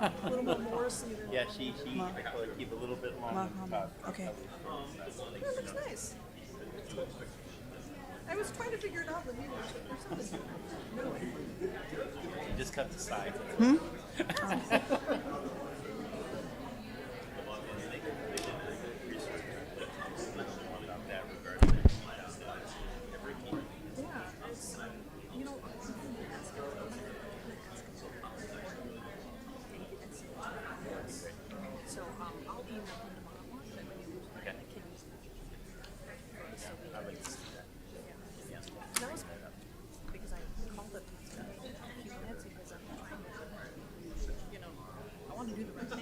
A little more Morrissey than. Yeah, she I told her to keep a little bit longer. Okay. That looks nice. I was trying to figure it out in the meeting. There's something. No. You just cut the sides. Yeah, it's, you know, so I'll email him tomorrow. Okay. I'd like to see that. Yeah. That was because I called it a few minutes because I'm trying to, you know, I want to do the right thing.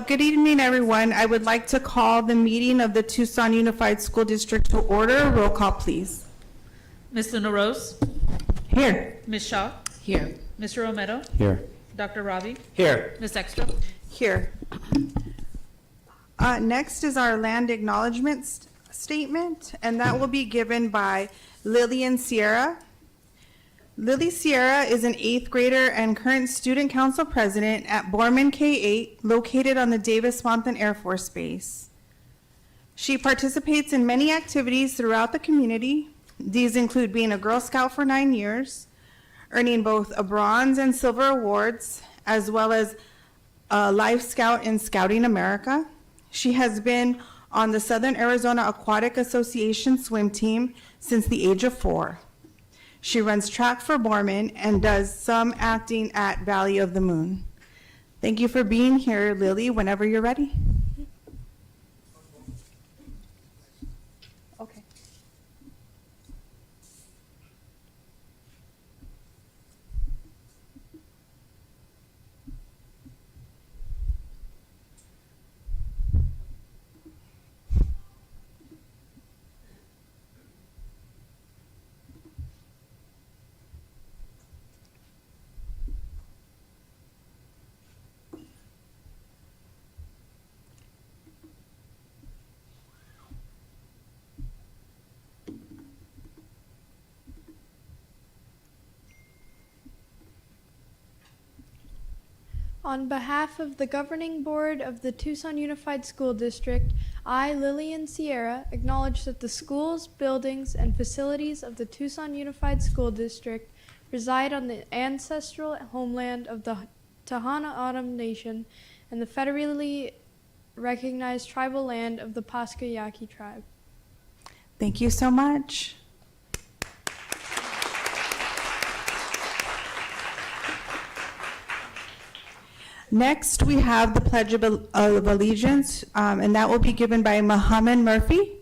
Good evening, everyone. I would like to call the meeting of the Tucson Unified School District to order. Roll call, please. Ms. Luna Rose, Here. Ms. Shaw, Here. Mr. Romero, Here. Dr. Ravi, Here. Ms. Extra. Here. Next is our land acknowledgement statement, and that will be given by Lillian Sierra. Lily Sierra is an 8th grader and current student council president at Borman K-8, located on the Davis-Monthan Air Force Base. She participates in many activities throughout the community. These include being a Girl Scout for 9 years, earning both a bronze and silver awards, as well as a Life Scout in Scouting America. She has been on the Southern Arizona Aquatic Association swim team since the age of 4. She runs track for Borman and does some acting at Valley of the Moon. Thank you for being here, Lily, whenever you're ready. Okay. On behalf of the Governing Board of the Tucson Unified School District, I, Lillian Sierra, acknowledge that the schools, buildings, and facilities of the Tucson Unified School District reside on the ancestral homeland of the Tohono O'odham Nation and the federally recognized tribal land of the Pasco Yaqui tribe. Thank you so much. Next, we have the Pledge of Allegiance, and that will be given by Muhammad Murphy.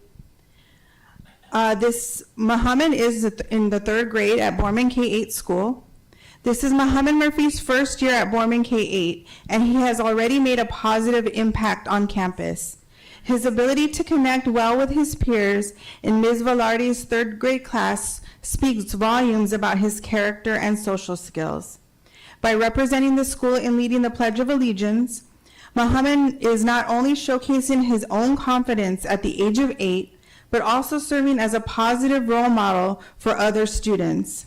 Muhammad is in the 3rd grade at Borman K-8 school. This is Muhammad Murphy's first year at Borman K-8, and he has already made a positive impact on campus. His ability to connect well with his peers in Ms. Velarde's 3rd grade class speaks volumes about his character and social skills. By representing the school and leading the Pledge of Allegiance, Muhammad is not only showcasing his own confidence at the age of 8, but also serving as a positive role model for other students.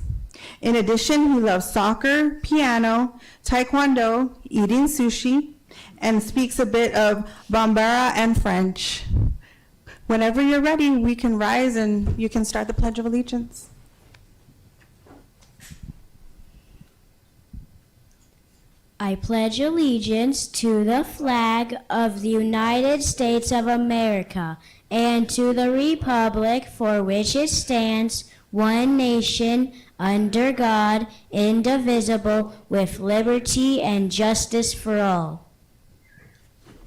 In addition, he loves soccer, piano, taekwondo, eating sushi, and speaks a bit of Bambara and French. Whenever you're ready, we can rise and you can start the Pledge of Allegiance. I pledge allegiance to the flag of the United States of America and to the republic for which it stands, one nation, under God, indivisible, with liberty and justice for all.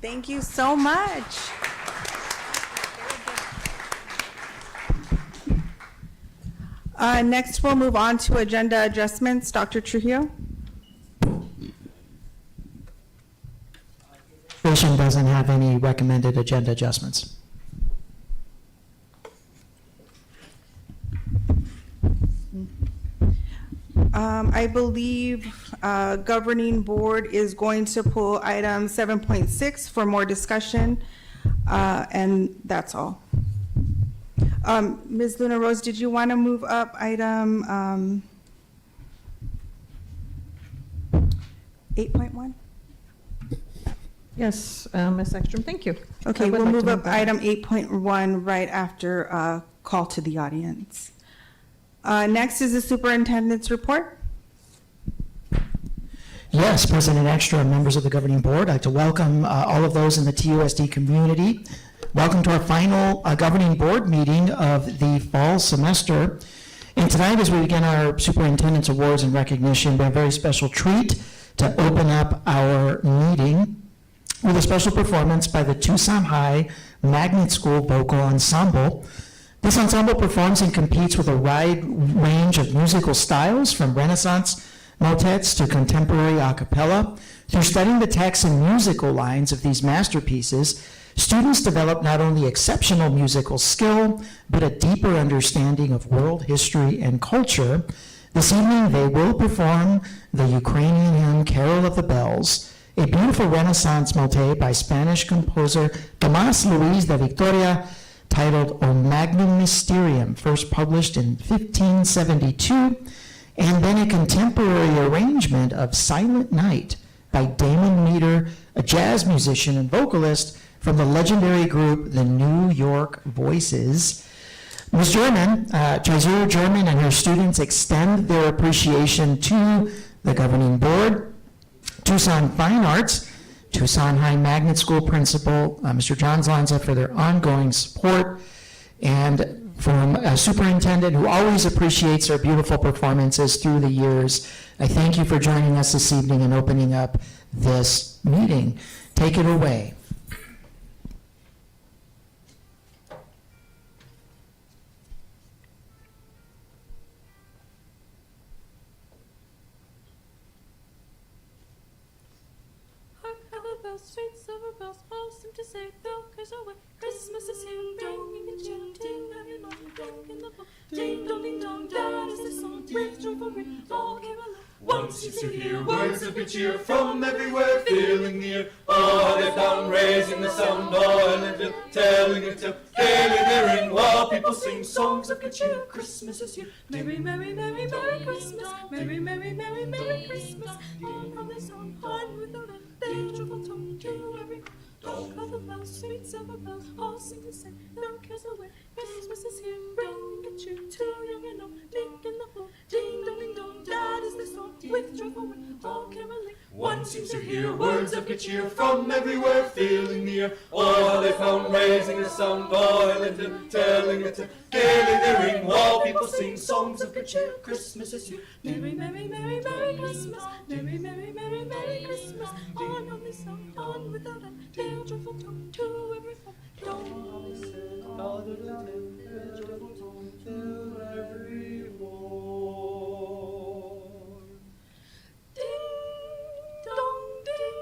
Thank you so much. Next, we'll move on to agenda adjustments. Dr. Trujillo. Administration doesn't have any recommended agenda adjustments. I believe governing board is going to pull item 7.6 for more discussion, and that's all. Ms. Luna Rose, did you want to move up item 8.1? Yes, Ms. Ekstrom, thank you. Okay, I would we'll like to move up that. item 8.1 right after call to the audience. Next is the superintendent's report. Yes, President Extra and members of the governing board, I'd like to welcome all of those in the TUSD community. Welcome to our final governing board meeting of the fall semester. And tonight, as we begin our superintendent's awards and recognition, we have a very special treat to open up our meeting with a special performance by the Tucson High Magnet School Vocal Ensemble. This ensemble performs and competes with a wide range of musical styles, from Renaissance motets to contemporary a cappella. Through studying the text and musical lines of these masterpieces, students develop not only exceptional musical skill, but a deeper understanding of world history and culture. This evening, they will perform the Ukrainian hymn Carol of the Bells, a beautiful Renaissance motet by Spanish composer Tomás Luis de Victoria, titled O Magnum Mysterium, first published in 1572, and then a contemporary arrangement of Silent Night by Damon Meter, a jazz musician and vocalist from the legendary group the New York Voices. Ms. German, Treasurer German, and her students extend their appreciation to the governing board, Tucson Fine Arts, Tucson High Magnet School Principal, Mr. John Zlanza, for their ongoing support, and from a superintendent who always appreciates our beautiful performances through the years. I thank you for joining us this evening and opening up this meeting. Take it away. Hark, how the bells, sweet silver bells, all seem to say, throw cares away. Christmas is here, ringing and chilling, ding, every morning, ding in the fall. Ding dong, ding dong, that is the song, with joyful ring, all caroling. One seems to hear words of good cheer from everywhere, filling the air. Oh, they're down, raising the sound, all and they're telling it to gaily they ring, while people sing songs of good cheer. Christmas is here. Merry, merry, merry, merry Christmas. Merry, merry, merry, merry Christmas. On from the song, on without a their joyful tone to every home. All the bells, sweet silver bells, all sing the same, no cares away. Christmas is here, ring and cheer, too young and old, nick in the floor. Ding dong, ding dong, that is the song, with joyful ring, all caroling. One seems to hear words of good cheer from everywhere, filling the air. Oh, they found raising the sound, violent and telling it to gaily they ring, while people sing songs of good cheer. Christmas is here. Merry, merry, merry, merry Christmas. Merry, merry, merry, merry Christmas. On the song, on without a their joyful tone to every home. Ding dong ding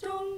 dong.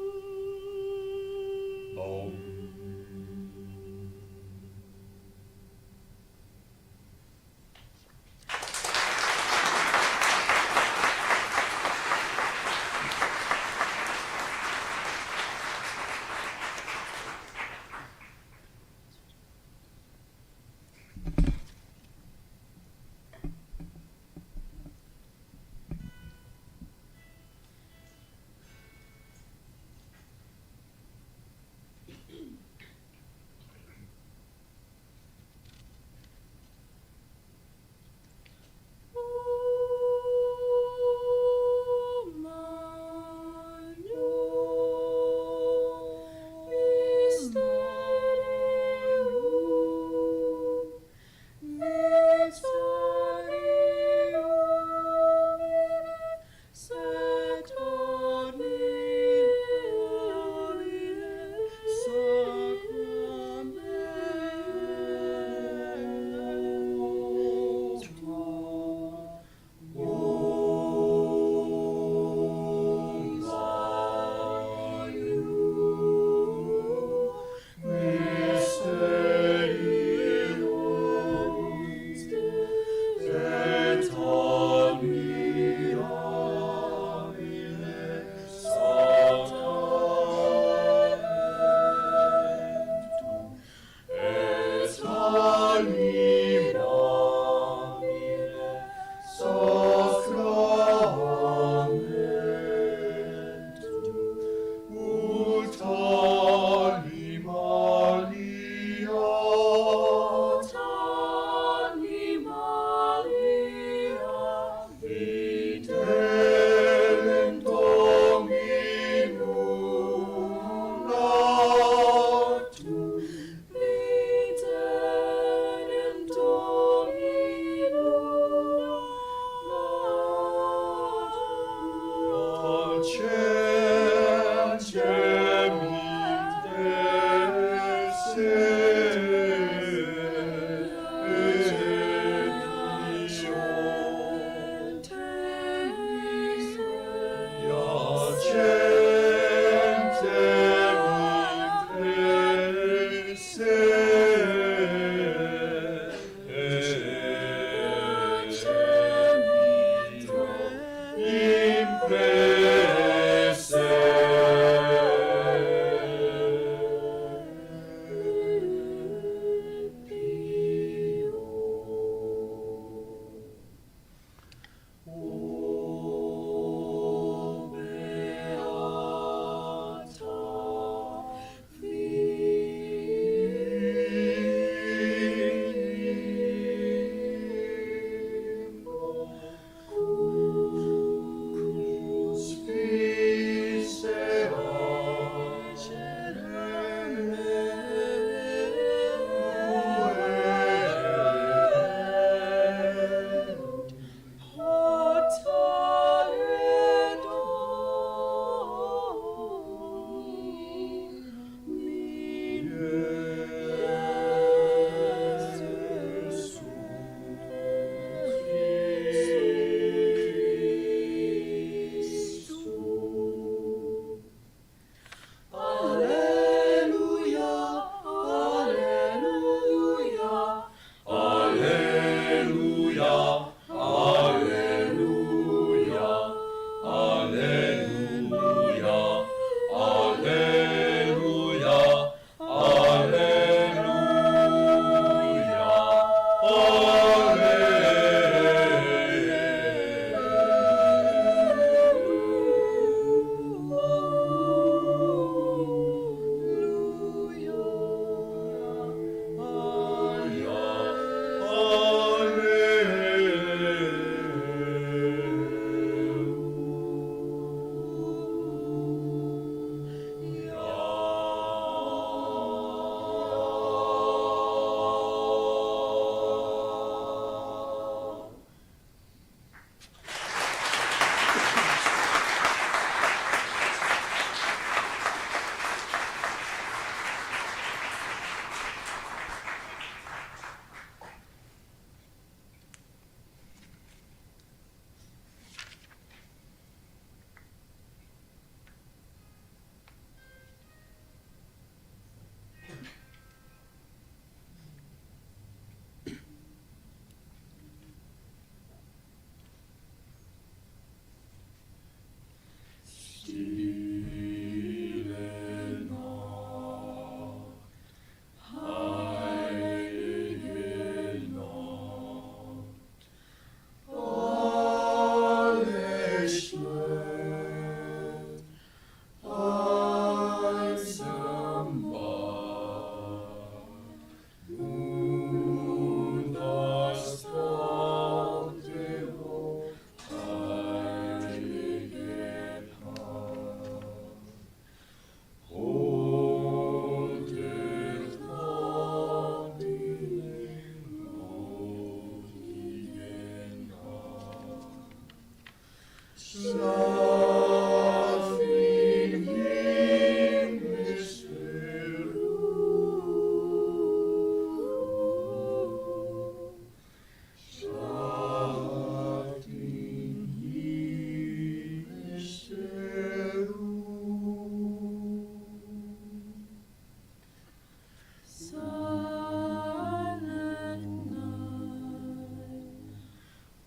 Silent night,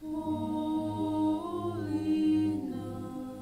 holy night.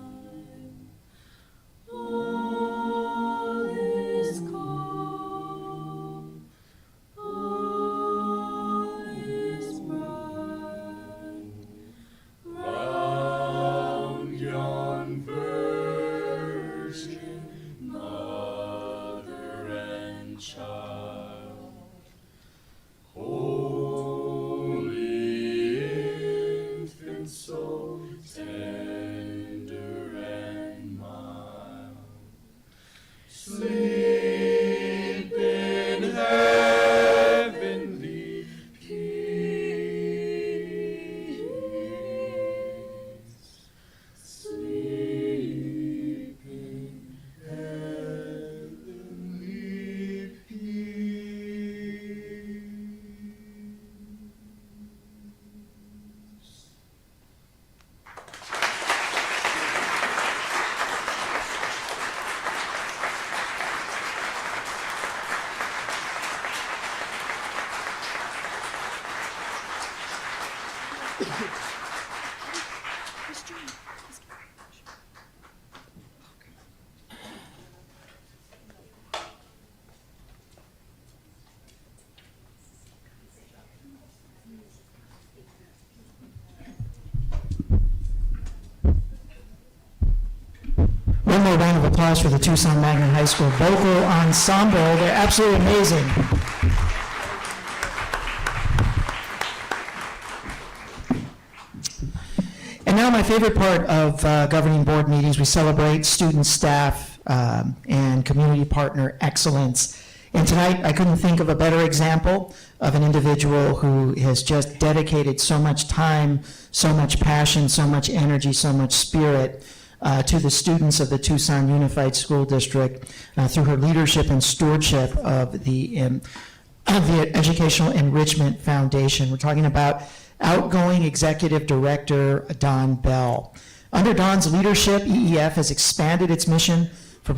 applause for the Tucson Magnet High School Vocal Ensemble. They're absolutely amazing. And now my favorite part of governing board meetings, we celebrate student, staff, and community partner excellence. And tonight, I couldn't think of a better example of an individual who has just dedicated so much time, so much passion, so much energy, so much spirit to the students of the Tucson Unified School District through her leadership and stewardship of the Educational Enrichment Foundation. We're talking about outgoing Executive Director Don Bell. Under Don's leadership, EEF has expanded its mission for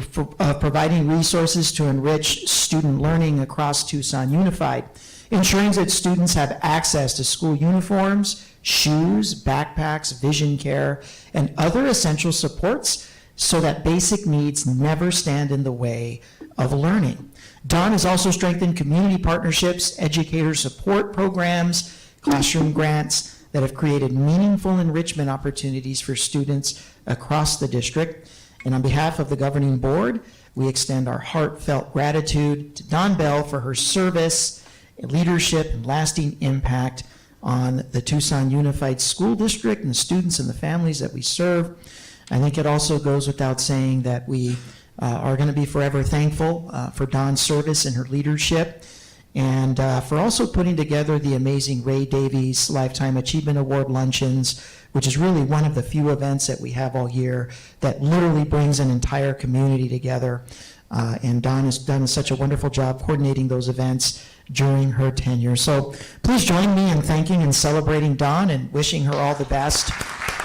providing resources to enrich student learning across Tucson Unified, ensuring that students have access to school uniforms, shoes, backpacks, vision care, and other essential supports so that basic needs never stand in the way of learning. Don has also strengthened community partnerships, educator support programs, classroom grants that have created meaningful enrichment opportunities for students across the district. And on behalf of the governing board, we extend our heartfelt gratitude to Don Bell for her service, leadership, and lasting impact on the Tucson Unified School District and the students and the families that we serve. I think it also goes without saying that we are going to be forever thankful for Don's service and her leadership, and for also putting together the amazing Ray Davies Lifetime Achievement Award luncheons, which is really one of the few events that we have all year that literally brings an entire community together. And Don has done such a wonderful job coordinating those events during her tenure. So please join me in thanking and celebrating Don and wishing her all the best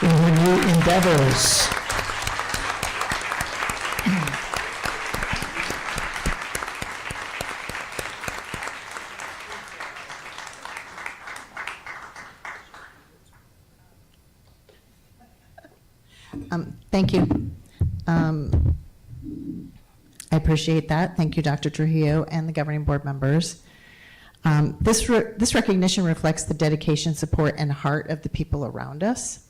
in her new endeavors. Thank you. I appreciate that. Thank you, Dr. Trujillo and the governing board members. This recognition reflects the dedication, support, and heart of the people around us.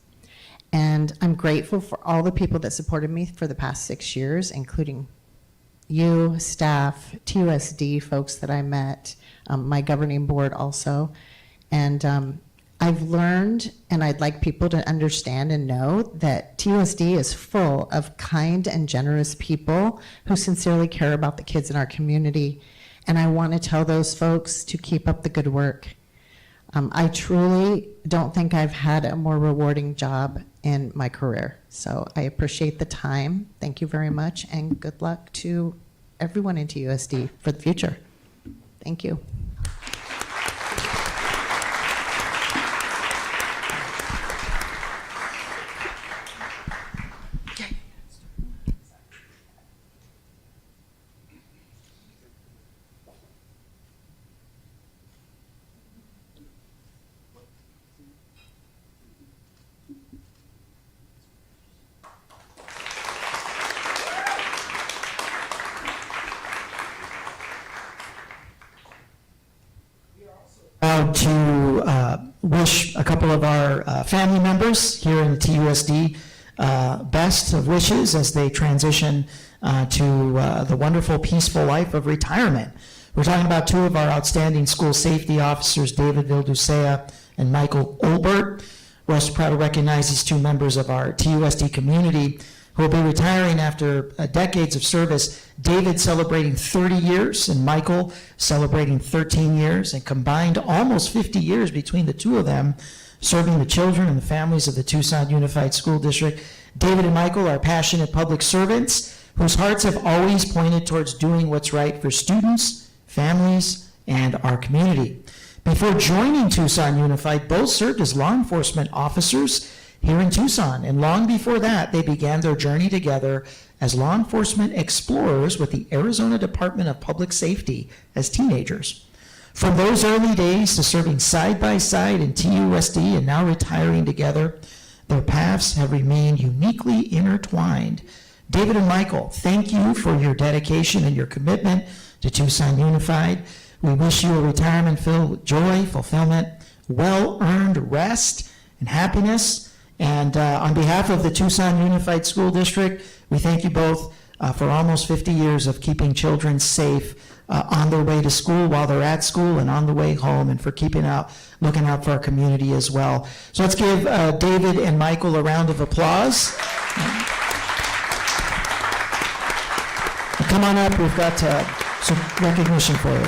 And I'm grateful for all the people that supported me for the past 6 years, including you, staff, TUSD folks that I met, my governing board also. And I've learned, and I'd like people to understand and know, that TUSD is full of kind and generous people who sincerely care about the kids in our community. And I want to tell those folks to keep up the good work. I truly don't think I've had a more rewarding job in my career. So I appreciate the time. Thank you very much, and good luck to everyone in TUSD for the future. Thank you. Proud to wish a couple of our family members here in the TUSD best of wishes as they transition to the wonderful, peaceful life of retirement. We're talking about two of our outstanding school safety officers, David Vildusea and Michael Olbert. We're also proud to recognize these two members of our TUSD community who will be retiring after decades of service. David celebrating 30 years and Michael celebrating 13 years, and combined almost 50 years between the two of them serving the children and the families of the Tucson Unified School District. David and Michael are passionate public servants whose hearts have always pointed towards doing what's right for students, families, and our community. Before joining Tucson Unified, both served as law enforcement officers here in Tucson, and long before that, they began their journey together as law enforcement explorers with the Arizona Department of Public Safety as teenagers. From those early days to serving side by side in TUSD and now retiring together, their paths have remained uniquely intertwined. David and Michael, thank you for your dedication and your commitment to Tucson Unified. We wish you a retirement filled with joy, fulfillment, well-earned rest, and happiness. And on behalf of the Tucson Unified School District, we thank you both for almost 50 years of keeping children safe on their way to school, while they're at school, and on the way home, and for looking out for our community as well. So let's give David and Michael a round of applause. Come on up, we've got some recognition for you.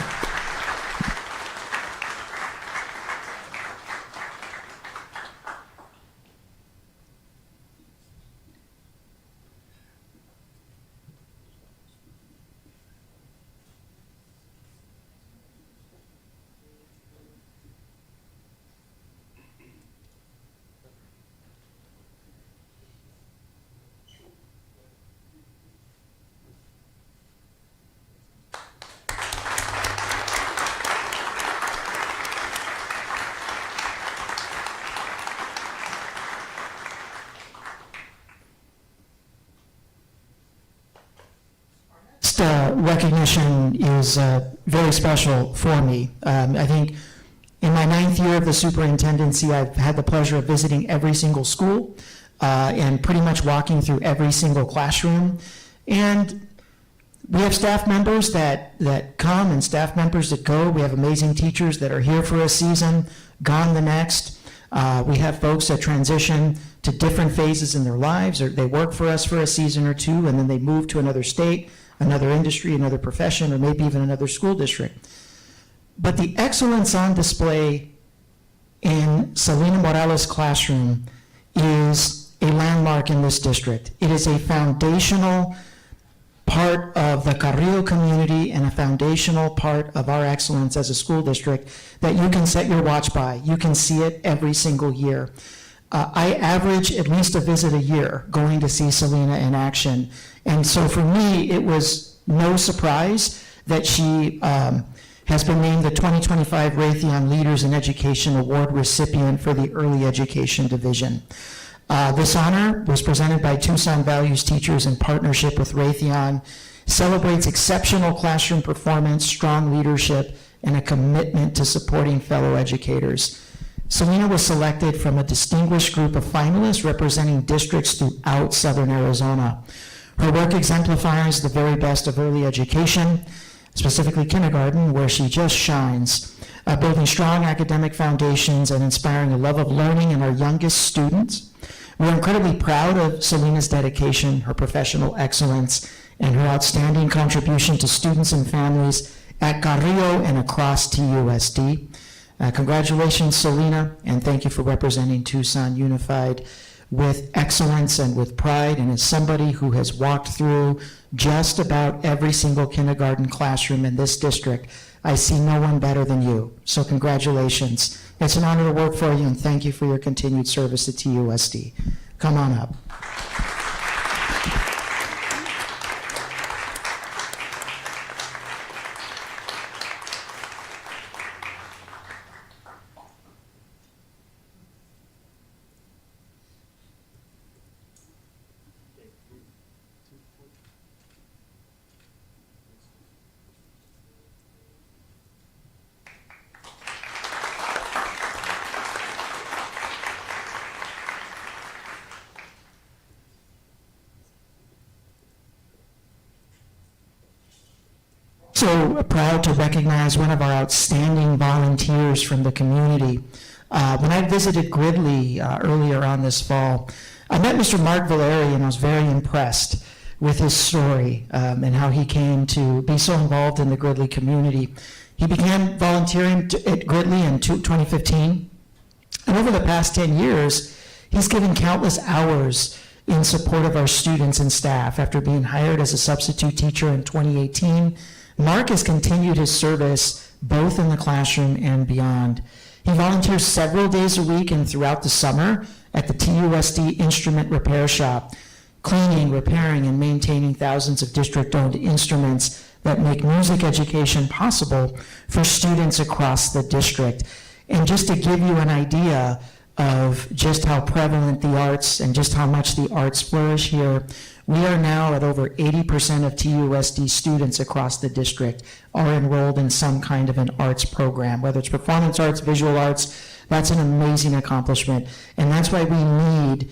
Recognition is very special for me. I think in my 9th year of the superintendency, I've had the pleasure of visiting every single school and pretty much walking through every single classroom. And we have staff members that come and staff members that go. We have amazing teachers that are here for a season, gone the next. We have folks that transition to different phases in their lives, or they work for us for a season or two, and then they move to another state, another industry, another profession, or maybe even another school district. But the excellence on display in Selena Morales' classroom is a landmark in this district. It is a foundational part of the Carrillo community and a foundational part of our excellence as a school district that you can set your watch by. You can see it every single year. I average at least a visit a year going to see Selena in action. And so for me, it was no surprise that she has been named the 2025 Raytheon Leaders in Education Award recipient for the Early Education Division. This honor was presented by Tucson Values Teachers in partnership with Raytheon, celebrates exceptional classroom performance, strong leadership, and a commitment to supporting fellow educators. Selena was selected from a distinguished group of finalists representing districts throughout Southern Arizona. Her work exemplifies the very best of early education, specifically kindergarten, where she just shines, building strong academic foundations and inspiring a love of learning in our youngest students. We're incredibly proud of Selena's dedication, her professional excellence, and her outstanding contribution to students and families at Carrillo and across TUSD. Congratulations, Selena, and thank you for representing Tucson Unified with excellence and with pride. And as somebody who has walked through just about every single kindergarten classroom in this district, I see no one better than you. So congratulations. It's an honor to work for you, and thank you for your continued service at TUSD. Come on up. So proud to recognize one of our outstanding volunteers from the community. When I visited Gridley earlier on this fall, I met Mr. Mark Valeri, and I was very impressed with his story and how he came to be so involved in the Gridley community. He began volunteering at Gridley in 2015, and over the past 10 years, he's given countless hours in support of our students and staff. After being hired as a substitute teacher in 2018, Mark has continued his service both in the classroom and beyond. He volunteers several days a week and throughout the summer at the TUSD Instrument Repair Shop, cleaning, repairing, and maintaining thousands of district-owned instruments that make music education possible for students across the district. And just to give you an idea of just how prevalent the arts and just how much the arts flourish here, we are now at over 80% of TUSD students across the district are enrolled in some kind of an arts program, whether it's performance arts, visual arts, That's an amazing accomplishment. And that's why we need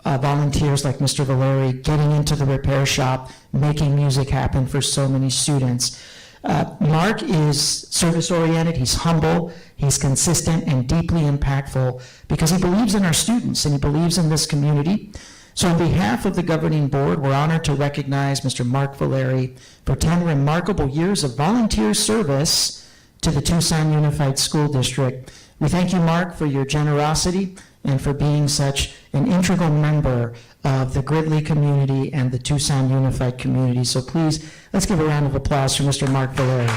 volunteers like Mr. Valeri getting into the repair shop, making music happen for so many students. Mark is service-oriented, he's humble, he's consistent and deeply impactful because he believes in our students and he believes in this community. So on behalf of the governing board, we're honored to recognize Mr. Mark Valeri for 10 remarkable years of volunteer service to the Tucson Unified School District. We thank you, Mark, for your generosity and for being such an integral member of the Gridley community and the Tucson Unified community. So please, let's give a round of applause for Mr. Mark Valeri.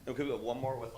Okay, we have one more with.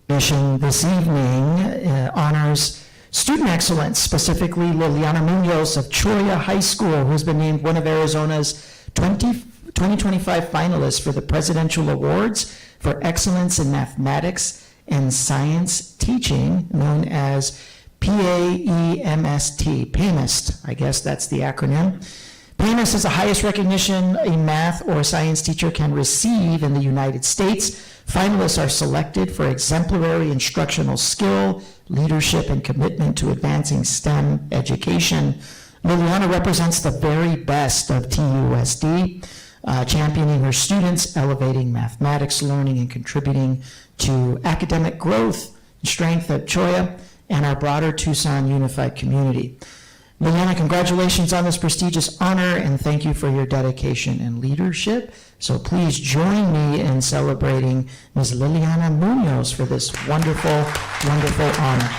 Mission this evening honors student excellence, specifically Liliana Munoz of Choya High School, who has been named one of Arizona's 2025 finalists for the Presidential Awards for Excellence in Mathematics and Science Teaching, known as PAEMST, PAMIST, I guess that's the acronym. PAMIST is the highest recognition a math or science teacher can receive in the United States. Finalists are selected for exemplary instructional skill, leadership, and commitment to advancing STEM education. Liliana represents the very best of TUSD, championing her students, elevating mathematics learning, and contributing to academic growth and strength at Choya and our broader Tucson Unified community. Liliana, congratulations on this prestigious honor, and thank you for your dedication and leadership. So please join me in celebrating Ms. Liliana Munoz for this wonderful, wonderful honor.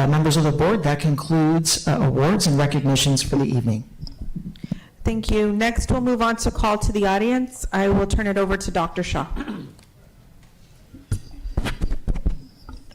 Members of the board, that concludes awards and recognitions for the evening. Thank you. Next, we'll move on to call to the audience. I will turn it over to Dr. Shaw.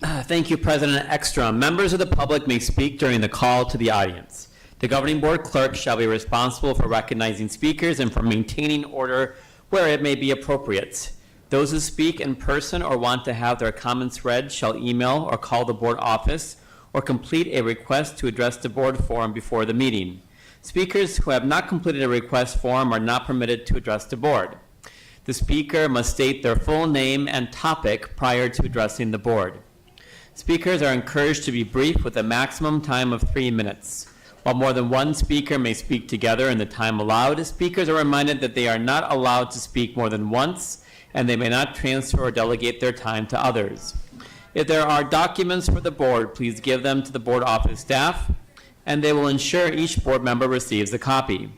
Thank you, President Ekstrom. Members of the public may speak during the call to the audience. The governing board clerk shall be responsible for recognizing speakers and for maintaining order where it may be appropriate. Those who speak in person or want to have their comments read shall email or call the board office or complete a request to address the board form before the meeting. Speakers who have not completed a request form are not permitted to address the board. The speaker must state their full name and topic prior to addressing the board. Speakers are encouraged to be brief with a maximum time of 3 minutes. While more than one speaker may speak together in the time allowed, speakers are reminded that they are not allowed to speak more than once, and they may not transfer or delegate their time to others. If there are documents for the board, please give them to the board office staff, and they will ensure each board member receives a copy.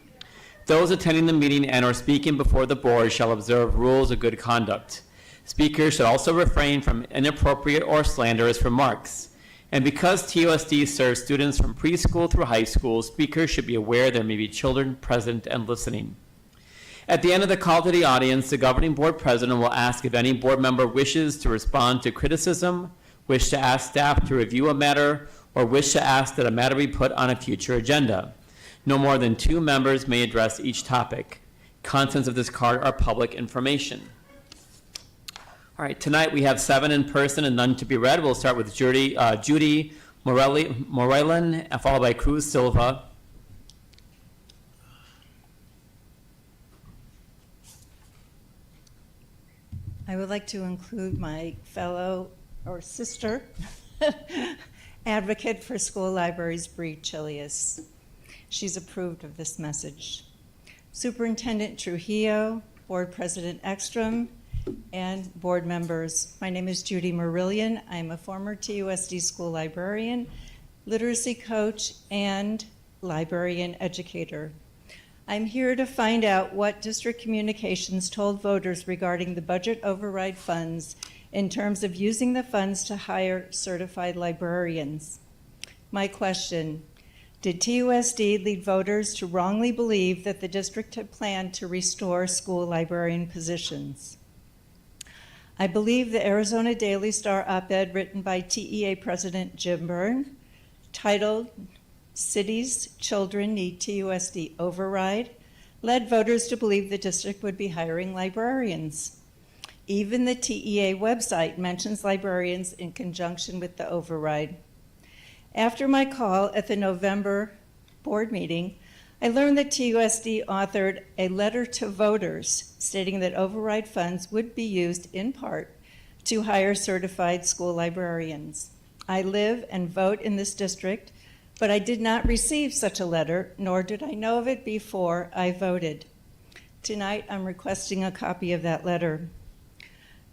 Those attending the meeting and or speaking before the board shall observe rules of good conduct. Speakers should also refrain from inappropriate or slanderous remarks. And because TUSD serves students from preschool through high school, speakers should be aware there may be children present and listening. At the end of the call to the audience, the governing board president will ask if any board member wishes to respond to criticism, wish to ask staff to review a matter, or wish to ask that a matter be put on a future agenda. No more than 2 members may address each topic. Contents of this card are public information. All right, tonight we have 7 in person and none to be read. We'll start with Judy Moreland, followed by Cruz Silva. I would like to include my fellow or sister advocate for school libraries, Bree Chilius. She's approved of this message. Superintendent Trujillo, Board President Ekstrom, and board members. My name is Judy Marillion. I'm a former TUSD school librarian, literacy coach, and librarian educator. I'm here to find out what district communications told voters regarding the budget override funds in terms of using the funds to hire certified librarians. My question, did TUSD lead voters to wrongly believe that the district had planned to restore school librarian positions? I believe the Arizona Daily Star op-ed written by TEA President Jim Byrne, titled Cities Children Need TUSD Override, led voters to believe the district would be hiring librarians. Even the TEA website mentions librarians in conjunction with the override. After my call at the November board meeting, I learned that TUSD authored a letter to voters stating that override funds would be used in part to hire certified school librarians. I live and vote in this district, but I did not receive such a letter, nor did I know of it before I voted. Tonight, I'm requesting a copy of that letter.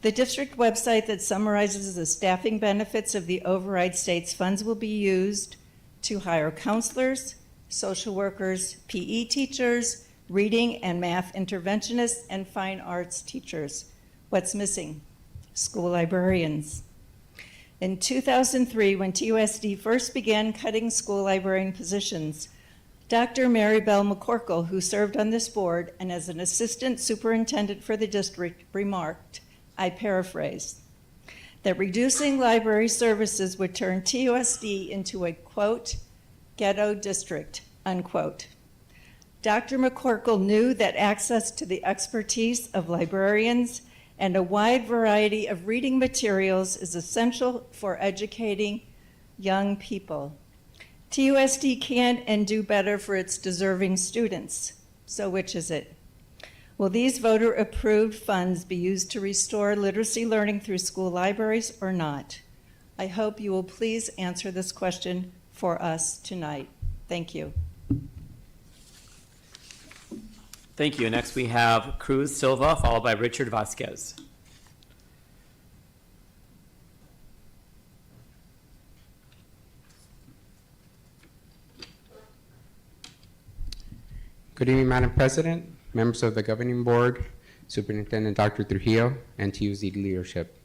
The district website that summarizes the staffing benefits of the override states funds will be used to hire counselors, social workers, PE teachers, reading and math interventionists, and fine arts teachers. What's missing? School librarians. In 2003, when TUSD first began cutting school librarian positions, Dr. Mary Bell McCorkle, who served on this board and as an assistant superintendent for the district, remarked, I paraphrase, that reducing library services would turn TUSD into a, quote, ghetto district, unquote. Dr. McCorkle knew that access to the expertise of librarians and a wide variety of reading materials is essential for educating young people. TUSD can and do better for its deserving students. So which is it? Will these voter-approved funds be used to restore literacy learning through school libraries or not? I hope you will please answer this question for us tonight. Thank you. Thank you. Next, we have Cruz Silva, followed by Richard Vasquez. Good evening, Madam President, members of the Governing Board, Superintendent Dr. Trujillo, and TUSD leadership.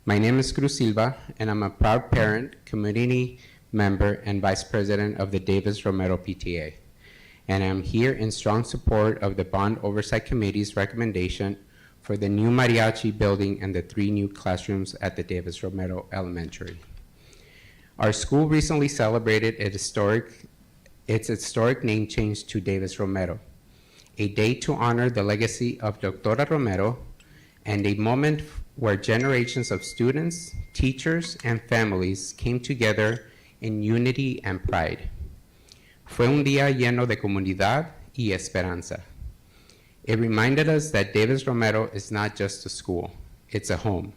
My name is Cruz Silva, and I'm a proud parent, community member, and Vice President of the Davis Romero PTA. And I'm here in strong support of the Bond Oversight Committee's recommendation for the new mariachi building and the 3 new classrooms at the Davis Romero Elementary. Our school recently celebrated its historic name change to Davis Romero, a day to honor the legacy of Doctora Romero and a moment where generations of students, teachers, and families came together in unity and pride. Fue un día lleno de comunidad y esperanza. It reminded us that Davis Romero is not just a school, it's a home,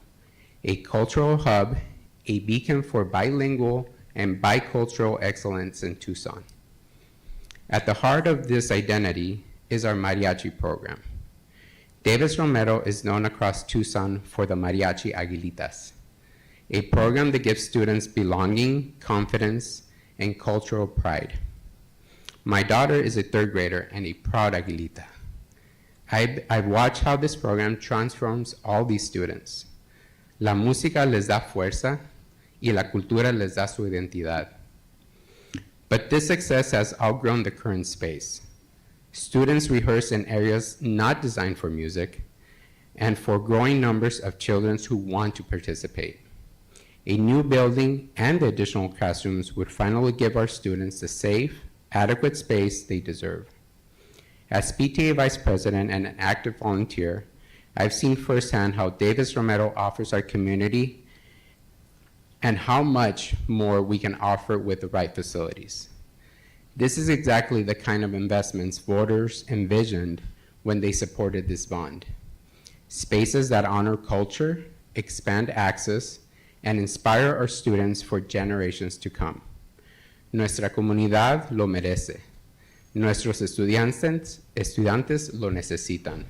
a cultural hub, a beacon for bilingual and bicultural excellence in Tucson. At the heart of this identity is our mariachi program. Davis Romero is known across Tucson for the Mariachi Aguilitas, a program that gives students belonging, confidence, and cultural pride. My daughter is a 3rd grader and a proud Aguilita. I've watched how this program transforms all these students. La música les da fuerza y la cultura les da su identidad. But this success has outgrown the current space. Students rehearse in areas not designed for music and for growing numbers of children who want to participate. A new building and the additional classrooms would finally give our students the safe, adequate space they deserve. As PTA Vice President and an active volunteer, I've seen firsthand how Davis Romero offers our community and how much more we can offer with the right facilities. This is exactly the kind of investments voters envisioned when they supported this bond. Spaces that honor culture, expand access, and inspire our students for generations to come. Nuestra comunidad lo merece. Nuestros estudiantes lo necesitan.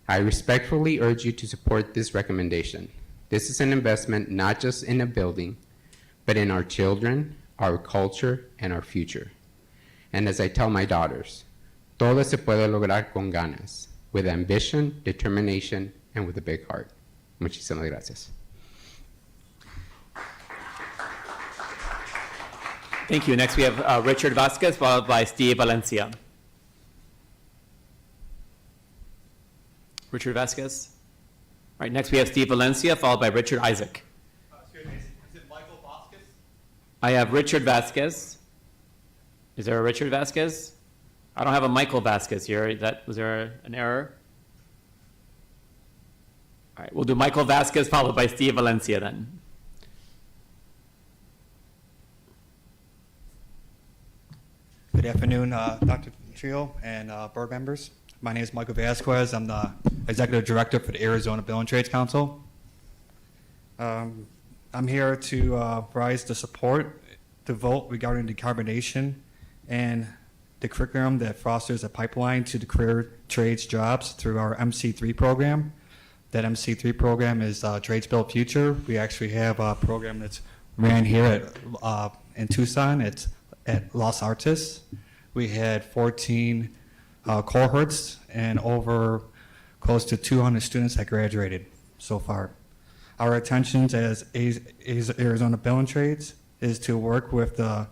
I respectfully urge you to support this recommendation. This is an investment not just in a building, but in our children, our culture, and our future. And as I tell my daughters, todo se puede lograr con ganas, with ambition, determination, and with a big heart. Muchísimas gracias. Thank you. Next, we have Richard Vasquez, followed by Steve Valencia. Richard Vasquez. All right, next we have Steve Valencia, followed by Richard Isaac. Excuse me, is it Michael Vasquez? I have Richard Vasquez. Is there a Richard Vasquez? I don't have a Michael Vasquez here. Was there an error? All right, we'll do Michael Vasquez, followed by Steve Valencia then. Good afternoon, Dr. Trio and board members. My name is Michael Vasquez. I'm the Executive Director for the Arizona Building and Trades Council. I'm here to rise the support to vote regarding decarbonization and the curriculum that fosters a pipeline to the career trades jobs through our MC3 program. That MC3 program is Trades Build Future. We actually have a program that's ran here in Tucson. It's at Los Artes. We had 14 cohorts and over close to 200 students that graduated so far. Our intentions as Arizona Building and Trades is to work with the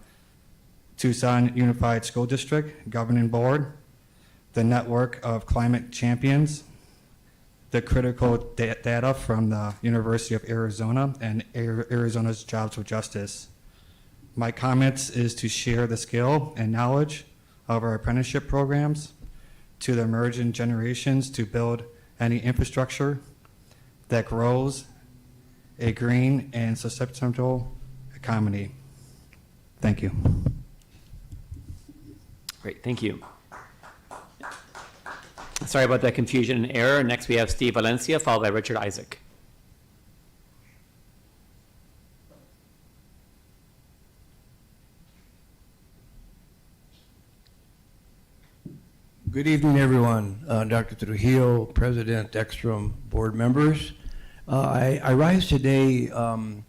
Tucson Unified School District Governing Board, the network of climate champions, the critical data from the University of Arizona, and Arizona's Jobs with Justice. My comments is to share the skill and knowledge of our apprenticeship programs to the emerging generations to build any infrastructure that grows a green and sustainable economy. Thank you. Great, thank you. Sorry about that confusion and error. Next, we have Steve Valencia, followed by Richard Isaac. Good evening, everyone. Dr. Trujillo, President Ekstrom, board members. I rise today to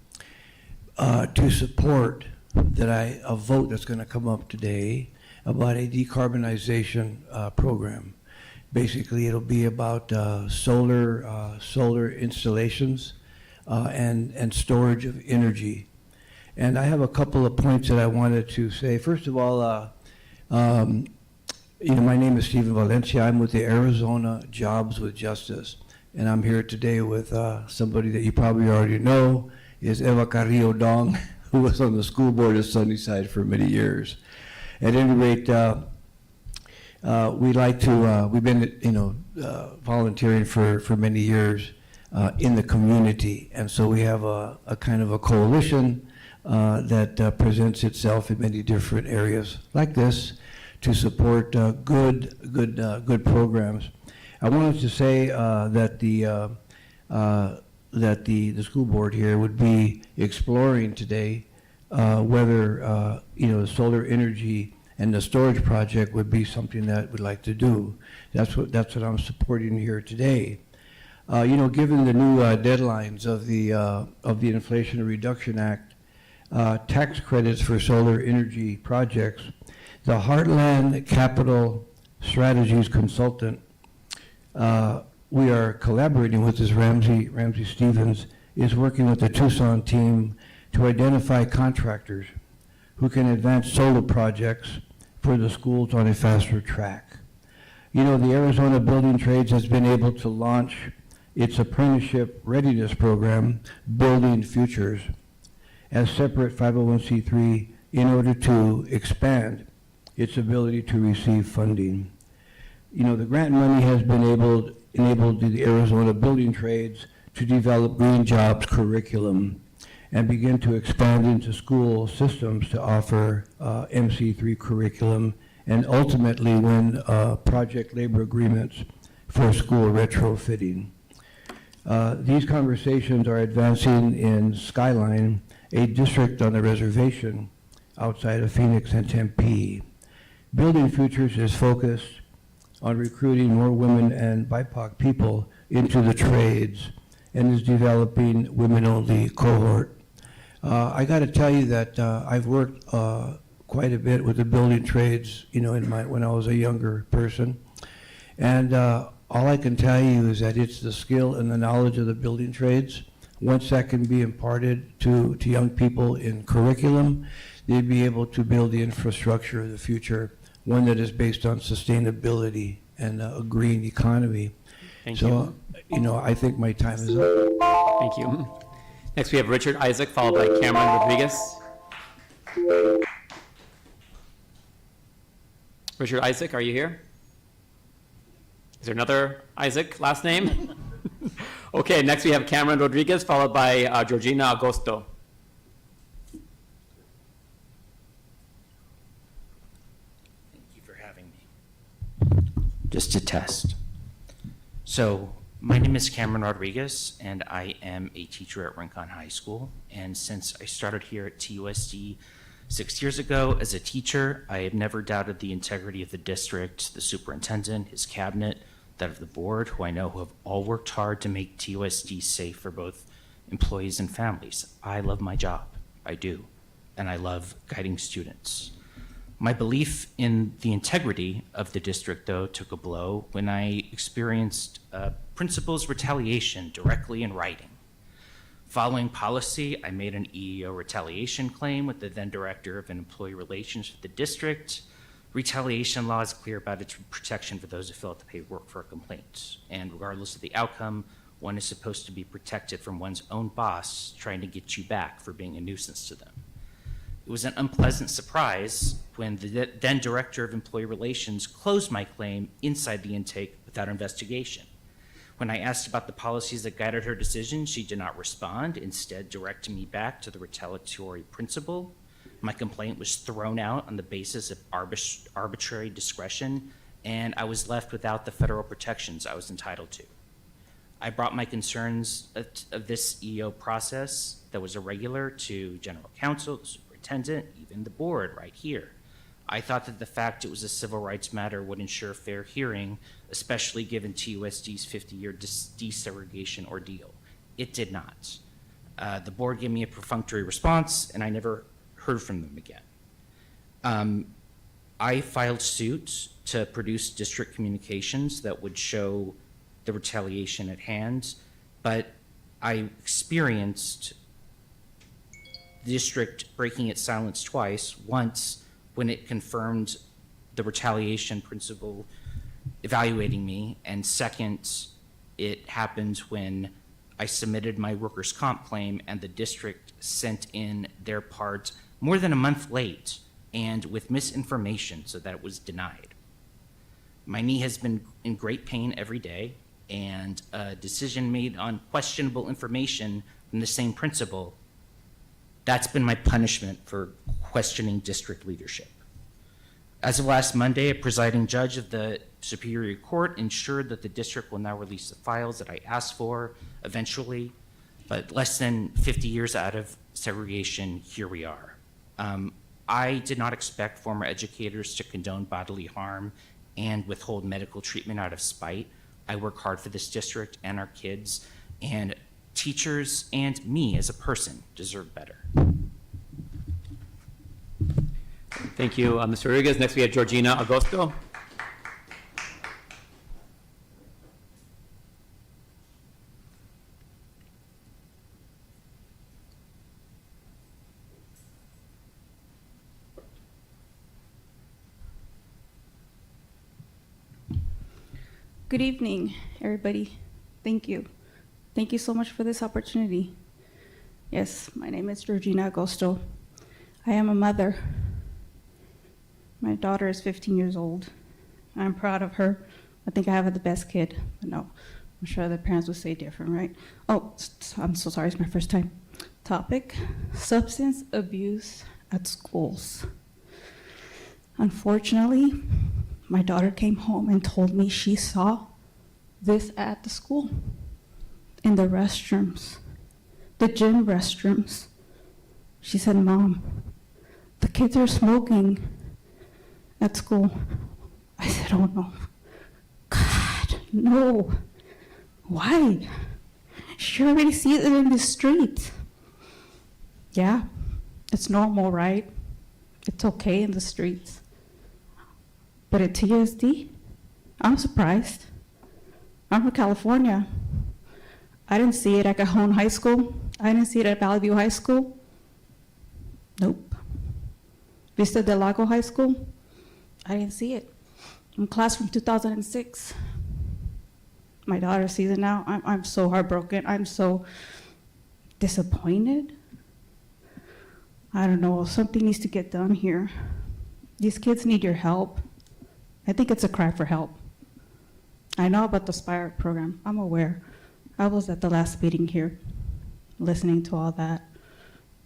support a vote that's going to come up today about a decarbonization program. Basically, it'll be about solar installations and storage of energy. And I have a couple of points that I wanted to say. First of all, my name is Stephen Valencia. I'm with the Arizona Jobs with Justice, and I'm here today with somebody that you probably already know, is Eva Carrillo Dong, who was on the school board of Sunnyside for many years. At any rate, we've been, volunteering for many years in the community, and so we have a kind of a coalition that presents itself in many different areas like this, to support good programs. I wanted to say that the school board here would be exploring today whether the solar energy and the storage project would be something that we'd like to do. That's what I'm supporting here today. Given the new deadlines of the Inflation Reduction Act, tax credits for solar energy projects, the Heartland Capital Strategies consultant, we are collaborating with this Ramsey Stevens, is working with the Tucson team to identify contractors who can advance solar projects for the schools on a faster track. The Arizona Building Trades has been able to launch its apprenticeship readiness program, Building Futures, as separate 501c3 in order to expand its ability to receive funding. the grant money has been enabled the Arizona Building Trades to develop green jobs curriculum and begin to expand into school systems to offer MC3 curriculum and ultimately win project labor agreements for school retrofitting. These conversations are advancing in Skyline, a district on the reservation outside of Phoenix and Tempe. Building Futures is focused on recruiting more women and BIPOC people into the trades and is developing women-only cohort. I got to tell you that I've worked quite a bit with the building trades, when I was a younger person. And all I can tell you is that it's the skill and the knowledge of the building trades. Once that can be imparted to young people in curriculum, they'd be able to build the infrastructure of the future, one that is based on sustainability and a green economy. Thank you. I think my time is up. Thank you. Next, we have Richard Isaac, followed by Cameron Rodriguez. Richard Isaac, are you here? Is there another Isaac last name? Okay, next we have Cameron Rodriguez, followed by Georgina Agosto. Thank you for having me. Just to test. So, my name is Cameron Rodriguez, and I am a teacher at Rincon High School. And since I started here at TUSD 6 years ago as a teacher, I have never doubted the integrity of the district, the superintendent, his cabinet, that of the board, who I know who have all worked hard to make TUSD safe for both employees and families. I love my job, I do, and I love guiding students. My belief in the integrity of the district, though, took a blow when I experienced principal's retaliation directly in writing. Following policy, I made an EEO retaliation claim with the then director of employee relations for the district. Retaliation law is clear about its protection for those who fail to pay work for a complaint. And regardless of the outcome, one is supposed to be protected from one's own boss trying to get you back for being a nuisance to them. It was an unpleasant surprise when the then director of employee relations closed my claim inside the intake without investigation. When I asked about the policies that guided her decision, she did not respond, instead directing me back to the retaliatory principal. My complaint was thrown out on the basis of arbitrary discretion, and I was left without the federal protections I was entitled to. I brought my concerns of this EO process that was irregular to general counsel, the superintendent, even the board right here. I thought that the fact it was a civil rights matter would ensure fair hearing, especially given TUSD's 50-year desegregation ordeal. It did not. The board gave me a perfunctory response, and I never heard from them again. I filed suit to produce district communications that would show the retaliation at hand, but I experienced the district breaking its silence twice, once when it confirmed the retaliation principle evaluating me, and second, it happened when I submitted my workers' comp claim and the district sent in their part more than a month late and with misinformation, so that it was denied. My knee has been in great pain every day, and a decision made on questionable information from the same principal, that's been my punishment for questioning district leadership. As of last Monday, a presiding judge of the Superior Court ensured that the district will now release the files that I asked for eventually, but less than 50 years out of segregation, here we are. I did not expect former educators to condone bodily harm and withhold medical treatment out of spite. I work hard for this district and our kids, and teachers and me as a person deserve better. Thank you, Mr. Rodriguez. Next, we have Georgina Agosto. Good evening, everybody. Thank you. Thank you so much for this opportunity. Yes, my name is Georgina Agosto. I am a mother. My daughter is 15 years old. I'm proud of her I think I have the best kid. But no, I'm sure the parents would say different, right? Oh, I'm so sorry. It's my first time. Topic: substance abuse at schools. Unfortunately, my daughter came home and told me she saw this at the school, in the restrooms, the gym restrooms. She said, "Mom, the kids are smoking at school." I said, "Oh no, God, no. Why? She already sees it in the street." Yeah, it's normal, right? It's okay in the streets. But at TUSD, I'm surprised. I'm from California. I didn't see it at Cajon High School. I didn't see it at Valley View High School. Nope. Vista del Lago High School, I didn't see it. I'm class from 2006. My daughter sees it now. I'm so heartbroken. I'm so disappointed. I don't know, something needs to get done here. These kids need your help. I think it's a cry for help. I know about the SPIRE program. I'm aware. I was at the last meeting here, listening to all that.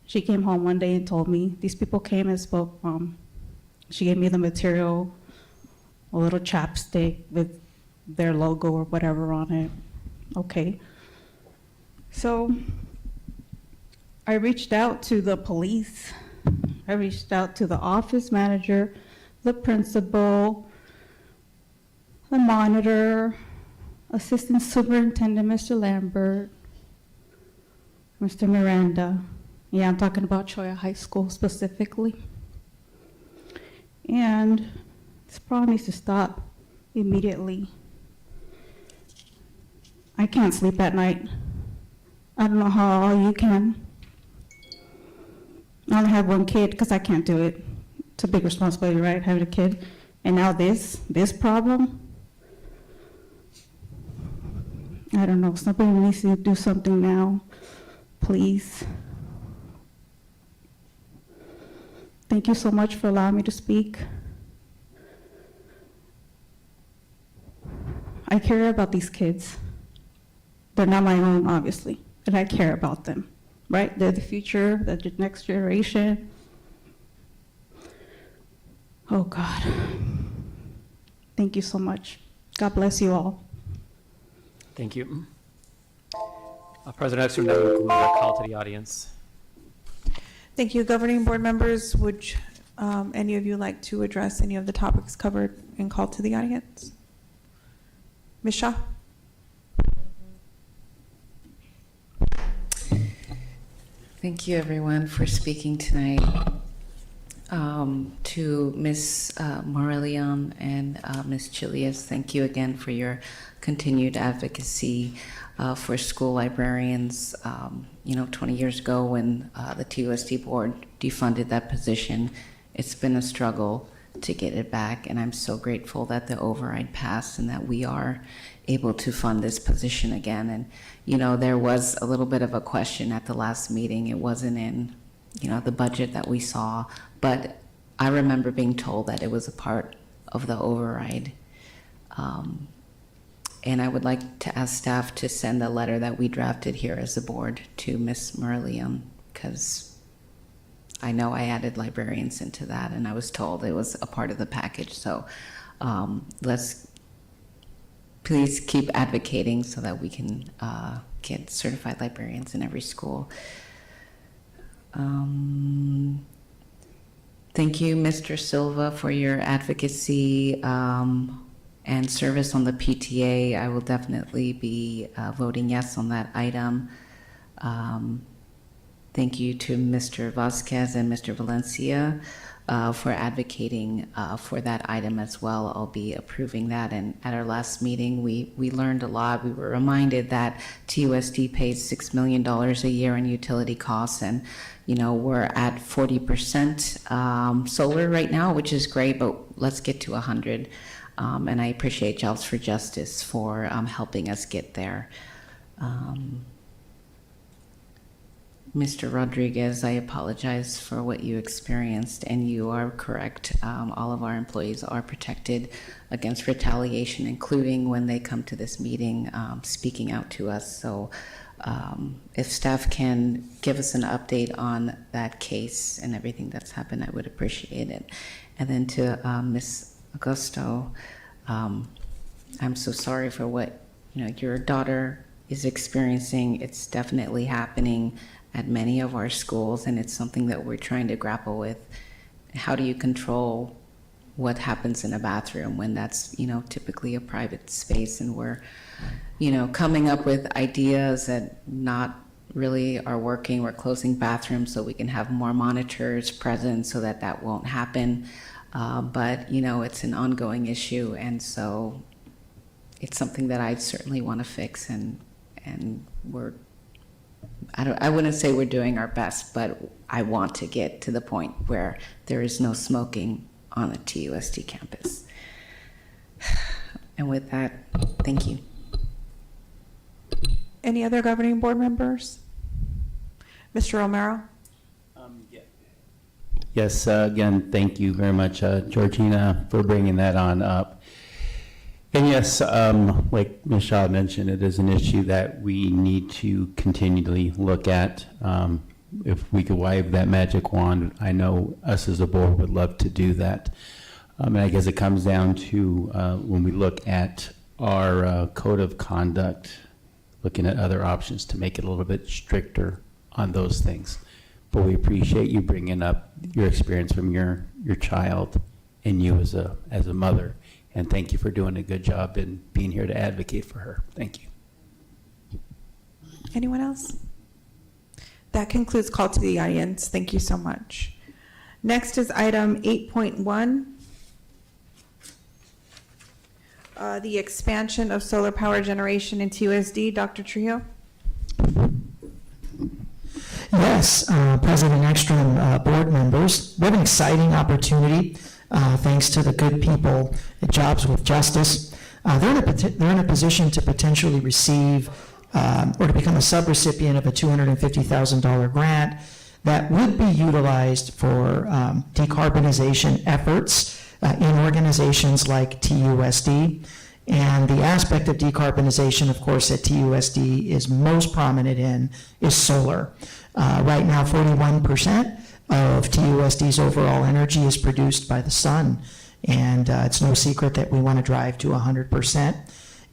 She came home one day and told me, these people came and spoke. She gave me the material, a little chapstick with their logo or whatever on it. Okay. So I reached out to the police. I reached out to the office manager, the principal, the monitor, assistant superintendent, Mr. Lambert, Mr. Miranda. Yeah, I'm talking about Choya High School specifically. And this problem needs to stop immediately. I can't sleep at night. I don't know how all you can. I only have one kid because I can't do it. It's a big responsibility, right, having a kid. And now this problem. I don't know, somebody needs to do something now, please. Thank you so much for allowing me to speak. I care about these kids. They're not my own, obviously, and I care about them, right? They're the future, they're the next generation. Oh, God. Thank you so much. God bless you all. Thank you. President Ekstrom, that would conclude our call to the audience. Thank you. Governing board members, would any of you like to address any of the topics covered and called to the audience? Ms. Shaw? Thank you, everyone, for speaking tonight. To Ms. Morelian and Ms. Chilias, thank you again for your continued advocacy for school librarians. 20 years ago when the TUSD board defunded that position, it's been a struggle to get it back, and I'm so grateful that the override passed and that we are able to fund this position again. And, there was a little bit of a question at the last meeting. It wasn't in, the budget that we saw, but I remember being told that it was a part of the override. And I would like to ask staff to send a letter that we drafted here as a board to Ms. Merliam, because I know I added librarians into that, and I was told it was a part of the package. So let's please keep advocating so that we can get certified librarians in every school. Thank you, Mr. Silva, for your advocacy and service on the PTA. I will definitely be voting yes on that item. Thank you to Mr. Vasquez and Mr. Valencia for advocating for that item as well. I'll be approving that. And at our last meeting, we learned a lot. We were reminded that TUSD pays $6 million a year in utility costs, and we're at 40% solar right now, which is great, but let's get to 100. And I appreciate Jobs for Justice for helping us get there. Mr. Rodriguez, I apologize for what you experienced, and you are correct. All of our employees are protected against retaliation, including when they come to this meeting, speaking out to us. So if staff can give us an update on that case and everything that's happened, I would appreciate it. And then to Ms. Augusto, I'm so sorry for what your daughter is experiencing. It's definitely happening at many of our schools, and it's something that we're trying to grapple with. How do you control what happens in a bathroom when that's typically a private space, and we're coming up with ideas that not really are working. We're closing bathrooms so we can have more monitors present so that that won't happen. But it's an ongoing issue, and so it's something that I certainly want to fix, and I wouldn't say we're doing our best, but I want to get to the point where there is no smoking on the TUSD campus. And with that, thank you. Any other governing board members? Mr. Romero? Yes, again, thank you very much, Georgina, for bringing that on up. And yes, like Ms. Shaw mentioned, it is an issue that we need to continually look at. If we could wave that magic wand, I know us as a board would love to do that. And I guess it comes down to when we look at our code of conduct, looking at other options to make it a little bit stricter on those things. But we appreciate you bringing up your experience from your child and you as a mother. And thank you for doing a good job in being here to advocate for her. Thank you. Anyone else? That concludes call to the audience. Thank you so much. Next is item 8.1. The expansion of solar power generation in TUSD. Dr. Trujillo? Yes, President Ekstrom, board members, what an exciting opportunity, thanks to the good people at Jobs with Justice. They're in a position to potentially receive or to become a subrecipient of a $250,000 grant that would be utilized for decarbonization efforts in organizations like TUSD. And the aspect of decarbonization, of course, that TUSD is most prominent in is solar. Right now, 41% of TUSD's overall energy is produced by the sun, and it's no secret that we want to drive to 100%.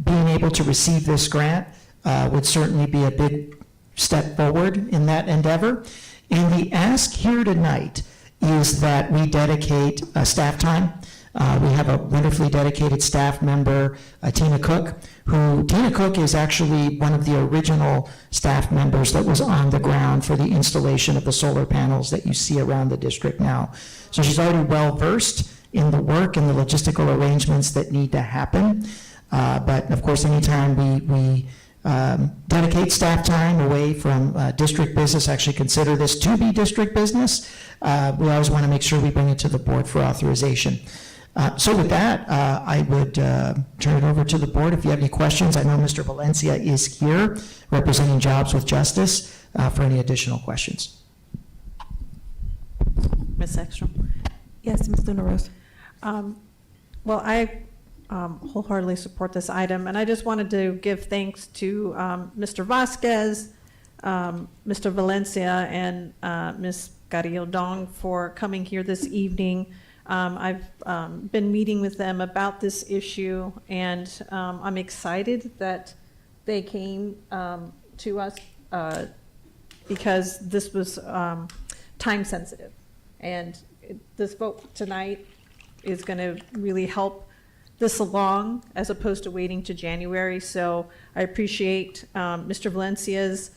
Being able to receive this grant would certainly be a big step forward in that endeavor. And the ask here tonight is that we dedicate staff time. We have a wonderfully dedicated staff member, Tina Cook, Tina Cook is actually one of the original staff members that was on the ground for the installation of the solar panels that you see around the district now. So she's already well versed in the work and the logistical arrangements that need to happen. But of course, anytime we dedicate staff time away from district business, actually consider this to be district business, we always want to make sure we bring it to the board for authorization. So with that, I would turn it over to the board. If you have any questions, I know Mr. Valencia is here representing Jobs with Justice for any additional questions. Ms. Ekstrom? Yes, Ms. Luna Rose. Well, I wholeheartedly support this item, and I just wanted to give thanks to Mr. Vasquez, Mr. Valencia, and Ms. Carrillo Dong for coming here this evening. I've been meeting with them about this issue, and I'm excited that they came to us because this was time sensitive. And this vote tonight is going to really help this along as opposed to waiting to January. So I appreciate Mr. Valencia's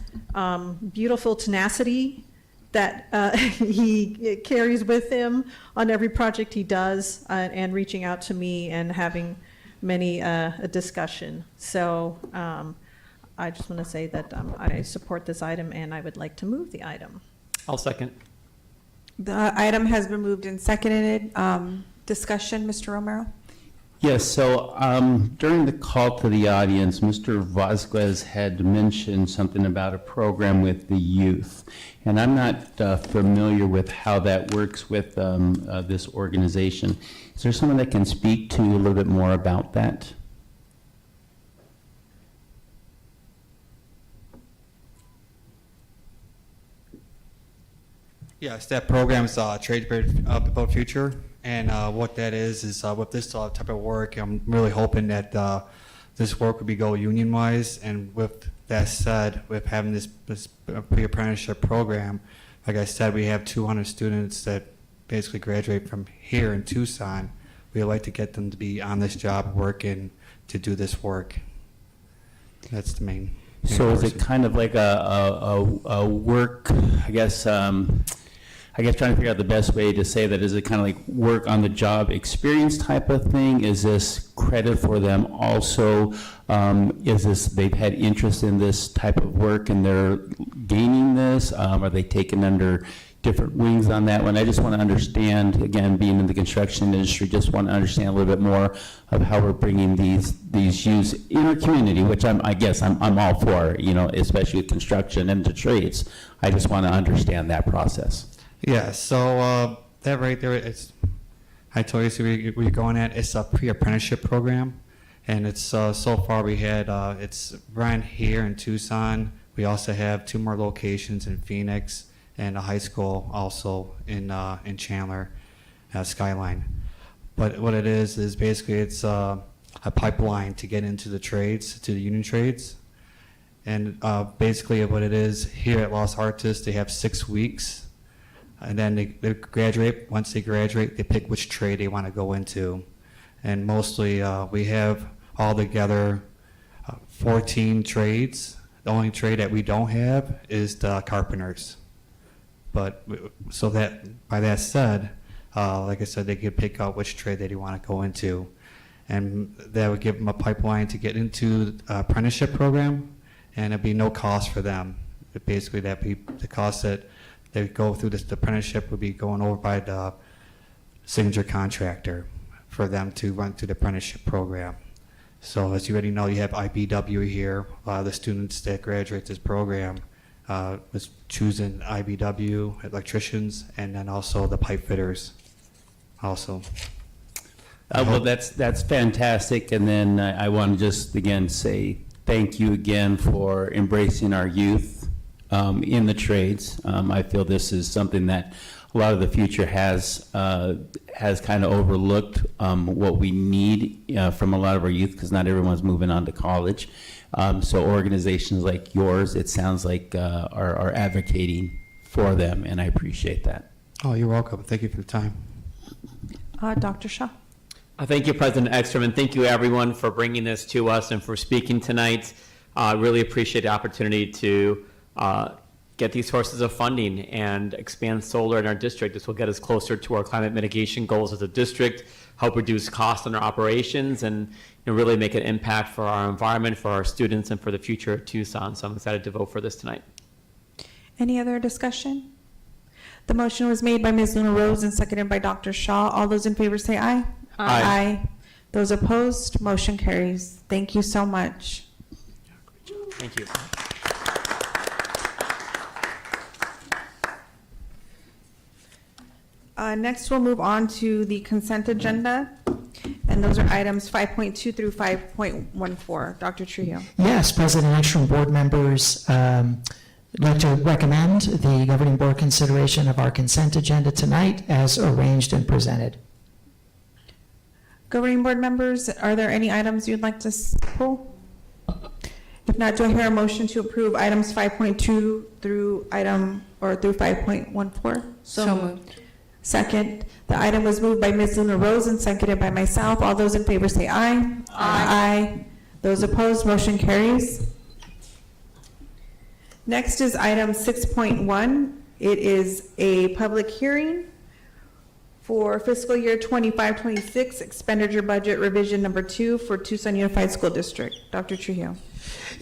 beautiful tenacity that he carries with him on every project he does, and reaching out to me and having many a discussion. So I just want to say that I support this item, and I would like to move the item. I'll second. The item has been moved and seconded. Discussion, Mr. Romero? Yes, so during the call to the audience, Mr. Vasquez had mentioned something about a program with the youth. And I'm not familiar with how that works with this organization. Is there someone that can speak to a little bit more about that? Yes, that program is Trade About Future, and what that is with this type of work, I'm really hoping that this work would be go union-wise, and with that said, with having this pre-apprenticeship program, like I said, we have 200 students that basically graduate from here in Tucson. We'd like to get them to be on this job working to do this work. That's the main So is it person. kind of like a work, I guess trying to figure out the best way to say that, is it kind of like work on the job experience type of thing? Is this credit for them also? Is this, they've had interest in this type of work and they're gaining this? Are they taken under different wings on that one? I just want to understand, again, being in the construction industry, just want to understand a little bit more of how we're bringing these youths in our community, which I guess I'm all for, especially with construction and the trades. I just want to understand that process. Yeah, so that right there, I told you where you're going at. It's a pre-apprenticeship program, and it's so far we had it's run here in Tucson. We also have 2 more locations in Phoenix and a high school also in Chandler, Skyline. But what it is basically it's a pipeline to get into the trades, to the union trades. And basically what it is here at Los Artes, they have 6 weeks. And then they graduate. Once they graduate, they pick which trade they want to go into. And mostly we have all together 14 trades. The only trade that we don't have is the carpenters. But so that, by that said, like I said, they could pick out which trade they want to go into. And that would give them a pipeline to get into the apprenticeship program, and it'd be no cost for them. But basically, that'd be the cost that they go through this apprenticeship would be going over by the signature contractor for them to run through the apprenticeship program. So as you already know, you have IBW here. A lot of the students that graduate this program was choosing IBW, electricians, and then also the pipe fitters also. Well, that's fantastic. And then I want to just again say thank you again for embracing our youth in the trades. I feel this is something that a lot of the future has kind of overlooked what we need from a lot of our youth, because not everyone's moving on to college. So organizations like yours, it sounds like are advocating for them, and I appreciate that. Oh, you're welcome. Thank you for the time. Dr. Shaw. Thank you, President Ekstrom, and thank you, everyone, for bringing this to us and for speaking tonight. I really appreciate the opportunity to get these sources of funding and expand solar in our district. This will get us closer to our climate mitigation goals as a district, help reduce costs in our operations, and really make an impact for our environment, for our students, and for the future of Tucson. So I'm excited to vote for this tonight. Any other discussion? The motion was made by Ms. Luna Rose and seconded by Dr. Shaw. All those in favor say aye. Aye. Those opposed, motion carries. Thank you so much. Thank you. Next, we'll move on to the consent agenda, and those are items 5.2 through 5.14. Dr. Trujillo. Yes, President Ekstrom, board members, I'd like to recommend the governing board consideration of our consent agenda tonight as arranged and presented. Governing board members, are there any items you'd like to pull? If not, do I hear a motion to approve items 5.2 through 5.14? So moved. Second, the item was moved by Ms. Luna Rose and seconded by myself. All those in favor say aye. Aye. Those opposed, motion carries. Next is item 6.1. It is a public hearing for fiscal year 25-26 expenditure budget revision number 2 for Tucson Unified School District. Dr. Trujillo.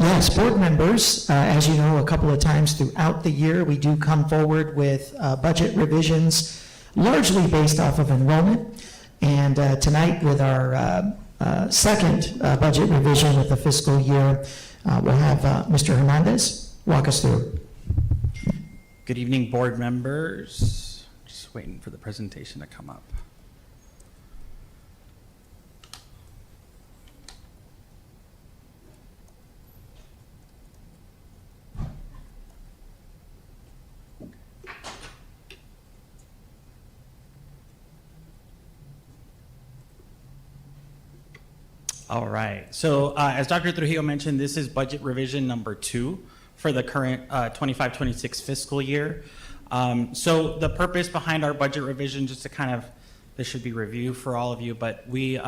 Yes, board members, as you know, a couple of times throughout the year, we do come forward with budget revisions largely based off of enrollment. And tonight with our second budget revision of the fiscal year. We'll have Mr. Hernandez walk us through. Good evening, board members. Just waiting for the presentation to come up. All right. So as Dr. Trujillo mentioned, this is budget revision number 2 for the current 25-26 fiscal year. So the purpose behind our budget revision, just to kind of, this should be review for all of you, but we're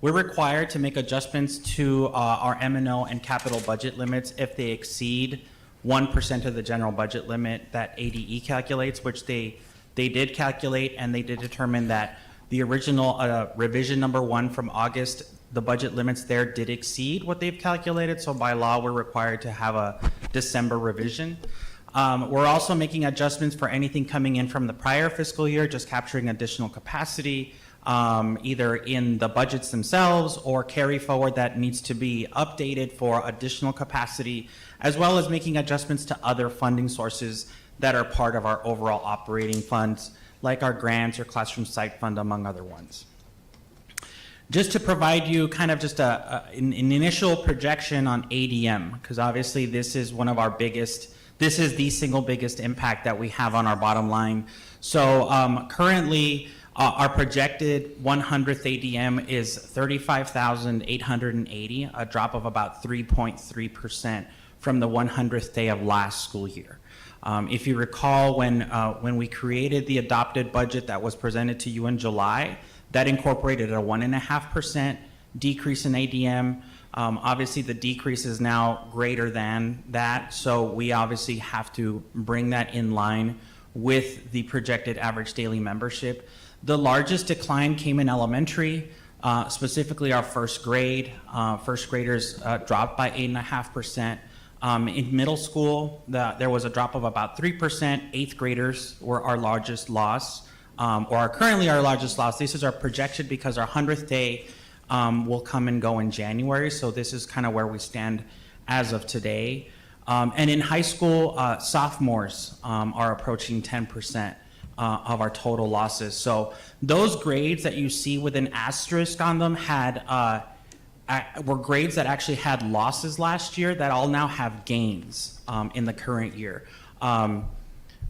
required to make adjustments to our M&O and capital budget limits if they exceed 1% of the general budget limit that ADE calculates, which they did calculate, and they did determine that the original revision number 1 from August, the budget limits there did exceed what they've calculated, so by law, we're required to have a December revision. We're also making adjustments for anything coming in from the prior fiscal year, just capturing additional capacity, either in the budgets themselves or carry forward that needs to be updated for additional capacity, as well as making adjustments to other funding sources that are part of our overall operating funds, like our grants or classroom site fund, among other ones. Just to provide you kind of just an initial projection on ADM, because obviously this is one of our biggest, this is the single biggest impact that we have on our bottom line. So currently our projected 100th ADM is 35,880, a drop of about 3.3% from the 100th day of last school year. If you recall, when we created the adopted budget that was presented to you in July, that incorporated a 1.5% decrease in ADM. Obviously, the decrease is now greater than that, so we obviously have to bring that in line with the projected average daily membership. The largest decline came in elementary, specifically our first grade. First graders dropped by 8.5%. In middle school, there was a drop of about 3%. Eighth graders were our largest loss. Or are currently our largest loss. This is our projection because our 100th day will come and go in January, so this is kind of where we stand as of today. And in high school, sophomores are approaching 10% of our total losses. So those grades that you see with an asterisk on them were grades that actually had losses last year that all now have gains in the current year.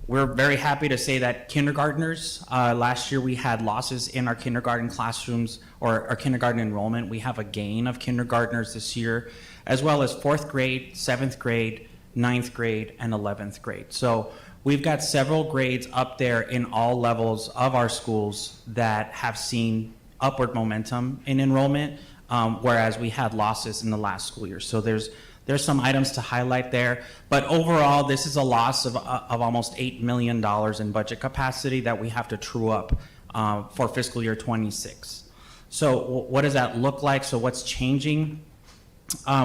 We're very happy to say that kindergartners, last year we had losses in our kindergarten classrooms or our kindergarten enrollment. We have a gain of kindergartners this year, as well as 4th grade, 7th grade, 9th grade, and 11th grade. So we've got several grades up there in all levels of our schools that have seen upward momentum in enrollment, whereas we had losses in the last school year. So there's some items to highlight there, but overall, this is a loss of almost $8 million in budget capacity that we have to true up for fiscal year 26. So what does that look like? So what's changing?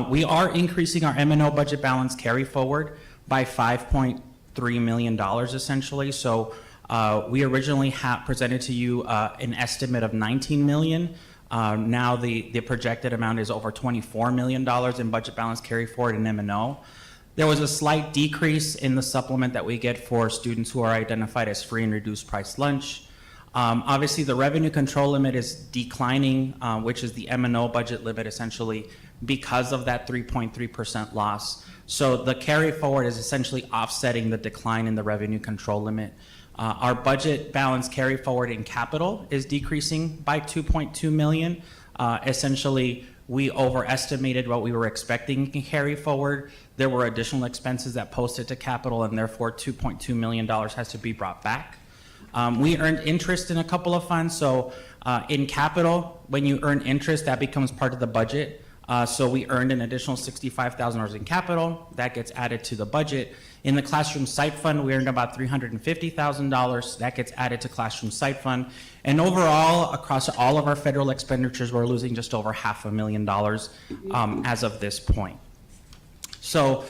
We are increasing our M&O budget balance carry forward by $5.3 million essentially. So we originally presented to you an estimate of $19 million. Now the projected amount is over $24 million in budget balance carry forward in M&O. There was a slight decrease in the supplement that we get for students who are identified as free and reduced price lunch. Obviously, the revenue control limit is declining, which is the M&O budget limit essentially because of that 3.3% loss. So the carry forward is essentially offsetting the decline in the revenue control limit. Our budget balance carry forward in capital is decreasing by $2.2 million. Essentially, we overestimated what we were expecting to carry forward. There were additional expenses that posted to capital, and therefore $2.2 million has to be brought back. We earned interest in a couple of funds. So in capital, when you earn interest, that becomes part of the budget. So we earned an additional $65,000 in capital. That gets added to the budget. In the classroom site fund, we earned about $350,000. That gets added to classroom site fund. And overall, across all of our federal expenditures, we're losing just over $500,000 as of this point. So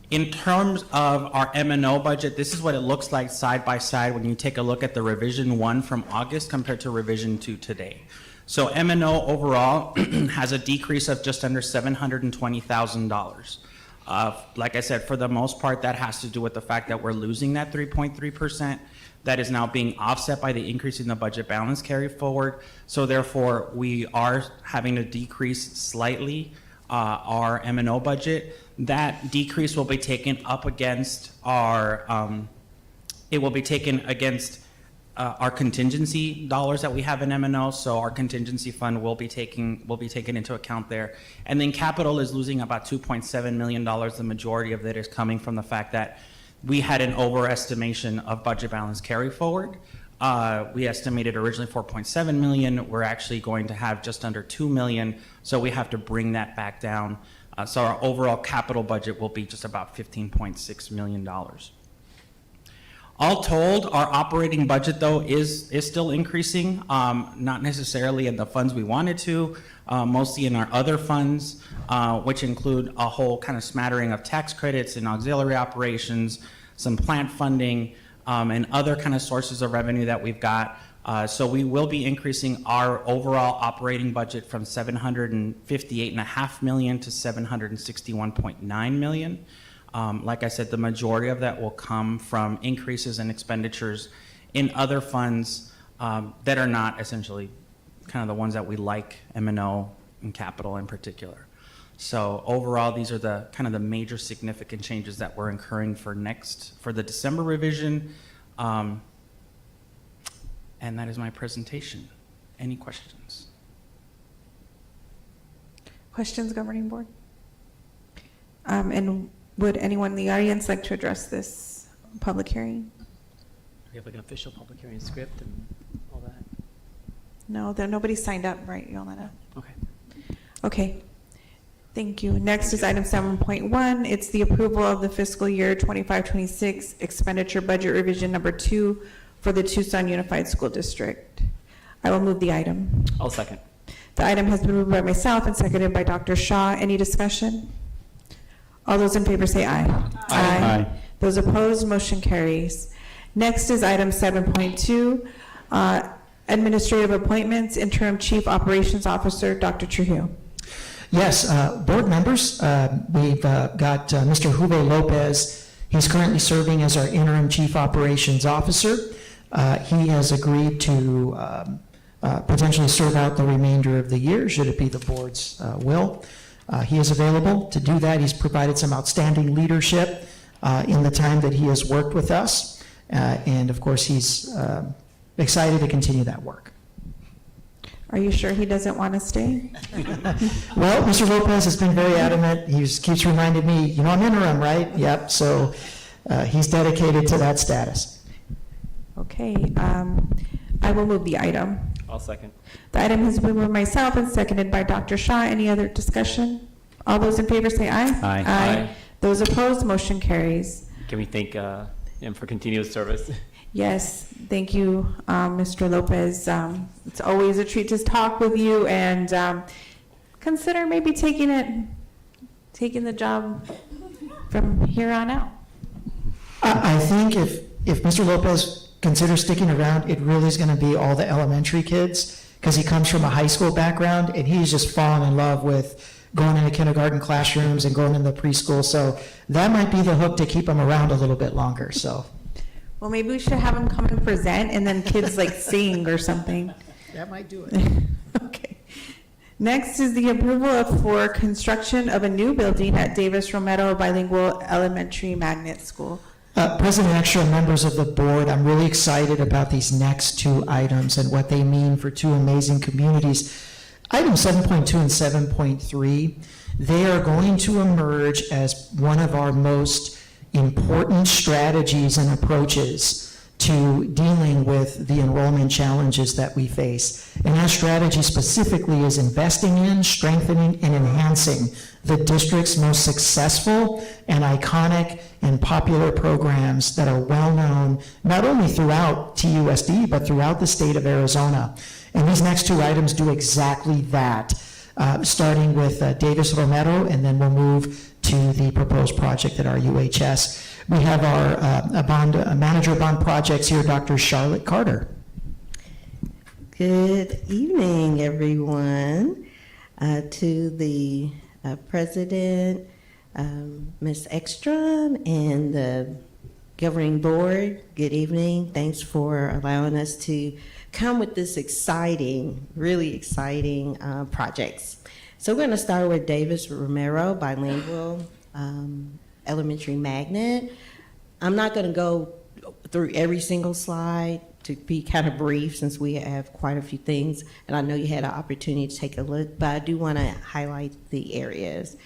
In terms of our M&O budget, this is what it looks like side by side when you take a look at the revision 1 from August compared to revision 2 today. So M&O overall has a decrease of just under $720,000. Like I said, for the most part, that has to do with the fact that we're losing that 3.3%. That is now being offset by the increase in the budget balance carry forward. So therefore, we are having to decrease slightly our M&O budget. That decrease will be taken up against our, it will be taken against our contingency dollars that we have in M&O. So our contingency fund will be taken into account there. And then capital is losing about $2.7 million. The majority of it is coming from the fact that we had an overestimation of budget balance carry forward. We estimated originally 4.7 million. We're actually going to have just under 2 million. So we have to bring that back down. So our overall capital budget will be just about $15.6 million. All told, our operating budget though is still increasing, not necessarily in the funds we wanted to, mostly in our other funds, which include a whole kind of smattering of tax credits and auxiliary operations, some plant funding, and other kind of sources of revenue that we've got. So we will be increasing our overall operating budget from $758.5 million to $761.9 million. Like I said, the majority of that will come from increases in expenditures in other funds that are not essentially kind of the ones that we like, M&O and capital in particular. So overall, these are the kind of the major significant changes that we're incurring for the December revision. And that is my presentation. Any questions? Questions, Governing Board? And would anyone in the audience like to address this public hearing? We have like an official public hearing script and all that. No, nobody signed up, right, Yolanda? Okay. Okay. Thank you. Next is item 7.1. It's the approval of the fiscal year 25-26 expenditure budget revision number 2 for the Tucson Unified School District. I will move the item. I'll second. The item has been moved by myself and seconded by Dr. Shaw. Any discussion? All those in favor say aye. Aye. Those opposed, motion carries. Next is item 7.2, administrative appointments, interim chief operations officer, Dr. Trujillo. Yes, board members, we've got Mr. Juve Lopez. He's currently serving as our interim chief operations officer. He has agreed to potentially serve out the remainder of the year, should it be the board's will. He is available to do that. He's provided some outstanding leadership in the time that he has worked with us. And of course, he's excited to continue that work. Are you sure he doesn't want to stay? Well, Mr. Lopez has been very adamant. He keeps reminding me, you know, I'm interim, right? Yep, so he's dedicated to that status. Okay, I will move the item. I'll second. The item has been moved by myself and seconded by Dr. Shaw. Any other discussion? All those in favor say aye. Aye. Aye. Those opposed, motion carries. Can we thank him for continuous service? Yes, thank you, Mr. Lopez. It's always a treat to talk with you, and consider maybe taking the job from here on out. I think if Mr. Lopez considers sticking around, it really is going to be all the elementary kids, because he comes from a high school background, and he's just fallen in love with going into kindergarten classrooms and going into preschool. So that might be the hook to keep him around a little bit longer. So. Well, maybe we should have him come and present, and then kids like sing or something. That might do it. Okay. Next is the approval for construction of a new building at Davis Romero Bilingual Elementary Magnet School. President Extra, members of the board, I'm really excited about these next two items and what they mean for two amazing communities. Items 7.2 and 7.3, they are going to emerge as one of our most important strategies and approaches to dealing with the enrollment challenges that we face. And that strategy specifically is investing in, strengthening, and enhancing the district's most successful and iconic and popular programs that are well known not only throughout TUSD, but throughout the state of Arizona. And these next two items do exactly that. Starting with Davis Romero, and then we'll move to the proposed project at our UHS. We have our manager of bond projects here, Dr. Charlotte Carter. Good evening, everyone. To the president, Ms. Ekstrom, and the governing board, good evening. Thanks for allowing us to come with this exciting, really exciting projects. So we're going to start with Davis Romero Bilingual Elementary Magnet. I'm not going to go through every single slide to be kind of brief since we have quite a few things, and I know you had an opportunity to take a look, but I do want to highlight the areas.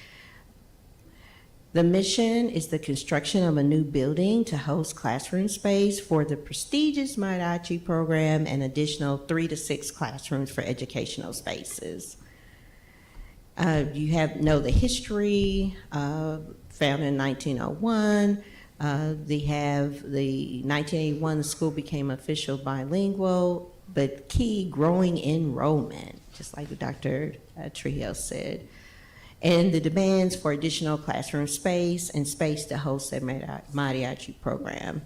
The mission is the construction of a new building to host classroom space for the prestigious Mariachi program and additional 3 to 6 classrooms for educational spaces. You know the history, founded in 1901. They have the 1981, the school became official bilingual, but key growing enrollment, just like Dr. Trujillo said, and the demands for additional classroom space and space to host a mariachi program.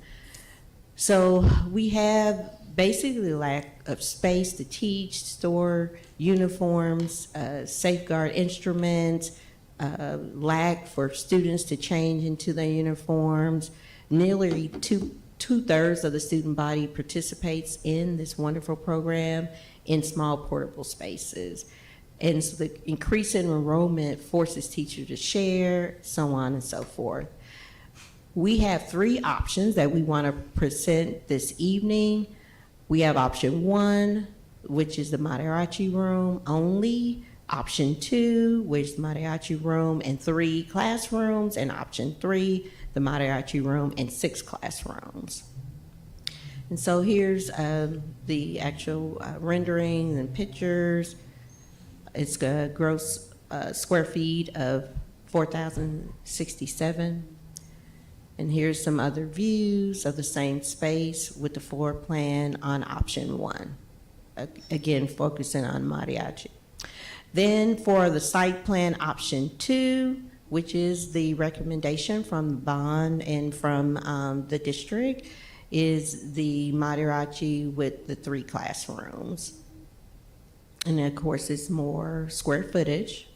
So we have basically lack of space to teach, store uniforms, safeguard instruments, lack for students to change into their uniforms. Nearly two-thirds of the student body participates in this wonderful program in small portable spaces. And so the increase in enrollment forces teachers to share, so on and so forth. We have 3 options that we want to present this evening. We have option 1, which is the mariachi room only. Option 2, which is the mariachi room and 3 classrooms. And option 3, the mariachi room and 6 classrooms. And so here's the actual rendering and pictures. It's a gross square feet of 4,067. And here's some other views of the same space with the floor plan on option 1. Again, focusing on mariachi. Then for the site plan option 2, which is the recommendation from bond and from the district, is the mariachi with the 3 classrooms. And of course, it's more square footage.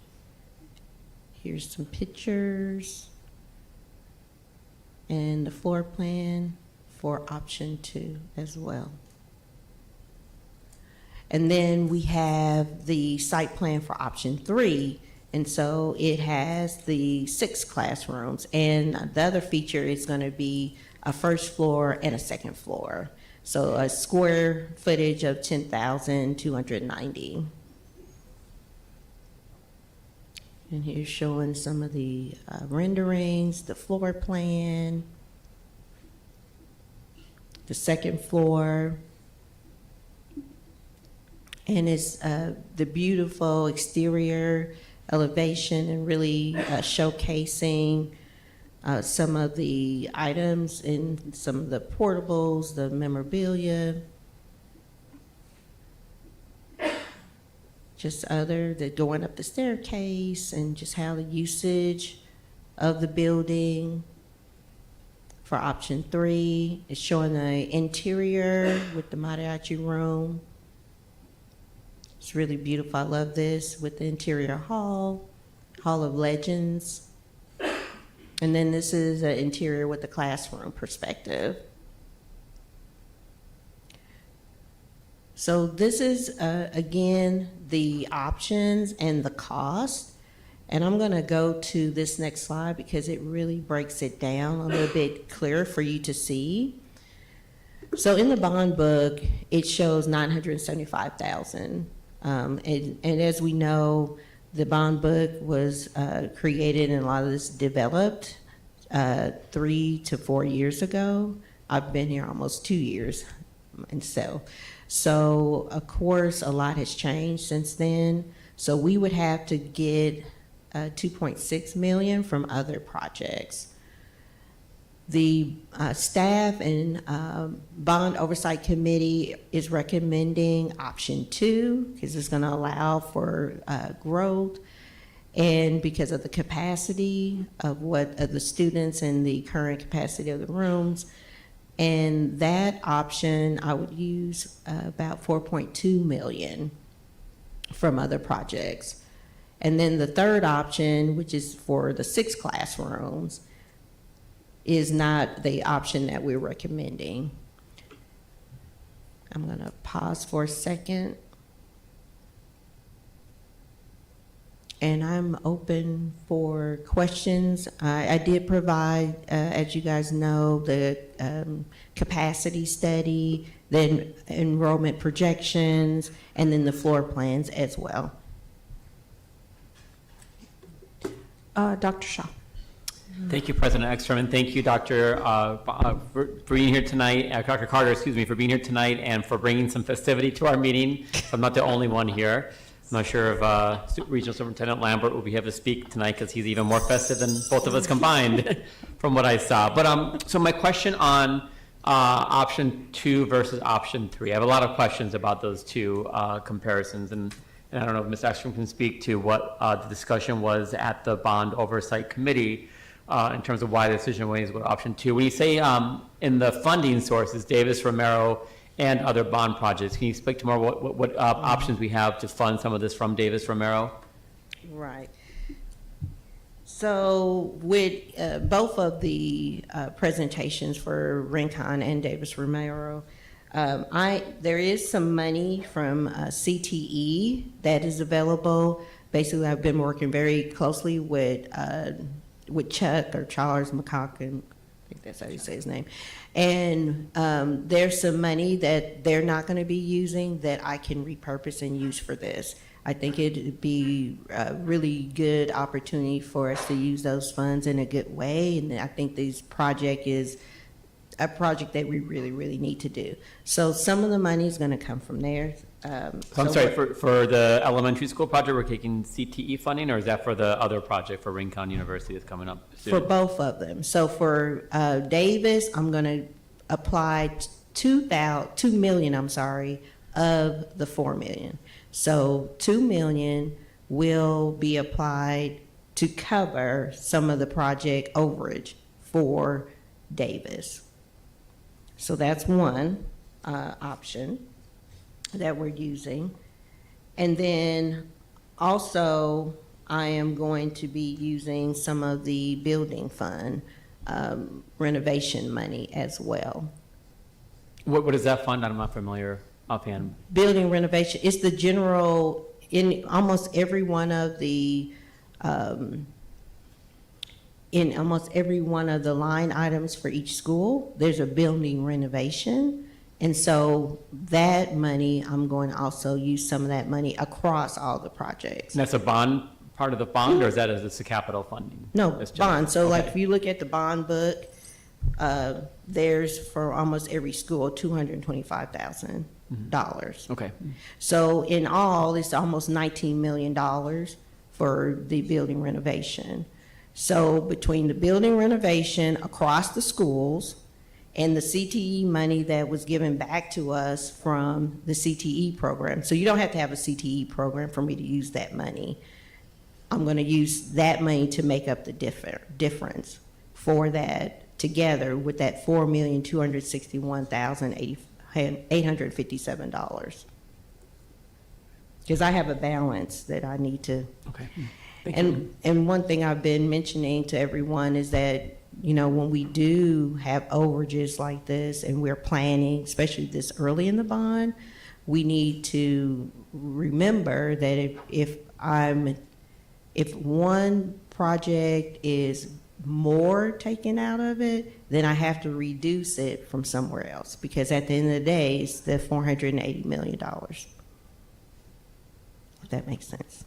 Here's some pictures and the floor plan for option 2 as well. And then we have the site plan for option 3. And so it has the 6 classrooms. And the other feature is going to be a first floor and a second floor. So a square footage of 10,290. And here's showing some of the renderings, the floor plan, the second floor. And it's the beautiful exterior elevation and really showcasing some of the items in some of the portables, the memorabilia, just the going up the staircase and just how the usage of the building. For option 3, it's showing the interior with the mariachi room. It's really beautiful. I love this with the interior hall of legends. And then this is an interior with the classroom perspective. So this is, again, the options and the cost. And I'm going to go to this next slide because it really breaks it down a little bit clearer for you to see. So in the bond book, it shows $975,000. And as we know, the bond book was created and a lot of this developed 3 to 4 years ago. I've been here almost 2 years. And so of course, a lot has changed since then. So we would have to get $2.6 million from other projects. The staff and bond oversight committee is recommending option 2 because it's going to allow for growth. And because of the capacity of the students and the current capacity of the rooms, and that option, I would use about 4.2 million from other projects. And then the third option, which is for the 6 classrooms, is not the option that we're recommending. I'm going to pause for a second. And I'm open for questions. I did provide, as you guys know, the capacity study, then enrollment projections, and then the floor plans as well. Dr. Shaw. Thank you, President Ekstrom, and thank you, Dr. For being here tonight, Dr. Carter, excuse me, for being here tonight and for bringing some festivity to our meeting. I'm not the only one here. I'm not sure if Regional Superintendent Lambert will be able to speak tonight because he's even more festive than both of us combined from what I saw. But so my question on option 2 versus option 3, I have a lot of questions about those two comparisons, and I don't know if Ms. Ekstrom can speak to what the discussion was at the Bond Oversight Committee in terms of why the decision was with option 2. When you say in the funding sources, Davis, Romero, and other bond projects, can you speak to more what options we have to fund some of this from Davis, Romero? Right. So with both of the presentations for Rincon and Davis Romero, there is some money from CTE that is available. Basically, I've been working very closely with Chuck or Charles McCocken, I think that's how you say his name. And there's some money that they're not going to be using that I can repurpose and use for this. I think it'd be a really good opportunity for us to use those funds in a good way. And I think this project is a project that we really, really need to do. So some of the money is going to come from there. I'm sorry, for the elementary school project, we're taking CTE funding, or is that for the other project for Rincon University that's coming up soon? For both of them. So for Davis, I'm going to apply 2 million, of the 4 million. So 2 million will be applied to cover some of the project overage for Davis. So that's one option that we're using. And then also I am going to be using some of the building fund renovation money as well. What is that fund? I'm not familiar offhand. Building renovation, it's the general, in almost every one of the line items for each school, there's a building renovation. And so that money, I'm going to also use some of that money across all the projects. And that's a bond, part of the bond, or is that as a capital funding? No, That's bond. So okay. like if you look at the bond book, there's for almost every school, $225,000. Okay. So in all, it's almost $19 million for the building renovation. So between the building renovation across the schools and the CTE money that was given back to us from the CTE program. So you don't have to have a CTE program for me to use that money. I'm going to use that money to make up the difference for that together with that $4,261,857. Because I have a balance that I need to. Okay. And one thing I've been mentioning to everyone is that, you know, when we do have overages like this and we're planning, especially this early in the bond, we need to remember that if one project is more taken out of it, then I have to reduce it from somewhere else, because at the end of the day, it's the $480 million. If that makes sense.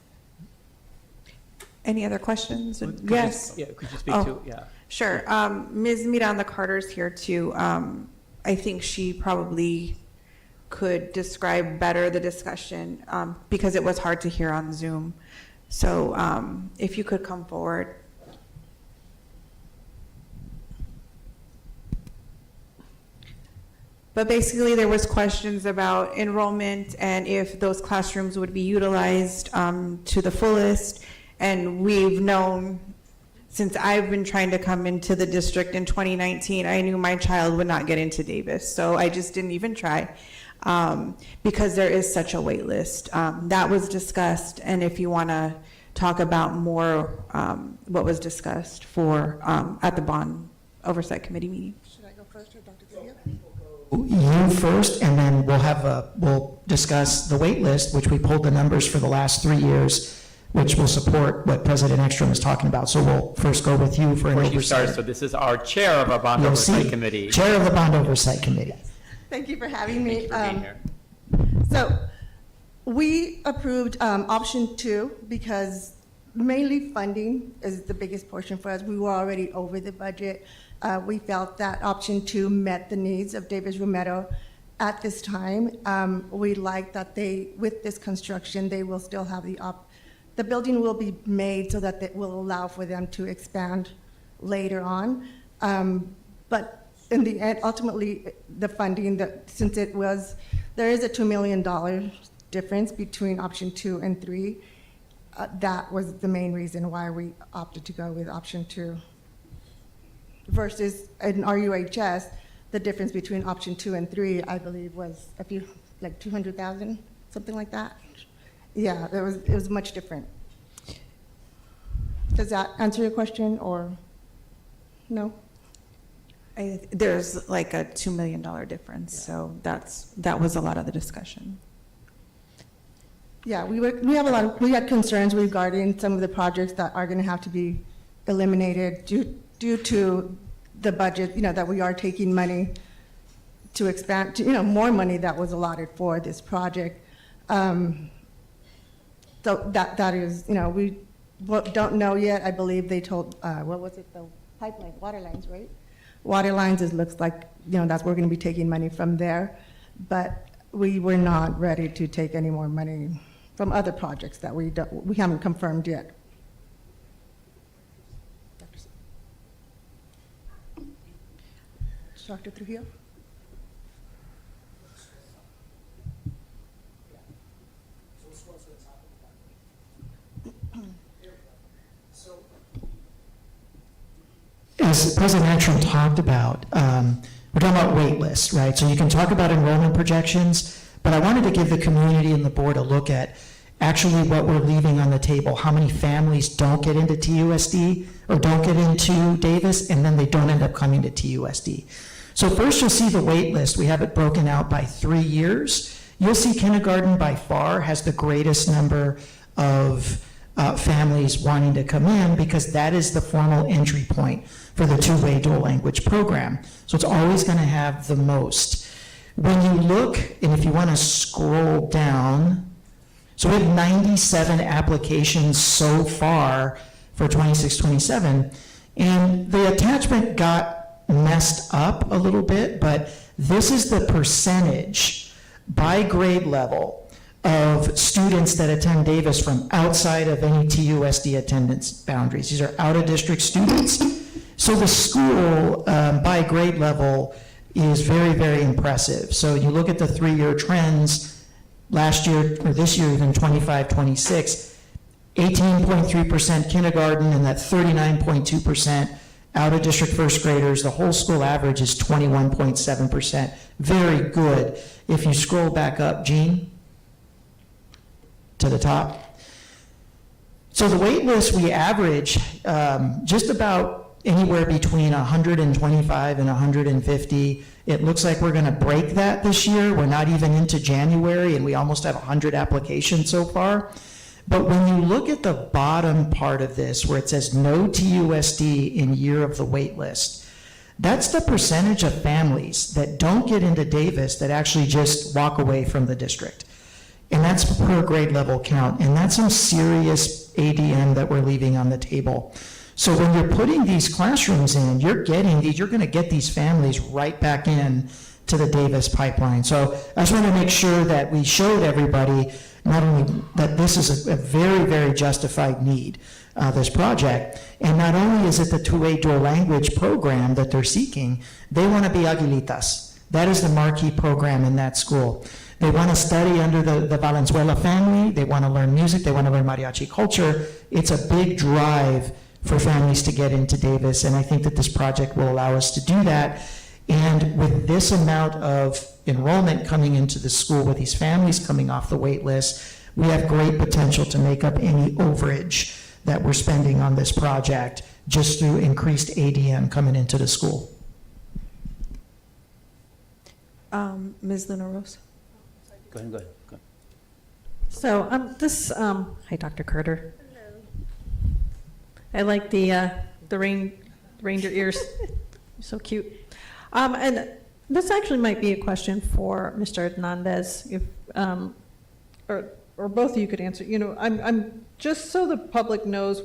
Any other questions? Could Yes. Could you speak to, yeah. Sure. Ms. Miranda Carter's here too. I think she probably could describe better the discussion because it was hard to hear on Zoom. So if you could come forward. But basically there was questions about enrollment and if those classrooms would be utilized to the fullest, And we've known, since I've been trying to come into the district in 2019, I knew my child would not get into Davis. So I just didn't even try because there is such a wait list. That was discussed. And if you want to talk about more what was discussed for at the Bond Oversight Committee meeting. Should I go first or Dr. Trujillo? You first, and then we'll discuss the wait list, which we pulled the numbers for the last 3 years, which will support what President Ekstrom is talking about. So we'll first go with you for an Before you start, oversight. so this is our chair of our Bond You'll Oversight see. Committee. Chair of the Bond Oversight Committee. Thank you for having me. Thank you for being here. So we approved option 2 because mainly funding is the biggest portion for us. We were already over the budget. We felt that option 2 met the needs of Davis Romero at this time. We like that with this construction, they will still have the building will be made so that it will allow for them to expand later on. But in the end, ultimately, the funding, since there is a $2 million difference between option 2 and 3, that was the main reason why we opted to go with option 2. Versus in RUHS, the difference between option 2 and 3, I believe, was like 200,000, something like that. Yeah, it was much different. Does that answer your question or no? There's like a $2 million difference, so that was a lot of the discussion. Yeah, we had concerns regarding some of the projects that are going to have to be eliminated due to the budget, that we are taking money to expand, more money that was allotted for this project. So that is, we don't know yet. I believe they told, what was it, the pipeline, water lines, right? Water lines, it looks like, that's where we're going to be taking money from there. But we were not ready to take any more money from other projects that we haven't confirmed yet. Dr. Trujillo? As President Ekstrom talked about, we're talking about wait lists, right? So you can talk about enrollment projections, but I wanted to give the community and the board a look at actually what we're leaving on the table, how many families don't get into TUSD or don't get into Davis, and then they don't end up coming to TUSD. So first you'll see the wait list. We have it broken out by 3 years. You'll see kindergarten by far has the greatest number of families wanting to come in because that is the formal entry point for the two-way dual language program. So it's always going to have the most. When you look, and if you want to scroll down, so we have 97 applications so far for 26-27, and the attachment got messed up a little bit, but this is the percentage by grade level of students that attend Davis from outside of any TUSD attendance boundaries. These are out-of-district students. So the school, by grade level, is very, very impressive. So you look at the 3-year trends, last year, or this year, even 25-26, 18.3% kindergarten, and that 39.2% out-of-district first graders. The whole school average is 21.7%. Very good. If you scroll back up, Gene, to the top. So the wait list, we average just about anywhere between 125 and 150. It looks like we're going to break that this year. We're not even into January, and we almost have 100 applications so far. But when you look at the bottom part of this, where it says no TUSD in year of the wait list, that's the percentage of families that don't get into Davis that actually just walk away from the district. And that's per grade level count. And that's some serious ADM that we're leaving on the table. So when you're putting these classrooms in, you're going to get these families right back in to the Davis pipeline. So I just want to make sure that we showed everybody not only that this is a very, very justified need, this project, and not only is it the two-way dual language program that they're seeking, they want to be Aguilitas. That is the marquee program in that school. They want to study under the Valenzuela family. They want to learn music. They want to learn mariachi culture. It's a big drive for families to get into Davis, and I think that this project will allow us to do that. And with this amount of enrollment coming into the school, with these families coming off the wait list, we have great potential to make up any overage that we're spending on this project just through increased ADM coming into the school. Ms. Luna Rose. Go ahead, go ahead. Go ahead. So hi, Dr. Carter. I like the reindeer ears. So cute. And this actually might be a question for Mr. Hernandez, if or both of you could answer. You know, I'm just so the public knows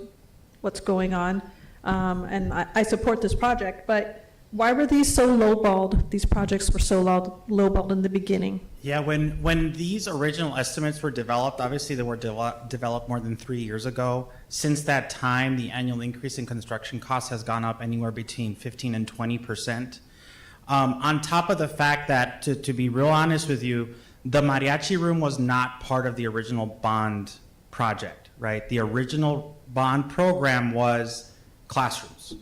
what's going on, and I support this project, but why were these so lowballed? These projects were so lowballed in the beginning. Yeah, when these original estimates were developed, obviously they were developed more than 3 years ago. Since that time, the annual increase in construction costs has gone up anywhere between 15 and 20%. On top of the fact that, to be real honest with you, the mariachi room was not part of the original bond project, right? The original bond program was classrooms.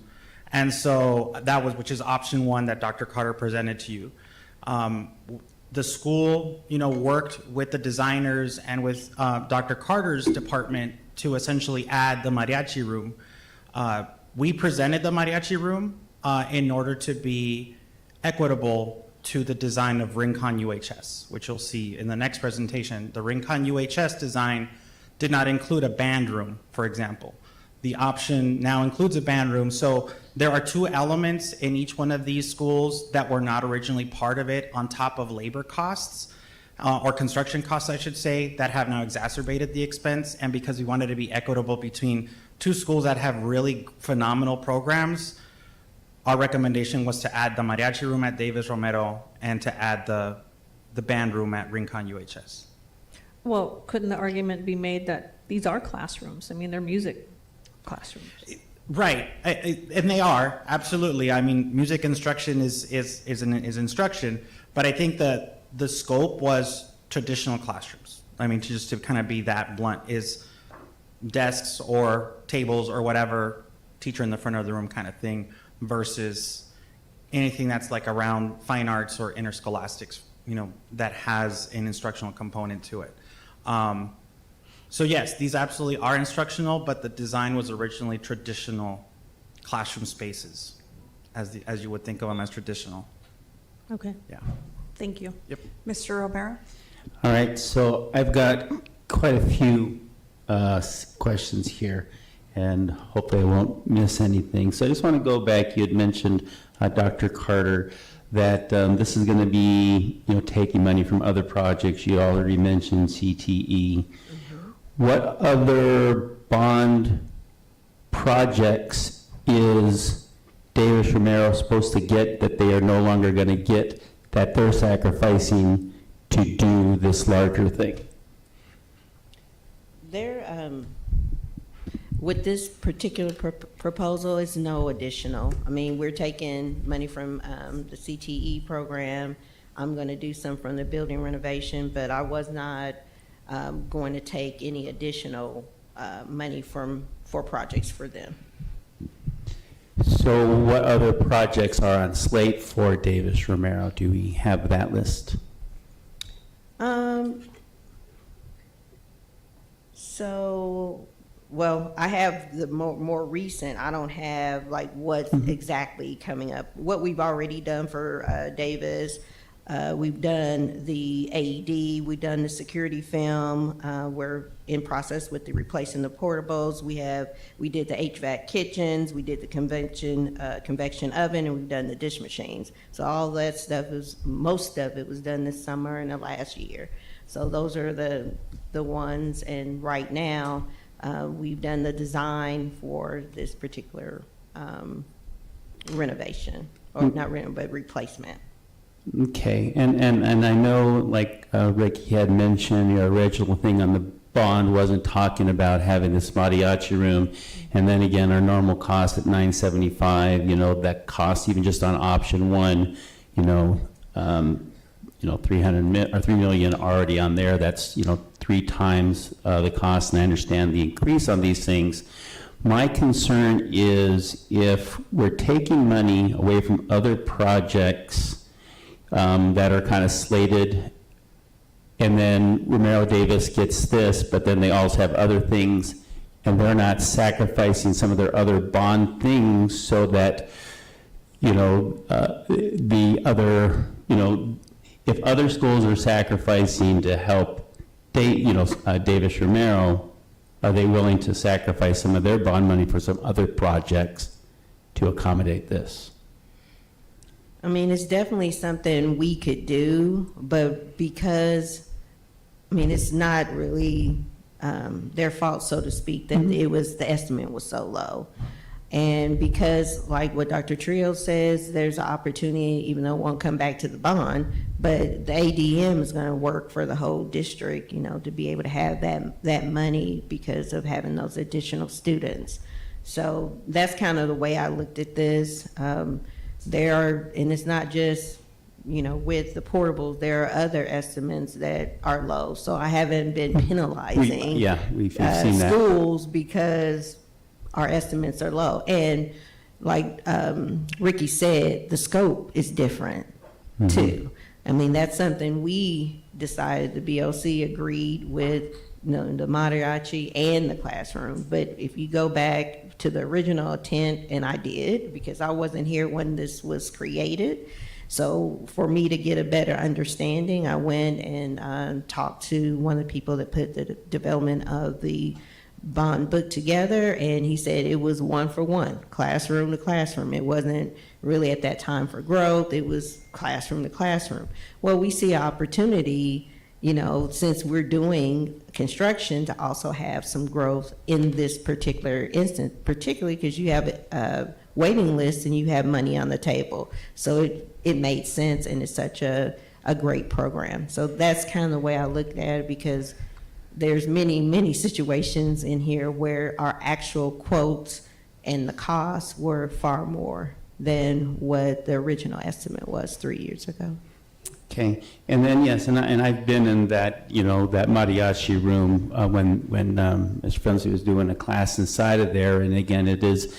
And so that was, which is option one that Dr. Carter presented to you. The school, worked with the designers and with Dr. Carter's department to essentially add the mariachi room. We presented the mariachi room in order to be equitable to the design of Rincon UHS, which you'll see in the next presentation. The Rincon UHS design did not include a band room, for example. The option now includes a band room. So there are two elements in each one of these schools that were not originally part of it, on top of labor costs, or construction costs, I should say, that have now exacerbated the expense. And because we wanted to be equitable between two schools that have really phenomenal programs, our recommendation was to add the mariachi room at Davis Romero and to add the band room at Rincon UHS. Well, couldn't the argument be made that these are classrooms? I mean, they're music classrooms. Right, and they are, absolutely. I mean, music instruction is instruction, but I think that the scope was traditional classrooms. I mean, to kind of be that blunt, is desks or tables or whatever, teacher in the front of the room kind of thing, versus anything that's like around fine arts or interscholastics, that has an instructional component to it. So yes, these absolutely are instructional, but the design was originally traditional classroom spaces, as you would think of them as traditional. Okay. Yeah. Thank you. Yep. Mr. Romero. All right, so I've got quite a few questions here, and hopefully I won't miss anything. So I just want to go back. You had mentioned, Dr. Carter, that this is going to be, taking money from other projects. You already mentioned CTE. What other bond projects is Davis Romero supposed to get that they are no longer going to get, that they're sacrificing to do this larger thing? With this particular proposal, is no additional. I mean, we're taking money from the CTE program. I'm going to do some from the building renovation, but I was not going to take any additional money for projects for them. So what other projects are on slate for Davis Romero? Do we have that list? Well, I have the more recent. I don't have like what's exactly coming up. What we've already done for Davis, we've done the AED, we've done the security film. We're in process with the replacing the portables. We did the HVAC kitchens, we did the convection oven, and we've done the dish machines. So all that stuff most of it was done this summer and the last year. So those are the ones. And right now, we've done the design for this particular renovation, or not renovation, but replacement. Okay, and I know, like Ricky had mentioned, your original thing on the bond wasn't talking about having this mariachi room, and then again, our normal cost at $975, that cost even just on option one, $3 million already on there. That's, 3 times the cost, and I understand the increase on these things. My concern is if we're taking money away from other projects that are kind of slated, and then Romero Davis gets this, but then they also have other things, and they're not sacrificing some of their other bond things so that, the other, if other schools are sacrificing to help, Davis Romero, are they willing to sacrifice some of their bond money for some other projects to accommodate this? I mean, it's definitely something we could do, but because, it's not really their fault, so to speak, that the estimate was so low. And because, like what Dr. Trio says, there's an opportunity, even though it won't come back to the bond, but the ADM is going to work for the whole district, to be able to have that money because of having those additional students. So that's kind of the way I looked at this. And it's not just, with the portables, there are other estimates that are low. So I haven't been penalizing we've seen that. schools because our estimates are low. And like Ricky said, the scope is different too. That's something we decided, the BOC agreed with, the mariachi and the classroom. But if you go back to the original intent, and I did, because I wasn't here when this was created. So for me to get a better understanding, I went and talked to one of the people that put the development of the bond book together, and he said it was 1-for-1, classroom to classroom. It wasn't really at that time for growth, it was classroom to classroom. Well, we see an opportunity, since we're doing construction, to also have some growth in this particular instance, particularly because you have a waiting list and you have money on the table. So it made sense, and it's such a great program. So that's kind of the way I looked at it, because there's many situations in here where our actual quotes and the costs were far more than what the original estimate was 3 years ago. Okay, and then yes, and I've been in that that mariachi room when Mr. Frenzy was doing a class inside of there, and again, it is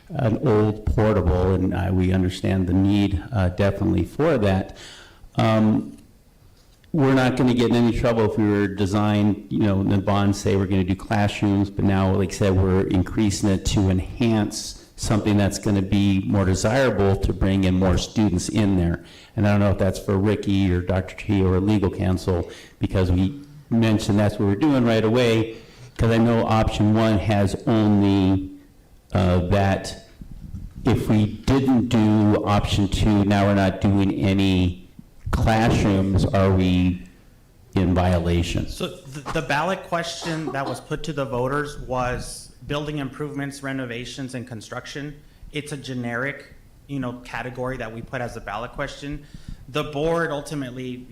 an old portable, and we understand the need definitely for that. We're not going to get in any trouble if we were designed, the bonds say we're going to do classrooms, but now, like I said, we're increasing it to enhance something that's going to be more desirable to bring in more students in there. And I don't know if that's for Ricky or Dr. T or legal counsel, because we mentioned that's what we're doing right away, because I know option 1 has only that if we didn't do option 2, now we're not doing any classrooms, are we in violation? So the ballot question that was put to the voters was building improvements, renovations, and construction. It's a generic, category that we put as a ballot question. The board ultimately,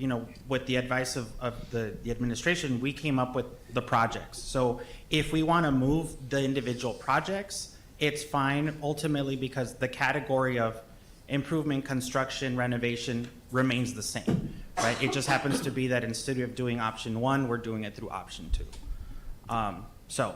with the advice of the administration, we came up with the projects. So if we want to move the individual projects, it's fine ultimately, because the category of improvement, construction, renovation remains the same, right? It just happens to be that instead of doing option 1, we're doing it through option 2. So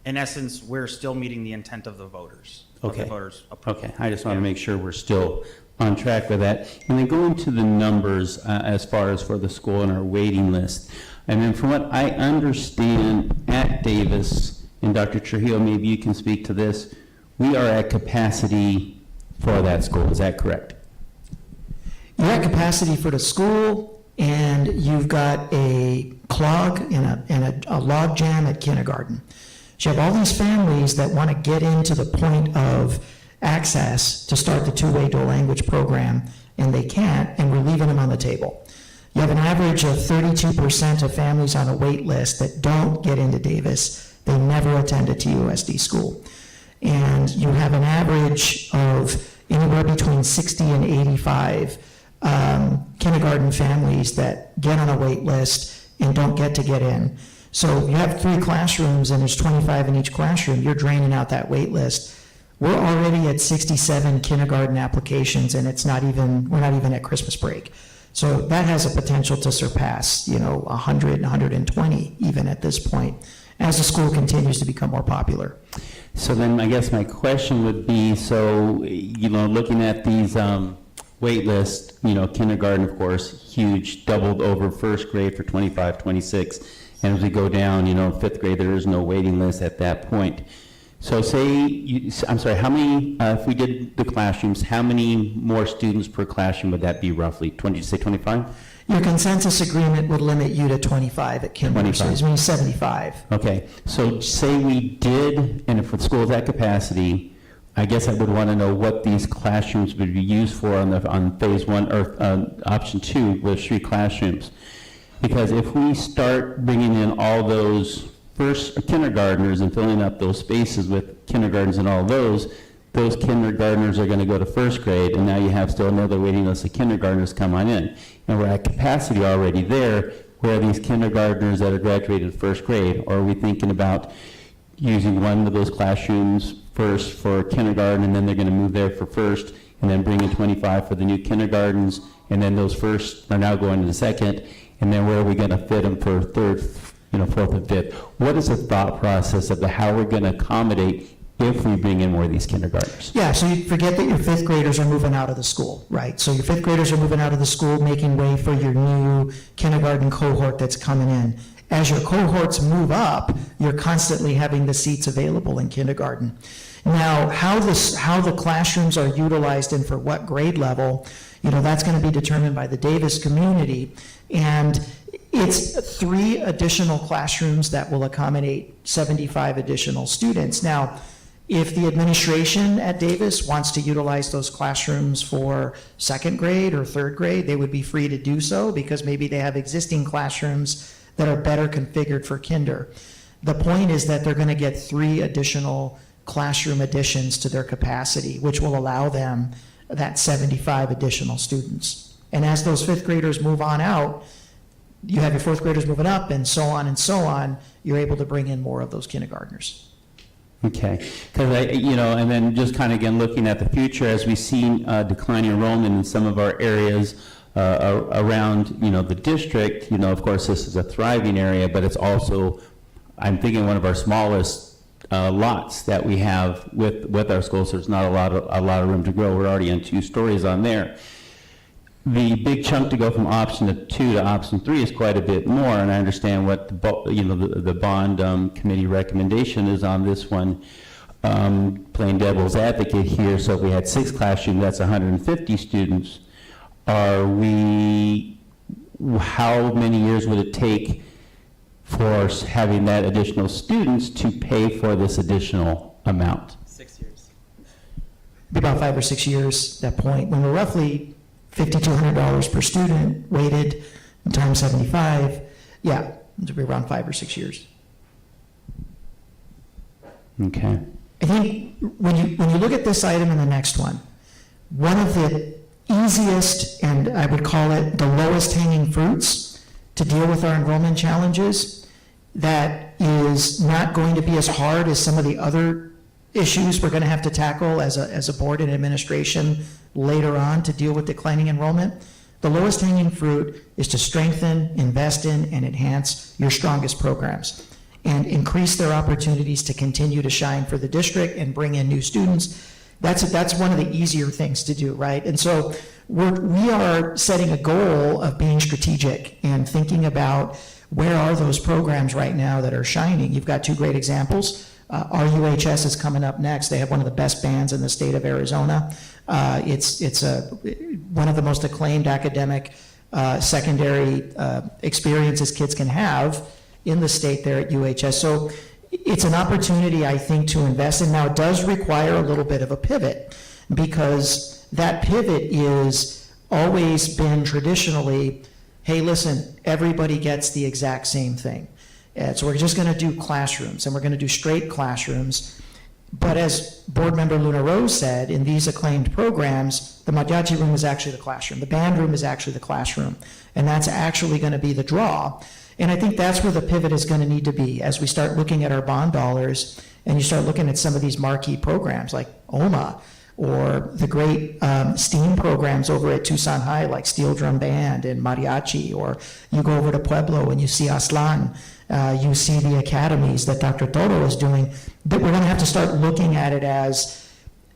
in essence, we're still meeting the intent of the voters. Okay. Okay. I just want to make sure we're still on track with that. And then going to the numbers as far as for the school and our waiting list. And then from what I understand at Davis, and Dr. Trujillo, maybe you can speak to this, we are at capacity for that school. Is that correct? You're at capacity for the school, and you've got a clog and a log jam at kindergarten. So you have all these families that want to get into the point of access to start the two-way dual language program, and they can't, and we're leaving them on the table. You have an average of 32% of families on a wait list that don't get into Davis. They never attend a TUSD school. And you have an average of anywhere between 60 and 85 kindergarten families that get on a wait list and don't get in. So you have 3 classrooms and there's 25 in each classroom. You're draining out that wait list. We're already at 67 kindergarten applications, and we're not even at Christmas break. So that has a potential to surpass, 100, 120 even at this point, as the school continues to become more popular. So then I guess my question would be, so, looking at these wait lists, kindergarten, of course, huge, doubled over first grade for 25, 26. And as we go down, fifth grade, there is no waiting list at that point. So how many, if we did the classrooms, how many more students per classroom would that be roughly? 25? Your consensus agreement would limit you to 25 at kindergarten, so it means 75. Okay, so say we did, and if the school is at capacity, I guess I would want to know what these classrooms would be used for on phase one, or option 2, with 3 classrooms. Because if we start bringing in all those first kindergartners and filling up those spaces with kindergartens and all those kindergartners are going to go to first grade, and now you have still another waiting list of kindergartners come on in. And we're at capacity already there. Where are these kindergartners that are graduated first grade? Or are we thinking about using one of those classrooms first for kindergarten, and then they're going to move there for first, and then bring in 25 for the new kindergartens, and then those first are now going to the second, and then where are we going to fit them for third, fourth and fifth? What is the thought process of how we're going to accommodate if we bring in more of these kindergartners? Yeah, so you forget that your 5th graders are moving out of the school, right? So your 5th graders are moving out of the school, making way for your new kindergarten cohort that's coming in. As your cohorts move up, you're constantly having the seats available in kindergarten. Now, how the classrooms are utilized and for what grade level, that's going to be determined by the Davis community. And it's 3 additional classrooms that will accommodate 75 additional students. Now, if the administration at Davis wants to utilize those classrooms for 2nd grade or 3rd grade, they would be free to do so, because maybe they have existing classrooms that are better configured for kinder. The point is that they're going to get 3 additional classroom additions to their capacity, which will allow them that 75 additional students. And as those 5th graders move on out, you have your 4th graders moving up, and so on, you're able to bring in more of those kindergartners. Okay, because and then just kind of again looking at the future, as we see declining enrollment in some of our areas around, the district, of course, this is a thriving area, but it's also, I'm thinking, one of our smallest lots that we have with our schools. So there's not a lot of room to grow. We're already on 2 stories on there. The big chunk to go from option 2 to option 3 is quite a bit more, and I understand what the bond committee recommendation is on this one. Playing devil's advocate here, so if we had 6 classrooms, that's 150 students. How many years would it take for having that additional students to pay for this additional amount? 6 years. About 5 or 6 years at that point, when we're roughly $5,200 per student weighted times 75, yeah, it'll be around 5 or 6 years. Okay. I think when you look at this item and the next one of the easiest, and I would call it the lowest hanging fruits to deal with our enrollment challenges, that is not going to be as hard as some of the other issues we're going to have to tackle as a board and administration later on to deal with declining enrollment. The lowest hanging fruit is to strengthen, invest in, and enhance your strongest programs and increase their opportunities to continue to shine for the district and bring in new students. That's one of the easier things to do, right? And so we are setting a goal of being strategic and thinking about where are those programs right now that are shining. You've got 2 great examples. RUHS is coming up next. They have one of the best bands in the state of Arizona. It's one of the most acclaimed academic secondary experiences kids can have in the state there at UHS. So it's an opportunity, I think, to invest in. Now, it does require a little bit of a pivot, because that pivot is always been traditionally, hey, listen, everybody gets the exact same thing. So we're just going to do classrooms, and we're going to do straight classrooms. But as Board Member Luna Rose said, in these acclaimed programs, the mariachi room is actually the classroom. The band room is actually the classroom. And that's actually going to be the draw. And I think that's where the pivot is going to need to be as we start looking at our bond dollars and you start looking at some of these marquee programs like OMA or the great STEAM programs over at Tucson High, like Steel Drum Band and Mariachi, or you go over to Pueblo and you see Aslan, you see the academies that Dr. Toro is doing, that we're gonna have to start looking at it as,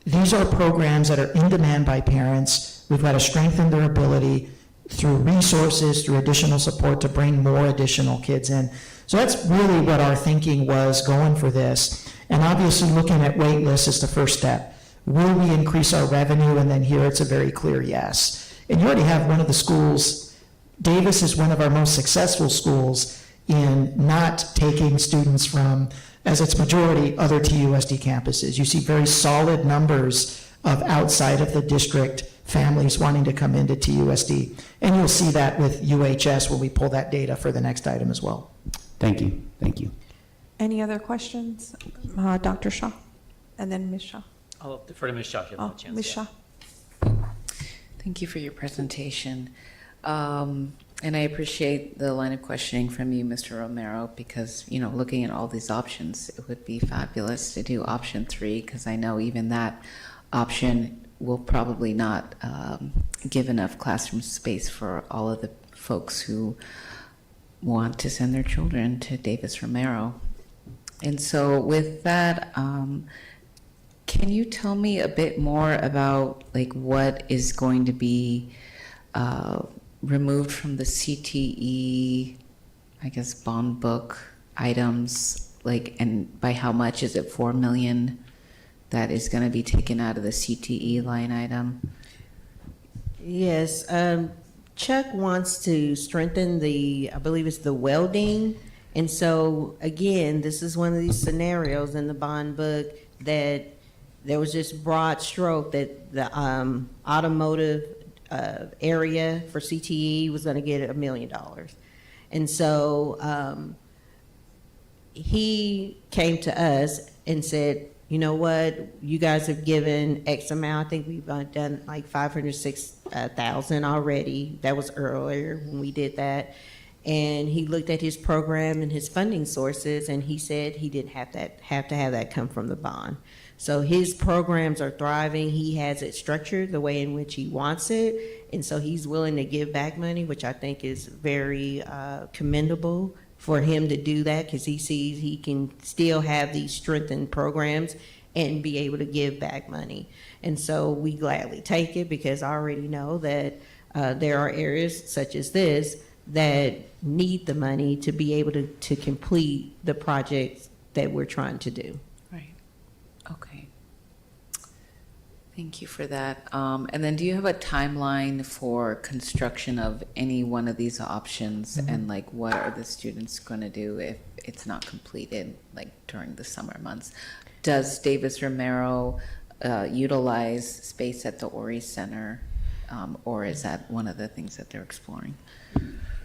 these are programs that are in demand by parents. We've got to strengthen their ability through resources, through additional support to bring more additional kids in. So that's really what our thinking was going for this. And obviously looking at wait lists is the first step. Will we increase our revenue? And then here it's a very clear yes. And you already have one of the schools, Davis is one of our most successful schools in not taking students from, as its majority, other TUSD campuses. You see very solid numbers of outside of the district families wanting to come into TUSD. And you'll see that with UHS when we pull that data for the next item as well. Thank you. Thank you. Any other questions? Dr. Shaw, and then Ms. Shaw. I'll defer to Ms. Shaw if you have a chance. Ms. Shaw. Thank you for your presentation. And I appreciate the line of questioning from you, Mr. Romero, because, you know, looking at all these options, it would be fabulous to do option 3, because I know even that option will probably not give enough classroom space for all of the folks who want to send their children to Davis Romero. And so with that, can you tell me a bit more about like what is going to be removed from the CTE, I guess, bond book items, like, and by how much? Is it 4 million that is going to be taken out of the CTE line item? Yes, Chuck wants to strengthen the, I believe it's the welding. And so, again, this is one of these scenarios in the bond book that there was just broad stroke that the automotive area for CTE was going to get $1 million. And so he came to us and said, you know what, you guys have given X amount. I think we've done like 506,000 already. That was earlier when we did that. And he looked at his program and his funding sources, and he said he didn't have to have that come from the bond. So his programs are thriving. He has it structured the way in which he wants it. And so he's willing to give back money, which I think is very commendable for him to do that, because he sees he can still have these strengthened programs and be able to give back money. And so we gladly take it, because I already know that there are areas such as this that need the money to be able to complete the projects that we're trying to do. Right. Okay. Thank you for that. And then do you have a timeline for construction of any one of these options? Mm-hmm. And like, what are the students going to do if it's not completed, like during the summer months? Does Davis Romero utilize space at the Ori Center? Or is that one of the things that they're exploring?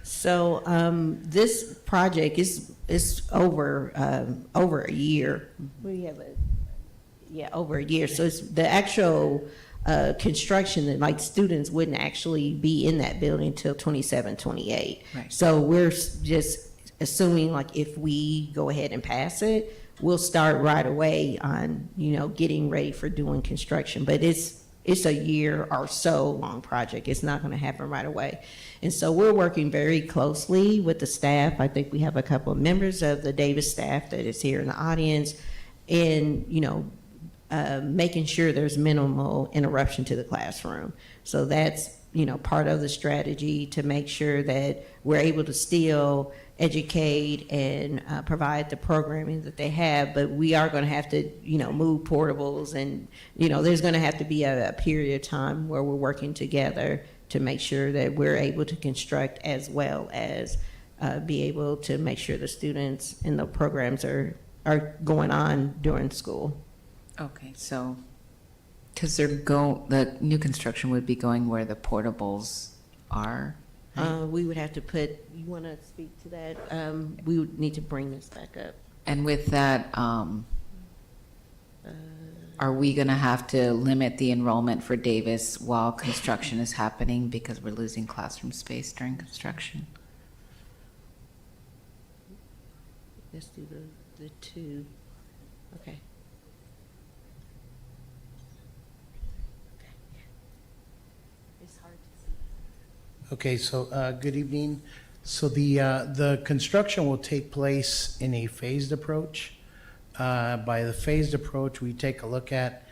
So this project is over a year. We have over a year. So it's the actual construction that like students wouldn't actually be in that building until 27, 28. Right. So we're just assuming like if we go ahead and pass it, we'll start right away on, you know, getting ready for doing construction. But it's a year or so long project. It's not going to happen right away. And so we're working very closely with the staff. I think we have a couple of members of the Davis staff that is here in the audience, and, you know, making sure there's minimal interruption to the classroom. So that's, you know, part of the strategy to make sure that we're able to still educate and provide the programming that they have, but we are going to have to, you know, move portables, and, you know, there's going to have to be a period of time where we're working together to make sure that we're able to construct as well as be able to make sure the students and the programs are going on during school. Okay, so, because the new construction would be going where the portables are? We would have to put, you want to speak to that? We would need to bring this back up. And with that, are we going to have to limit the enrollment for Davis while construction is happening because we're losing classroom space during construction? Let's do the two. Okay. Okay, so good evening. So the construction will take place in a phased approach. By the phased approach, we take a look at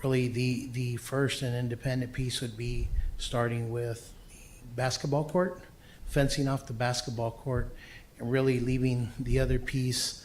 really the first and independent piece would be starting with the basketball court, fencing off the basketball court, and really leaving the other piece,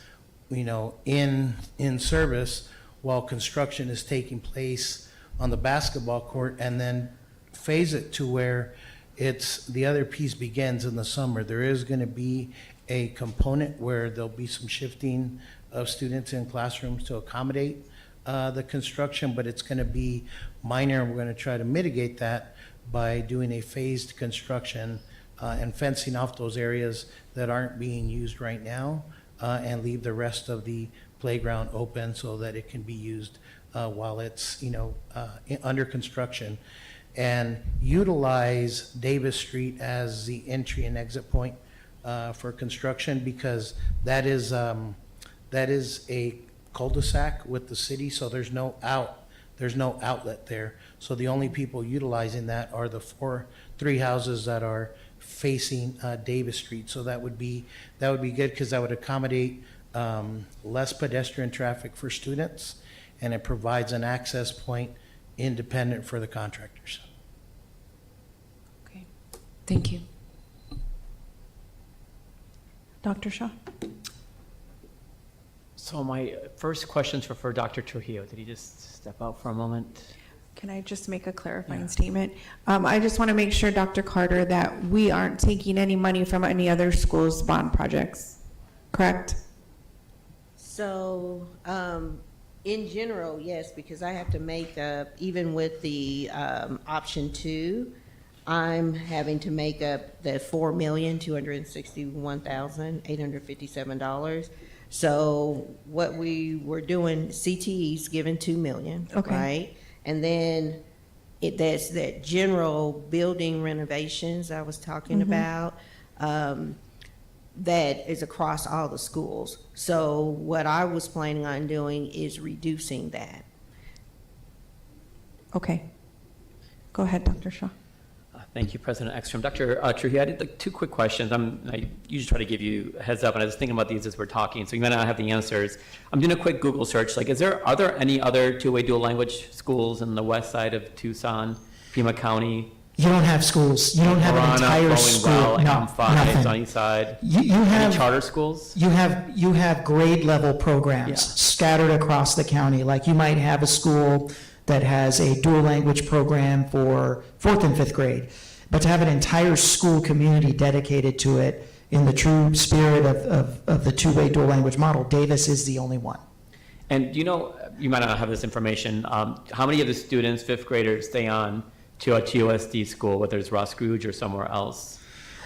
in service while construction is taking place on the basketball court, and then phase it to where the other piece begins in the summer. There is going to be a component where there'll be some shifting of students in classrooms to accommodate the construction, but it's going to be minor, and we're going to try to mitigate that by doing a phased construction and fencing off those areas that aren't being used right now, and leave the rest of the playground open so that it can be used while it's under construction, and utilize Davis Street as the entry and exit point for construction, because that is a cul-de-sac with the city, so there's no outlet there. So the only people utilizing that are the three houses that are facing Davis Street. So that would be good, because that would accommodate less pedestrian traffic for students, and it provides an access point independent for the contractors. Okay, thank you. Dr. Shaw? So my first questions were for Dr. Trujillo. Did he just step out for a moment? Can I just make a clarifying statement? I just want to make sure, Dr. Carter, that we aren't taking any money from any other schools' bond projects, correct? So, in general, yes, because I have to make up, even with the option 2, I'm having to make up the $4,261,857. So what we were doing, CTE's given $2 million, Okay. right? And then that's that general building renovations I was talking about. That is across all the schools. So what I was planning on doing is reducing that. Okay. Go ahead, Dr. Shaw. Thank you, President Ekstrom. Dr. Trujillo, I did 2 quick questions. I usually try to give you a heads up, and I was thinking about these as we're talking, so you might not have the answers. I'm doing a quick Google search. Are there any other two-way dual language schools in the west side of Tucson, Pima County? You don't have schools. You don't have an entire school. No, nothing. Sunnyside. You have any charter schools. You have grade level programs scattered across the county. Like you might have a school that has a dual language program for 4th and 5th grade, but to have an entire school community dedicated to it in the true spirit of the two-way dual language model, Davis is the only one. And you might not have this information. How many of the students, 5th graders, stay on to a TUSD school, whether it's Ross Scrooge or somewhere else?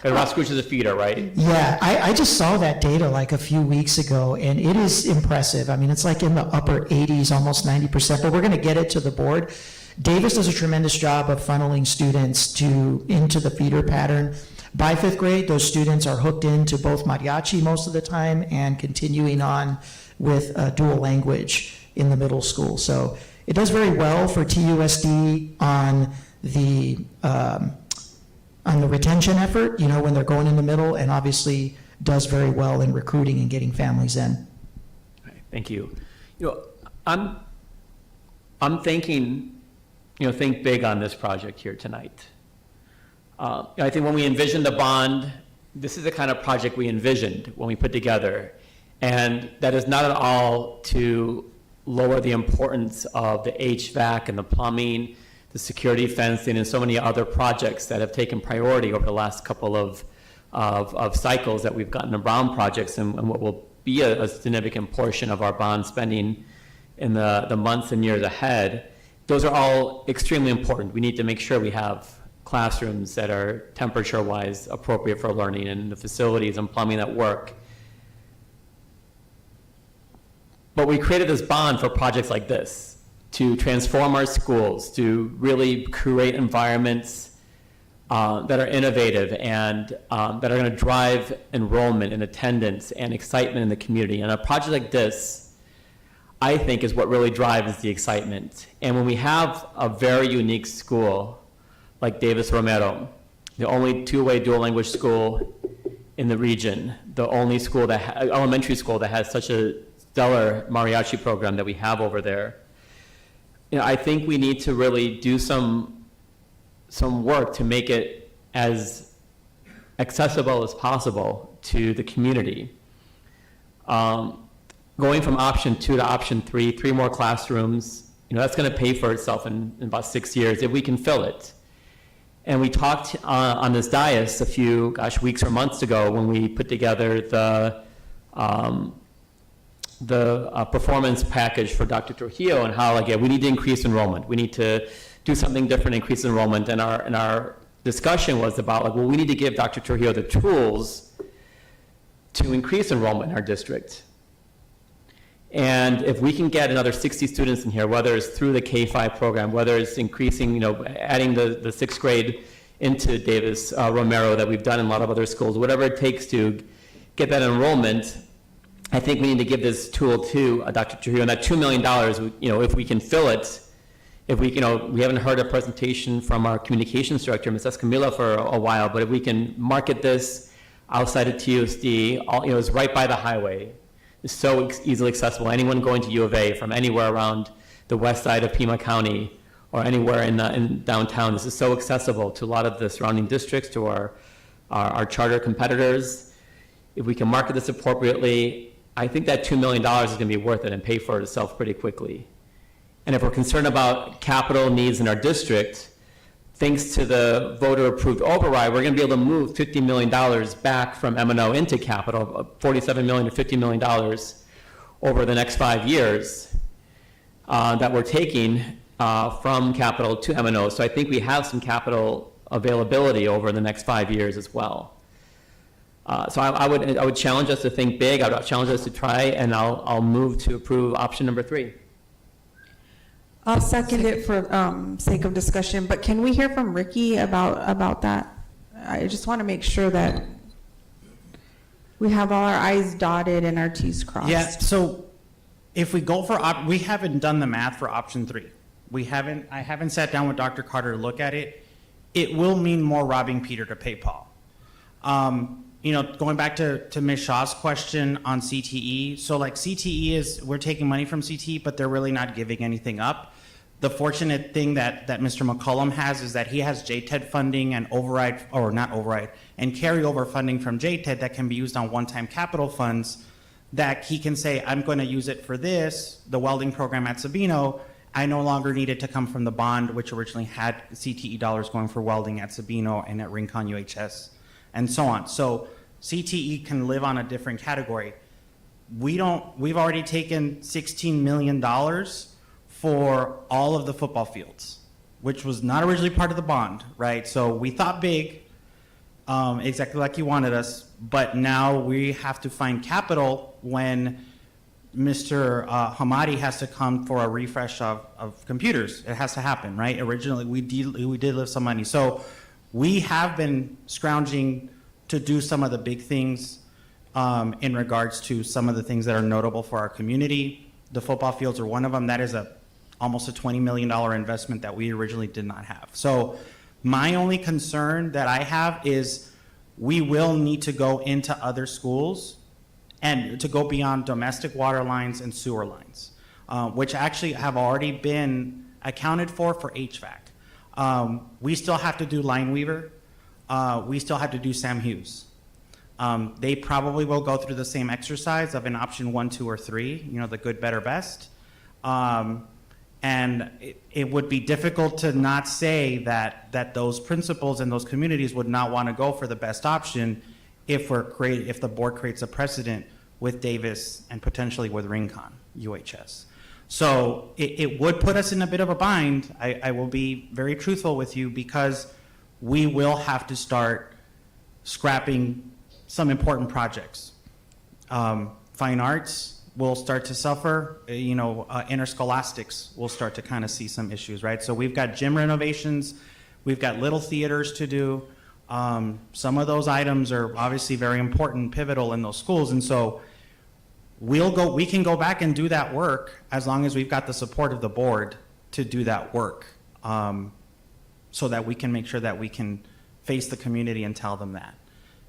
Ross Scrooge is a feeder, right? Yeah, I just saw that data like a few weeks ago, and it is impressive. I mean, it's like in the upper 80s, almost 90%, but we're going to get it to the board. Davis does a tremendous job of funneling students into the feeder pattern. By 5th grade, those students are hooked into both mariachi most of the time and continuing on with dual language in the middle school. So it does very well for TUSD on the retention effort, when they're going in the middle, and obviously does very well in recruiting and getting families in. Right, thank you. I'm thinking, think big on this project here tonight. I think when we envisioned the bond, this is the kind of project we envisioned when we put together, and that is not at all to lower the importance of the HVAC and the plumbing, the security fencing, and so many other projects that have taken priority over the last couple of cycles that we've gotten the Brown projects, and what will be a significant portion of our bond spending in the months and years ahead. Those are all extremely important. We need to make sure we have classrooms that are temperature-wise appropriate for learning, and the facilities and plumbing that work. But we created this bond for projects like this, to transform our schools, to really create environments that are innovative and that are going to drive enrollment and attendance and excitement in the community. And a project like this, I think, is what really drives the excitement. And when we have a very unique school like Davis Romero, the only two-way dual language school in the region, the only school that elementary school that has such a stellar mariachi program that we have over there. You know, I think we need to really do some work to make it as accessible as possible to the community. Going from option 2 to option 3, 3 more classrooms, you know, that's going to pay for itself in about 6 years if we can fill it. And we talked on this dais a few, weeks or months ago when we put together the performance package for Dr. Trujillo and how, again, we need to increase enrollment. We need to do something different, increase enrollment. And our discussion was about, like, well, we need to give Dr. Trujillo the tools to increase enrollment in our district. And if we can get another 60 students in here, whether it's through the K-5 program, whether it's increasing, you know, adding the 6th grade into Davis Romero that we've done in a lot of other schools, whatever it takes to get that enrollment, I think we need to give this tool to Dr. Trujillo. And that $2 million, you know, if we can fill it, if we, you know, we haven't heard a presentation from our communications director, Ms. Escamilla, for a while, but if we can market this outside of TUSD, you know, it's right by the highway. It's so easily accessible. Anyone going to U of A from anywhere around the west side of Pima County or anywhere in downtown, this is so accessible to a lot of the surrounding districts, to our charter competitors. If we can market this appropriately, I think that $2 million is going to be worth it and pay for itself pretty quickly. And if we're concerned about capital needs in our district, thanks to the voter-approved override, we're going to be able to move $50 million back from M&O into capital, $47 million to $50 million over the next 5 years that we're taking from capital to M&O. So I think we have some capital availability over the next 5 years as well. So I would challenge us to think big. I would challenge us to try, and I'll move to approve option number 3. I'll second it for sake of discussion, but can we hear from Ricky about that? I just want to make sure that we have all our I's dotted and our T's crossed. Yeah, so if we go for, we haven't done the math for option 3. I haven't sat down with Dr. Carter to look at it. It will mean more robbing Peter to pay Paul. You know, going back to Ms. Shaw's question on CTE, so like CTE is, we're taking money from CTE, but they're really not giving anything up. The fortunate thing that Mr. McCollum has is that he has JTED funding and override, or not override, and carryover funding from JTED that can be used on one-time capital funds that he can say, I'm going to use it for this, the welding program at Sabino. I no longer need it to come from the bond, which originally had CTE dollars going for welding at Sabino and at Rincon UHS, and so on. So CTE can live on a different category. We've already taken $16 million for all of the football fields, which was not originally part of the bond, right? So we thought big, exactly like you wanted us, but now we have to find capital when Mr. Hamadi has to come for a refresh of computers. It has to happen, right? Originally, we did live some money. So we have been scrounging to do some of the big things in regards to some of the things that are notable for our community. The football fields are one of them. That is almost a $20 million investment that we originally did not have. So my only concern that I have is we will need to go into other schools and to go beyond domestic water lines and sewer lines, which actually have already been accounted for HVAC. We still have to do Lineweaver. We still have to do Sam Hughes. They probably will go through the same exercise of an option 1, 2, or 3, you know, the good, better, best. And it would be difficult to not say that those principals and those communities would not want to go for the best option if the board creates a precedent with Davis and potentially with Rincon UHS. So it would put us in a bit of a bind. I will be very truthful with you, because we will have to start scrapping some important projects. Fine arts will start to suffer, interscholastics will start to kind of see some issues, right? So we've got gym renovations, we've got little theaters to do. Some of those items are obviously very important, pivotal in those schools, and so we can go back and do that work as long as we've got the support of the board to do that work. so that we can make sure that we can face the community and tell them that.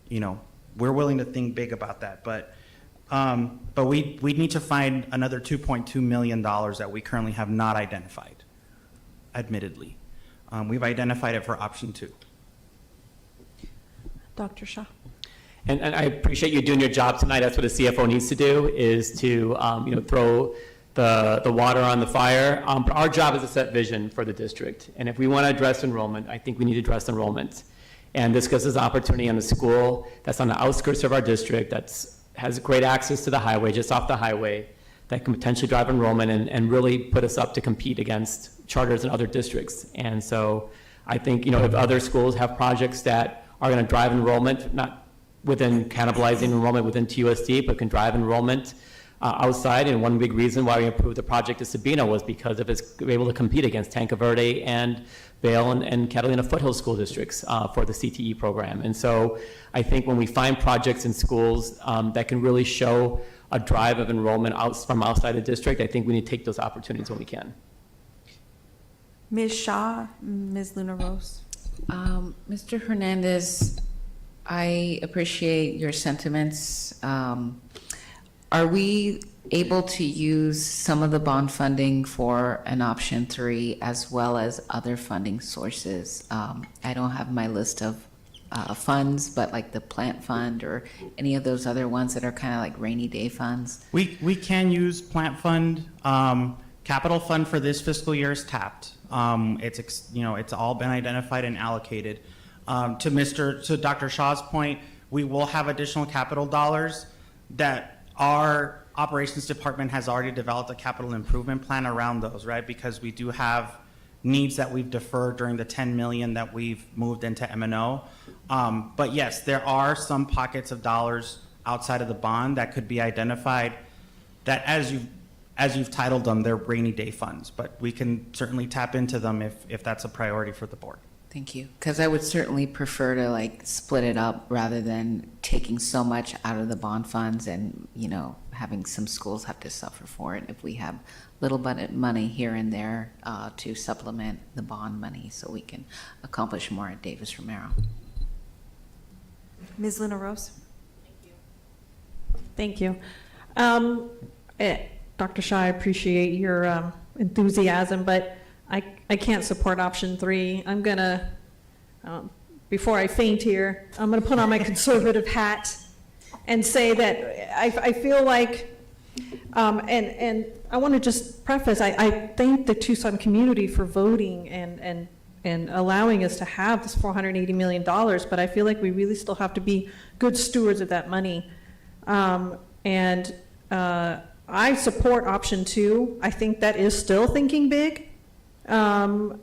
You know, we're willing to think big about that, but we need to find another $2.2 million that we currently have not identified, admittedly. We've identified it for option 2. Dr. Shaw. And I appreciate you doing your job tonight. That's what a CFO needs to do, is to throw the water on the fire. But our job is to set vision for the district. And if we want to address enrollment, I think we need to address enrollment. And this gives us an opportunity on a school that's on the outskirts of our district, has great access to the highway, just off the highway, that can potentially drive enrollment and really put us up to compete against charters in other districts. And so I think, if other schools have projects that are going to drive enrollment, not within cannibalizing enrollment within TUSD, but can drive enrollment outside. And one big reason why we approved the project at Sabino was because of its able to compete against Tanca Verde and Vail and Catalina Foothills school districts for the CTE program. And so I think when we find projects in schools that can really show a drive of enrollment from outside the district, I think we need to take those opportunities when we can. Ms. Shaw, Ms. Luna Rose. Mr. Hernandez, I appreciate your sentiments. Are we able to use some of the bond funding for an option 3 as well as other funding sources? I don't have my list of funds, but like the plant fund or any of those other ones that are kind of like rainy day funds. We can use plant fund. Capital fund for this fiscal year is tapped. It's all been identified and allocated. To Dr. Shaw's point, we will have additional capital dollars that our operations department has already developed a capital improvement plan around those, right? Because we do have needs that we've deferred during the 10 million that we've moved into M&O. But yes, there are some pockets of dollars outside of the bond that could be identified that as you've titled them, they're rainy day funds, but we can certainly tap into them if that's a priority for the board. Thank you. Because I would certainly prefer to split it up rather than taking so much out of the bond funds and, having some schools have to suffer for it if we have little bit money here and there to supplement the bond money so we can accomplish more at Davis Romero. Ms. Luna Rose. Thank you. Dr. Shaw, I appreciate your enthusiasm, but I can't support option 3. I'm gonna, before I faint here, I'm gonna put on my conservative hat and say that I feel like, and I want to just preface, I thank the Tucson community for voting and allowing us to have this $480 million, but I feel like we really still have to be good stewards of that money. I support option 2. I think that is still thinking big. And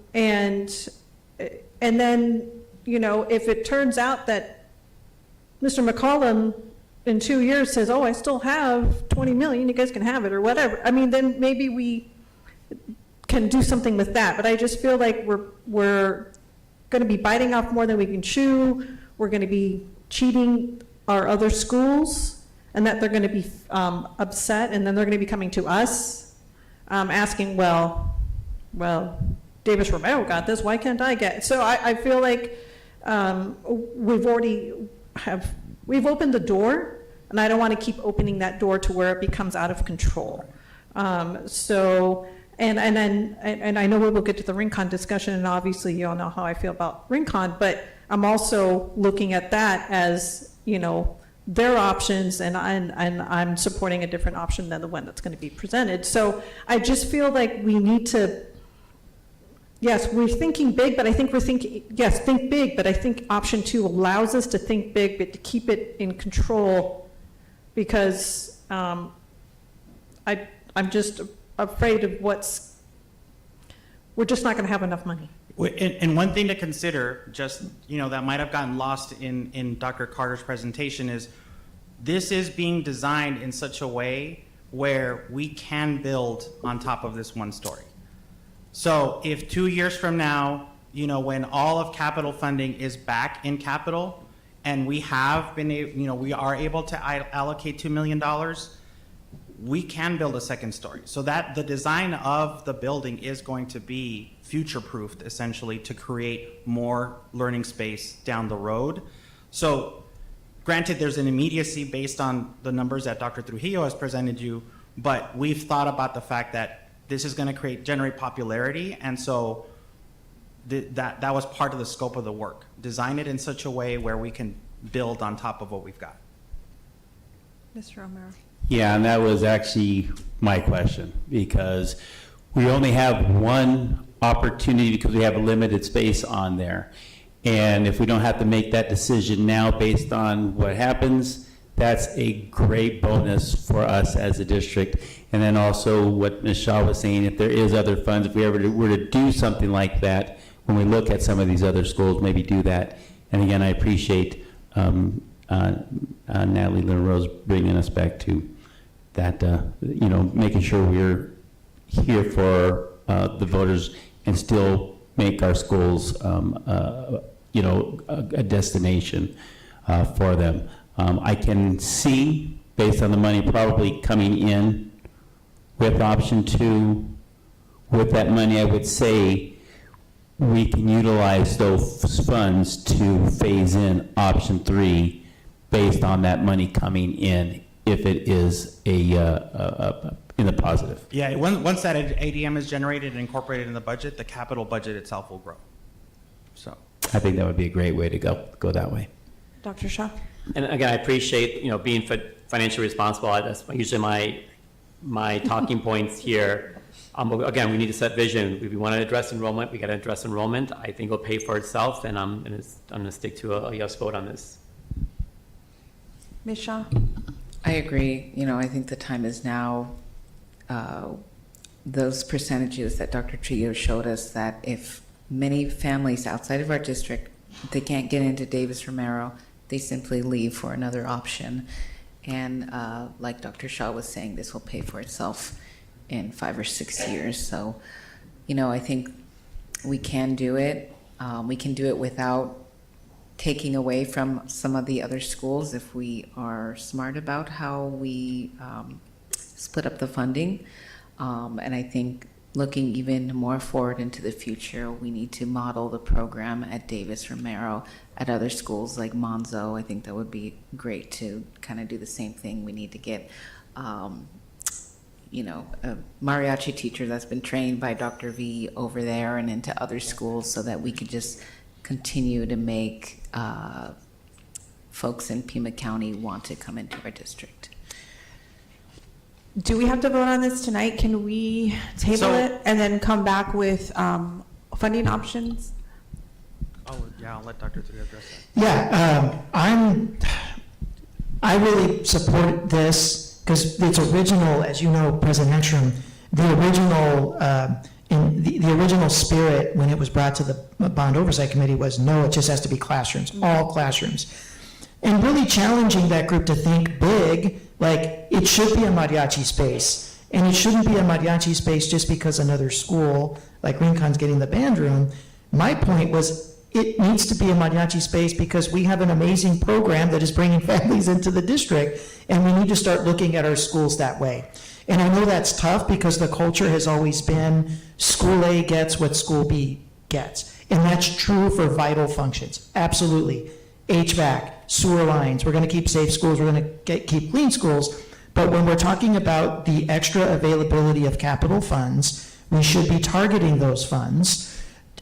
then, if it turns out that Mr. McCollum in 2 years says, oh, I still have 20 million, you guys can have it or whatever. Then maybe we can do something with that. But I just feel like we're going to be biting off more than we can chew. We're going to be cheating our other schools, and that they're going to be upset, and then they're going to be coming to us asking, well, Davis Romero got this, why can't I get it? So I feel like we've opened the door, and I don't want to keep opening that door to where it becomes out of control. And I know we'll get to the Rincon discussion, and obviously you all know how I feel about Rincon, but I'm also looking at that as, their options, and I'm supporting a different option than the one that's going to be presented. So I just feel like we need to, yes, we're thinking big, but I think think big, but I think option 2 allows us to think big, but to keep it in control, because I'm just afraid of we're just not going to have enough money. And one thing to consider, just, that might have gotten lost in Dr. Carter's presentation, is this is being designed in such a way where we can build on top of this one story. So if 2 years from now, when all of capital funding is back in capital, and we have been able, we are able to allocate $2 million, we can build a second story. So that the design of the building is going to be future-proofed, essentially, to create more learning space down the road. So granted, there's an immediacy based on the numbers that Dr. Trujillo has presented you, but we've thought about the fact that this is going to generate popularity, and so that was part of the scope of the work. Design it in such a way where we can build on top of what we've got. Mr. Romero. Yeah, and that was actually my question, because we only have one opportunity because we have a limited space on there. And if we don't have to make that decision now based on what happens, that's a great bonus for us as a district. And then also what Ms. Shaw was saying, if there is other funds, if we ever were to do something like that, when we look at some of these other schools, maybe do that. And again, I appreciate Natalie LaRose bringing us back to that, making sure we're here for the voters and still make our schools, a destination for them. I can see, based on the money probably coming in with option 2, with that money, I would say we can utilize those funds to phase in option 3 based on that money coming in, if it is in the positive. Yeah, once that ADM is generated and incorporated in the budget, the capital budget itself will grow. So I think that would be a great way to go that way. Dr. Shaw. And again, I appreciate, being financially responsible. That's usually my talking points here. Again, we need to set vision. If we want to address enrollment, we got to address enrollment. I think it'll pay for itself, and I'm going to stick to a yes vote on this. Ms. Shaw. I agree. I think the time is now. Those percentages that Dr. Trillo showed us, that if many families outside of our district, they can't get into Davis Romero, they simply leave for another option. And like Dr. Shaw was saying, this will pay for itself in 5 or 6 years. So, I think we can do it. We can do it without taking away from some of the other schools if we are smart about how we split up the funding. And I think looking even more forward into the future, we need to model the program at Davis Romero, at other schools like Monzo. I think that would be great to kind of do the same thing. We need to get, a mariachi teacher that's been trained by Dr. V over there and into other schools, so that we could just continue to make folks in Pima County want to come into our district. Do we have to vote on this tonight? Can we table it and then come back with funding options? Oh, yeah, I'll let Dr. Trillo address that. Yeah, I really support this because its original, as you know, President Ekstrom, the original spirit when it was brought to the Bond Oversight Committee was, no, it just has to be classrooms, all classrooms. And really challenging that group to think big, like it should be a mariachi space. And it shouldn't be a mariachi space just because another school like Rincon's getting the band room. My point was, it needs to be a mariachi space because we have an amazing program that is bringing families into the district, and we need to start looking at our schools that way. And I know that's tough because the culture has always been school A gets what school B gets. And that's true for vital functions, absolutely. HVAC, sewer lines, we're going to keep safe schools, we're going to keep clean schools. But when we're talking about the extra availability of capital funds, we should be targeting those funds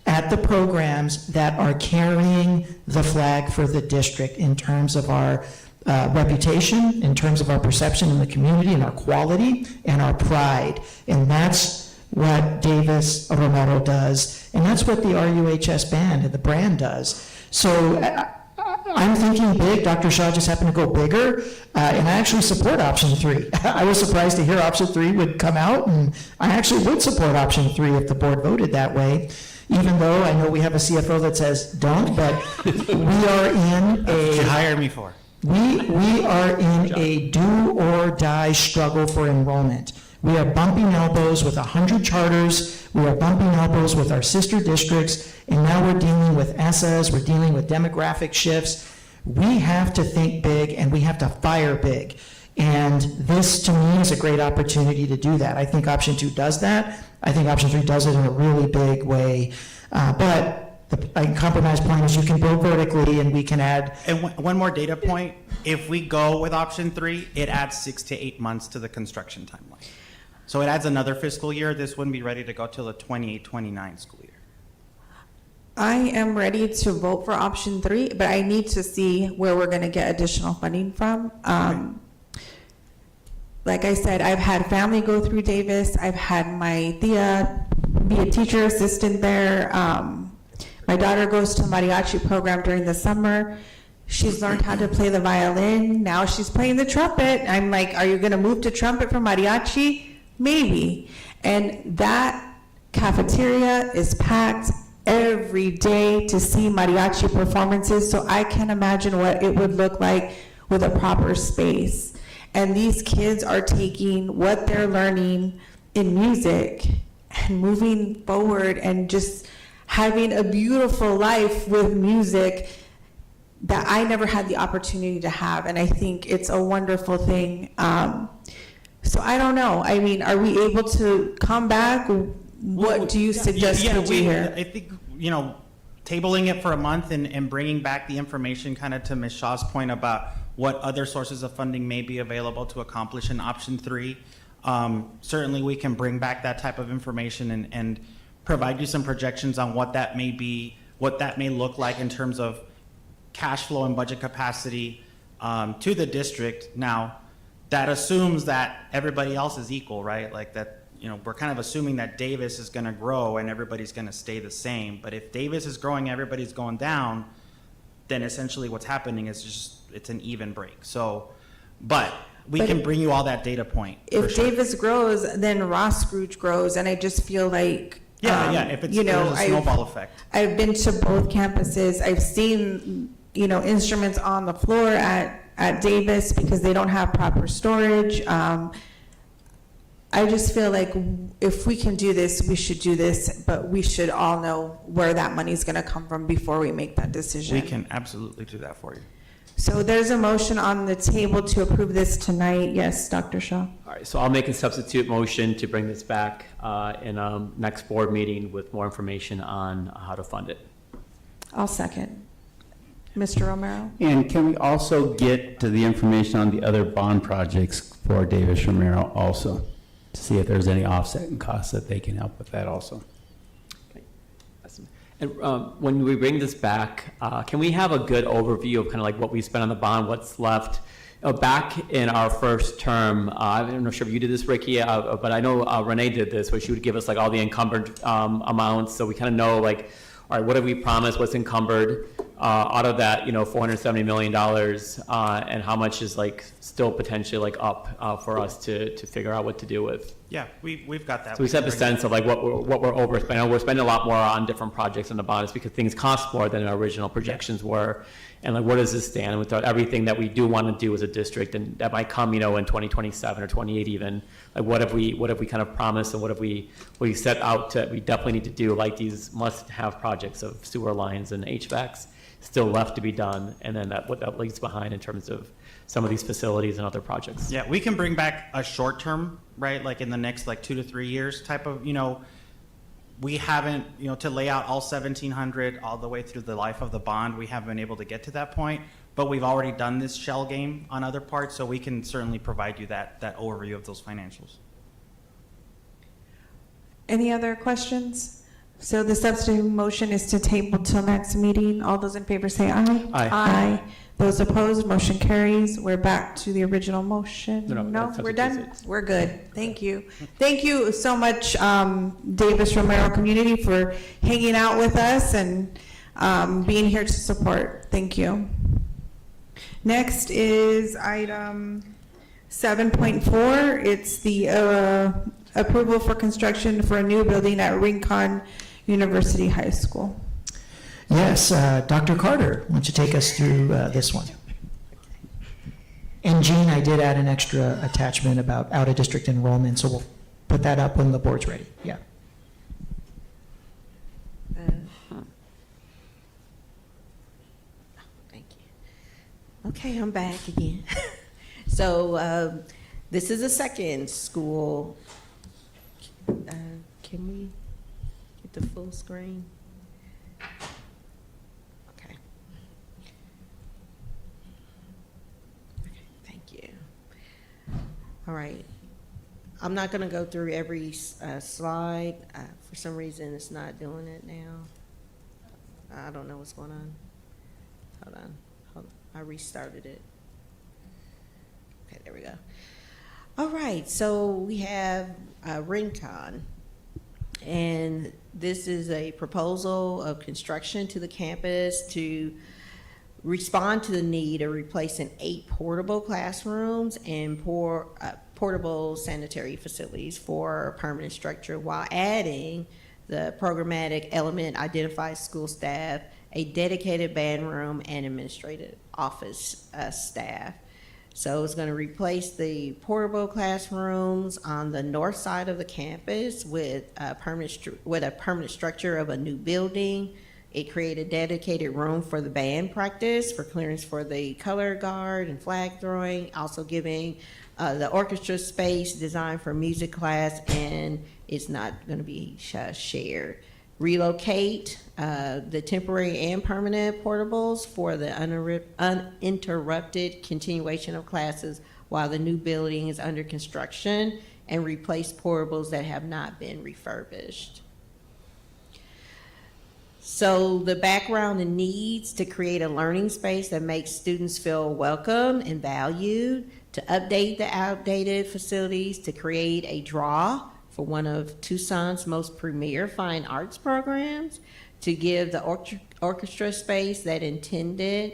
at the programs that are carrying the flag for the district in terms of our reputation, in terms of our perception in the community and our quality and our pride. And that's what Davis Romero does. And that's what the RUHS band and the brand does. So I'm thinking big. Dr. Shaw just happened to go bigger. And I actually support option 3. I was surprised to hear option 3 would come out. And I actually would support option 3 if the board voted that way. Even though I know we have a CFO that says don't, but we are in That's what you hired me for. We are in a do or die struggle for enrollment. We are bumping elbows with 100 charters. We are bumping elbows with our sister districts. And now we're dealing with ESSAs. We're dealing with demographic shifts. We have to think big and we have to fire big. And this, to me, is a great opportunity to do that. I think option 2 does that. I think option 3 does it in a really big way. But the compromise point is you can build vertically and we can add. And one more data point, if we go with option 3, it adds 6 to 8 months to the construction timeline. So it adds another fiscal year. This wouldn't be ready to go till the 28-29 school year. I am ready to vote for option 3, but I need to see where we're gonna get additional funding from. Like I said, I've had family go through Davis. I've had my tia be a teacher assistant there. My daughter goes to a mariachi program during the summer. She's learned how to play the violin. Now she's playing the trumpet. I'm like, are you gonna move to trumpet from mariachi? Maybe. And that cafeteria is packed every day to see mariachi performances, so I can imagine what it would look like with a proper space. And these kids are taking what they're learning in music and moving forward and just having a beautiful life with music that I never had the opportunity to have. And I think it's a wonderful thing. So I don't know. I mean, are we able to come back? What do you suggest we do here? I think, tabling it for a month and bringing back the information kind of to Ms. Shaw's point about what other sources of funding may be available to accomplish in option 3. Certainly we can bring back that type of information and provide you some projections on what that may be, what that may look like in terms of cash flow and budget capacity to the district. Now, that assumes that everybody else is equal, right? Like that, we're kind of assuming that Davis is going to grow and everybody's going to stay the same. But if Davis is growing, everybody's going down, then essentially what's happening is just, it's an even break. So, but we can bring you all that data point. If Davis grows, then Ross Scrooge grows, and I just feel like, if it's, there's a snowball effect. I've been to both campuses. I've seen, instruments on the floor at Davis because they don't have proper storage. I just feel like if we can do this, we should do this, but we should all know where that money's gonna come from before we make that decision. We can absolutely do that for you. So there's a motion on the table to approve this tonight. Yes, Dr. Shaw. All right, so I'll make a substitute motion to bring this back in next board meeting with more information on how to fund it. I'll second. Mr. Romero? And can we also get to the information on the other bond projects for Davis Romero also? To see if there's any offset in costs that they can help with that also. And when we bring this back, can we have a good overview of kind of like what we spent on the bond, what's left? Back in our first term, I'm not sure if you did this, Ricky, but I know Renee did this, where she would give us like all the encumbered amounts, so we kind of know like, all right, what did we promise, what's encumbered out of that, $470 million, and how much is like still potentially like up for us to figure out what to do with. Yeah, we've got that. So we just have a sense of like what we're overspending. I know we're spending a lot more on different projects in the bonds because things cost more than our original projections were. And like, where does this stand with everything that we do want to do as a district, and that might come, in 2027 or 28 even? Like, what have we kind of promised, and what have we set out to? We definitely need to do, like these must-have projects of sewer lines and HVACs still left to be done, and then what that leaves behind in terms of some of these facilities and other projects. Yeah, we can bring back a short term, right? Like in the next 2 to 3 years type of, we haven't, to lay out all 1,700 all the way through the life of the bond, we haven't been able to get to that point, but we've already done this shell game on other parts, so we can certainly provide you that overview of those financials. Any other questions? So the substitute motion is to table till next meeting. All those in favor say aye. Aye. Aye. Those opposed, motion carries. We're back to the original motion. No, We're done? We're good. Thank you. Thank you so much, Davis Romero community, for hanging out with us and being here to support. Thank you. Next is item 7.4. It's the approval for construction for a new building at Rincon University High School. Yes, Dr. Carter, why don't you take us through this one? And Jean, I did add an extra attachment about out-of-district enrollment, so we'll put that up when the board's ready. Yeah. Thank you. Okay, I'm back again. So this is a second school. Can we get the full screen? Okay. Okay, thank you. All right. I'm not going to go through every slide. For some reason, it's not doing it now. I don't know what's going on. Hold on. I restarted it. Okay, there we go. All right, so we have Rincon, and this is a proposal of construction to the campus to respond to the need of replacing 8 portable classrooms and portable sanitary facilities for permanent structure, while adding the programmatic element identifies school staff, a dedicated band room, and administrative office staff. So it's going to replace the portable classrooms on the north side of the campus with a permanent structure of a new building. It created a dedicated room for the band practice, for clearance for the color guard and flag throwing, also giving the orchestra space designed for music class, and it's not going to be shared. Relocate the temporary and permanent portables for the uninterrupted continuation of classes while the new building is under construction, and replace portables that have not been refurbished. So the background and needs to create a learning space that makes students feel welcome and valued, to update the outdated facilities, to create a draw for one of Tucson's most premier fine arts programs, to give the orchestra space that intended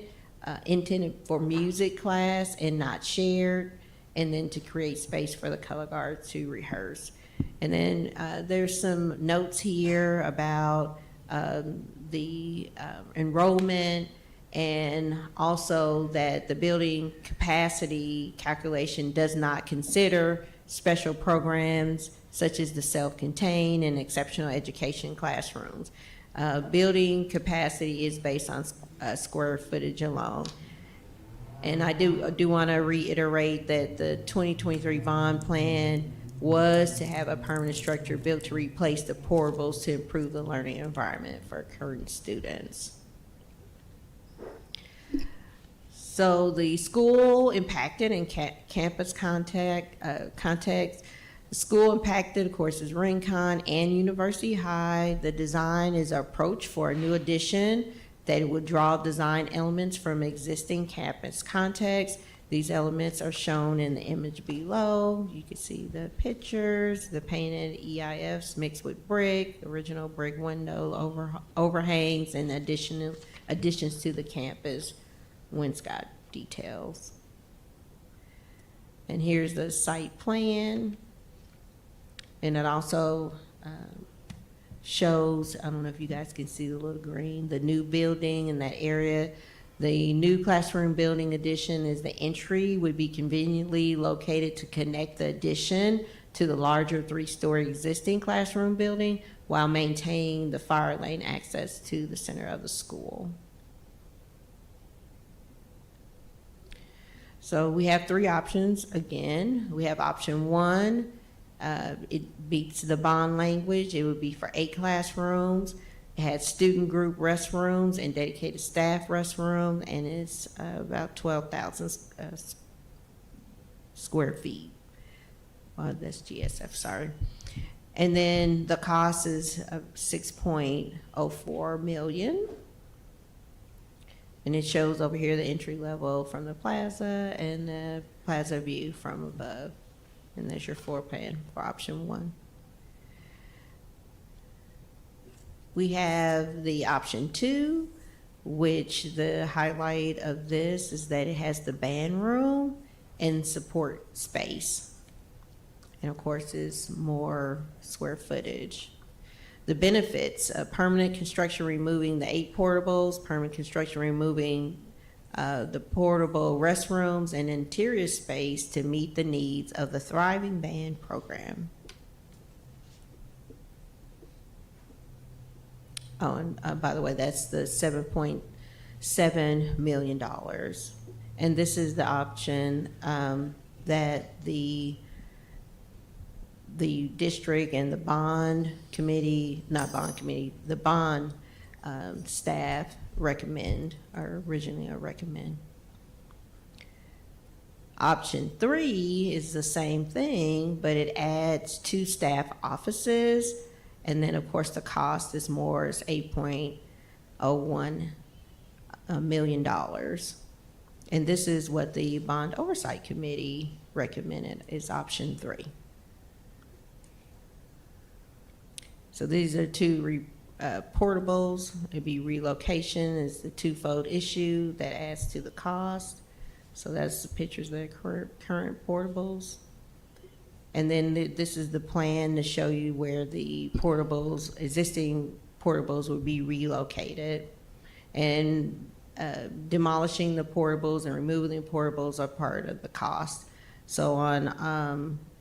for music class and not shared, and then to create space for the color guard to rehearse. And then there's some notes here about the enrollment, and also that the building capacity calculation does not consider special programs such as the self-contained and exceptional education classrooms. Building capacity is based on square footage alone. And I do want to reiterate that the 2023 bond plan was to have a permanent structure built to replace the portables to improve the learning environment for current students. So the school impacted and campus context. The school impacted, of course, is Rincon and University High. The design is an approach for a new addition that would draw design elements from existing campus context. These elements are shown in the image below. You can see the pictures, the painted EIFs mixed with brick, original brick window overhangs, and additions to the campus wainscot details. And here's the site plan. And it also shows, I don't know if you guys can see the little green, the new building in that area. The new classroom building addition is the entry, would be conveniently located to connect the addition to the larger 3-story existing classroom building while maintaining the fire lane access to the center of the school. So we have 3 options. Again, we have option 1. It beats the bond language. It would be for 8 classrooms. It has student group restrooms and dedicated staff restroom, and it's about 12,000 square feet. That's GSF, sorry. And then the cost is $6.04 million. And it shows over here the entry level from the plaza and the plaza view from above. And there's your floor plan for option 1. We have the option 2, which the highlight of this is that it has the band room and support space. And of course, it's more square footage. The benefits of permanent construction removing the 8 portables, permanent construction removing the portable restrooms and interior space to meet the needs of the thriving band program. Oh, and by the way, that's the $7.7 million. And this is the option that the district and the bond committee, not bond committee, the bond staff recommend, or originally recommend. Option 3 is the same thing, but it adds 2 staff offices, and then of course the cost is more, it's $8.01 million. And this is what the Bond Oversight Committee recommended, is option 3. So these are 2 portables. It'd be relocation is the twofold issue that adds to the cost. So that's the pictures of the current portables. And then this is the plan to show you where the portables, existing portables, would be relocated. And demolishing the portables and removing the portables are part of the cost. So on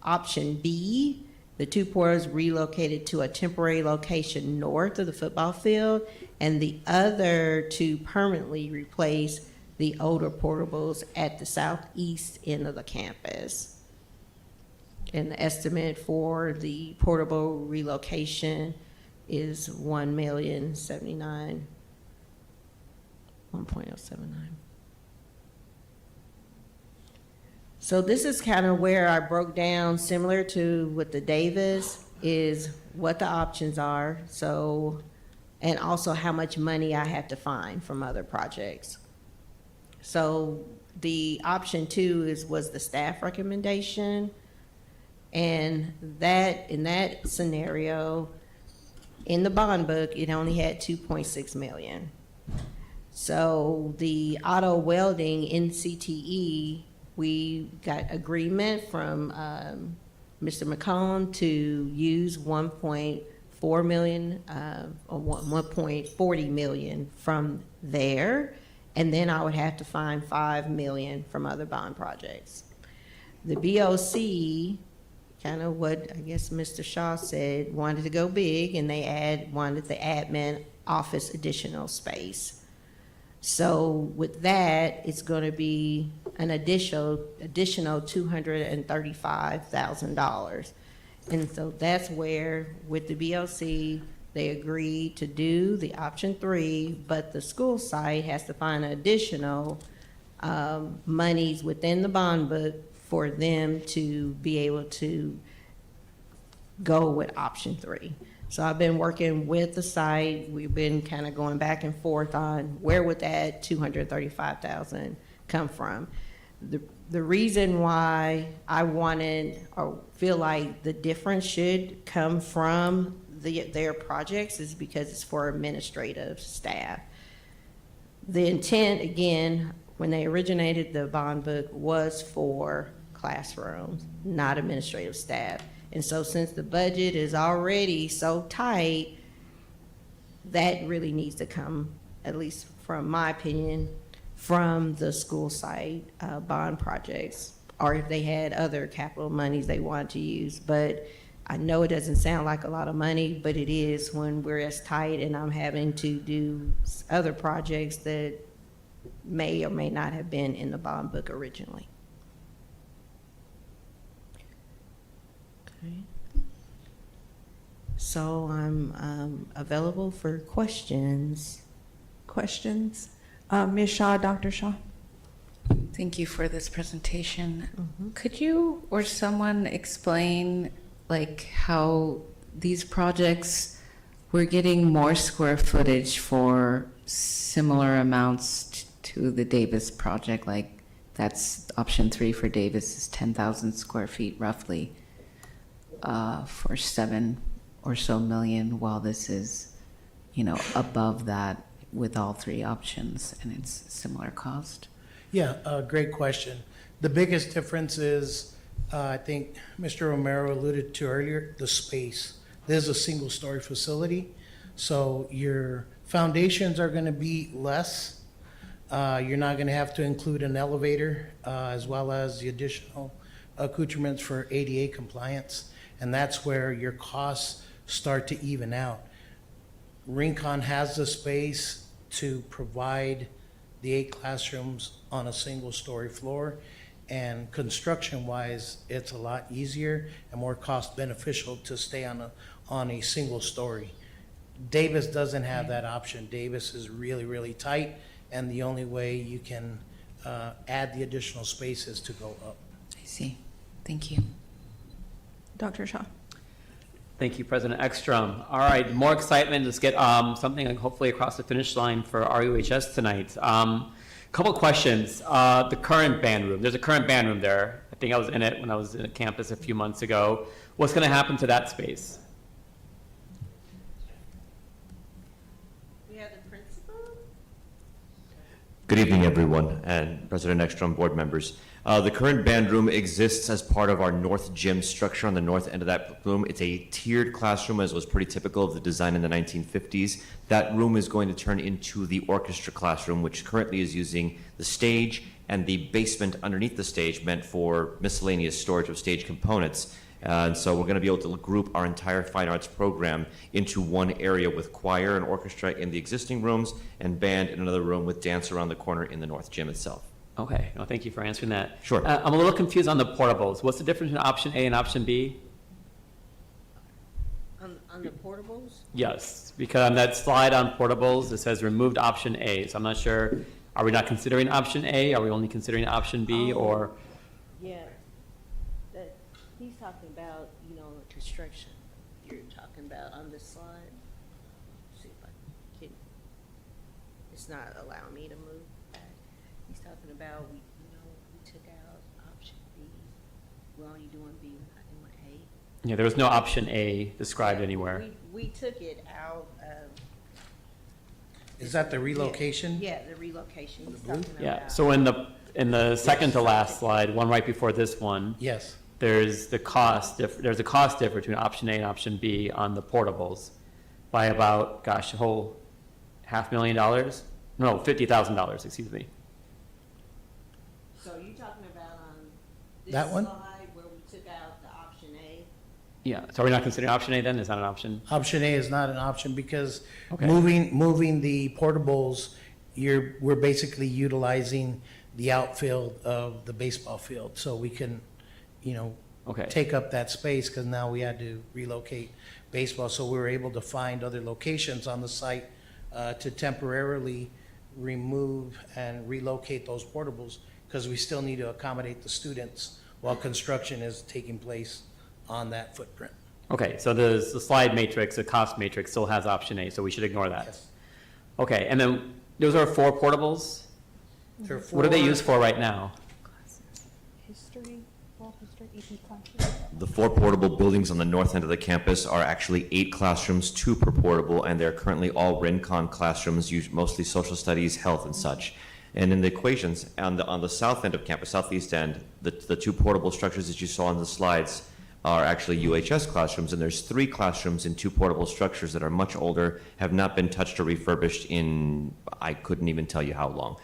option B, the 2 portables relocated to a temporary location north of the football field, and the other 2 permanently replace the older portables at the southeast end of the campus. And the estimate for the portable relocation is $1,079,079. So this is kind of where I broke down, similar to with the Davis, is what the options are. So, and also how much money I have to find from other projects. So the option 2 was the staff recommendation. And that, in that scenario, in the bond book, it only had $2.6 million. So the auto welding in CTE, we got agreement from Mr. McComb to use $1.4 million, or $1.40 million from there, and then I would have to find $5 million from other bond projects. The BOC, kind of what I guess Mr. Shaw said, wanted to go big, and they wanted the admin office additional space. So with that, it's going to be an additional $235,000. And so that's where, with the BOC, they agreed to do the option 3, but the school site has to find additional monies within the bond book for them to be able to go with option 3. So I've been working with the site. We've been kind of going back and forth on where would that $235,000 come from. The reason why I wanted, or feel like the difference should come from their projects, is because it's for administrative staff. The intent, again, when they originated the bond book, was for classrooms, not administrative staff. And so since the budget is already so tight, that really needs to come, at least from my opinion, from the school site bond projects, or if they had other capital monies they wanted to use. But I know it doesn't sound like a lot of money, but it is when we're as tight and I'm having to do other projects that may or may not have been in the bond book originally. Okay. So I'm available for questions. Questions? Ms. Shaw, Dr. Shaw. Thank you for this presentation. Could you or someone explain like how these projects, we're getting more square footage for similar amounts to the Davis project? Like that's option 3 for Davis is 10,000 square feet roughly for $7 or so million, while this is, you know, above that with all 3 options and it's similar cost? Yeah, great question. The biggest difference is, I think Mr. Romero alluded to earlier, the space. This is a single-story facility, so your foundations are going to be less. You're not going to have to include an elevator as well as the additional accoutrements for ADA compliance, and that's where your costs start to even out. Rincon has the space to provide the 8 classrooms on a single-story floor. And construction-wise, it's a lot easier and more cost-beneficial to stay on a single story. Davis doesn't have that option. Davis is really, really tight, and the only way you can add the additional space is to go up. I see. Thank you. Dr. Shaw. Thank you, President Ekstrom. All right, more excitement. Let's get something like hopefully across the finish line for RUHS tonight. Couple questions. The current band room. There's a current band room there. I think I was in it when I was at campus a few months ago. What's going to happen to that space? We have the principal. Good evening, everyone, and President Ekstrom, board members. The current band room exists as part of our north gym structure on the north end of that room. It's a tiered classroom, as was pretty typical of the design in the 1950s. That room is going to turn into the orchestra classroom, which currently is using the stage and the basement underneath the stage meant for miscellaneous storage of stage components. And so we're going to be able to group our entire fine arts program into one area with choir and orchestra in the existing rooms and band in another room with dance around the corner in the north gym itself. Okay, no, thank you for answering that. Sure. I'm a little confused on the portables. What's the difference between option A and option B? On the portables? Yes, because on that slide on portables, it says removed option A. So I'm not sure, are we not considering option A? Are we only considering option B or? Yeah, that, he's talking about, construction. You're talking about on the slide. See if I can, it's not allowing me to move back. He's talking about, we took out option B. We're only doing B, we're not doing A. Yeah, there was no option A described anywhere. We took it out of. Is that the relocation? Yeah, the relocation he's talking about. Yeah, so in the second to last slide, one right before this one. Yes. There's a cost difference between option A and option B on the portables by about, gosh, a whole $500,000? No, $50,000, excuse me. So you're talking about on this That one? slide where we took out the option A? Yeah, so are we not considering option A then? Is that an option? Option A is not an option because Okay. moving the portables, we're basically utilizing the outfield of the baseball field. So we can, Okay. take up that space because now we had to relocate baseball. So we were able to find other locations on the site to temporarily remove and relocate those portables because we still need to accommodate the students while construction is taking place on that footprint. Okay, so the slide matrix, the cost matrix still has option A, so we should ignore that. Yes. Okay, and then those are 4 portables? There are What are they 4 used for right now? History, world history, EP classes. The 4 portable buildings on the north end of the campus are actually 8 classrooms, 2 per portable, and they're currently all Rincon classrooms, mostly social studies, health, and such. And in the equations, on the south end of campus, southeast end, the 2 portable structures that you saw on the slides are actually UHS classrooms, and there's 3 classrooms in 2 portable structures that are much older, have not been touched or refurbished in, I couldn't even tell you how long.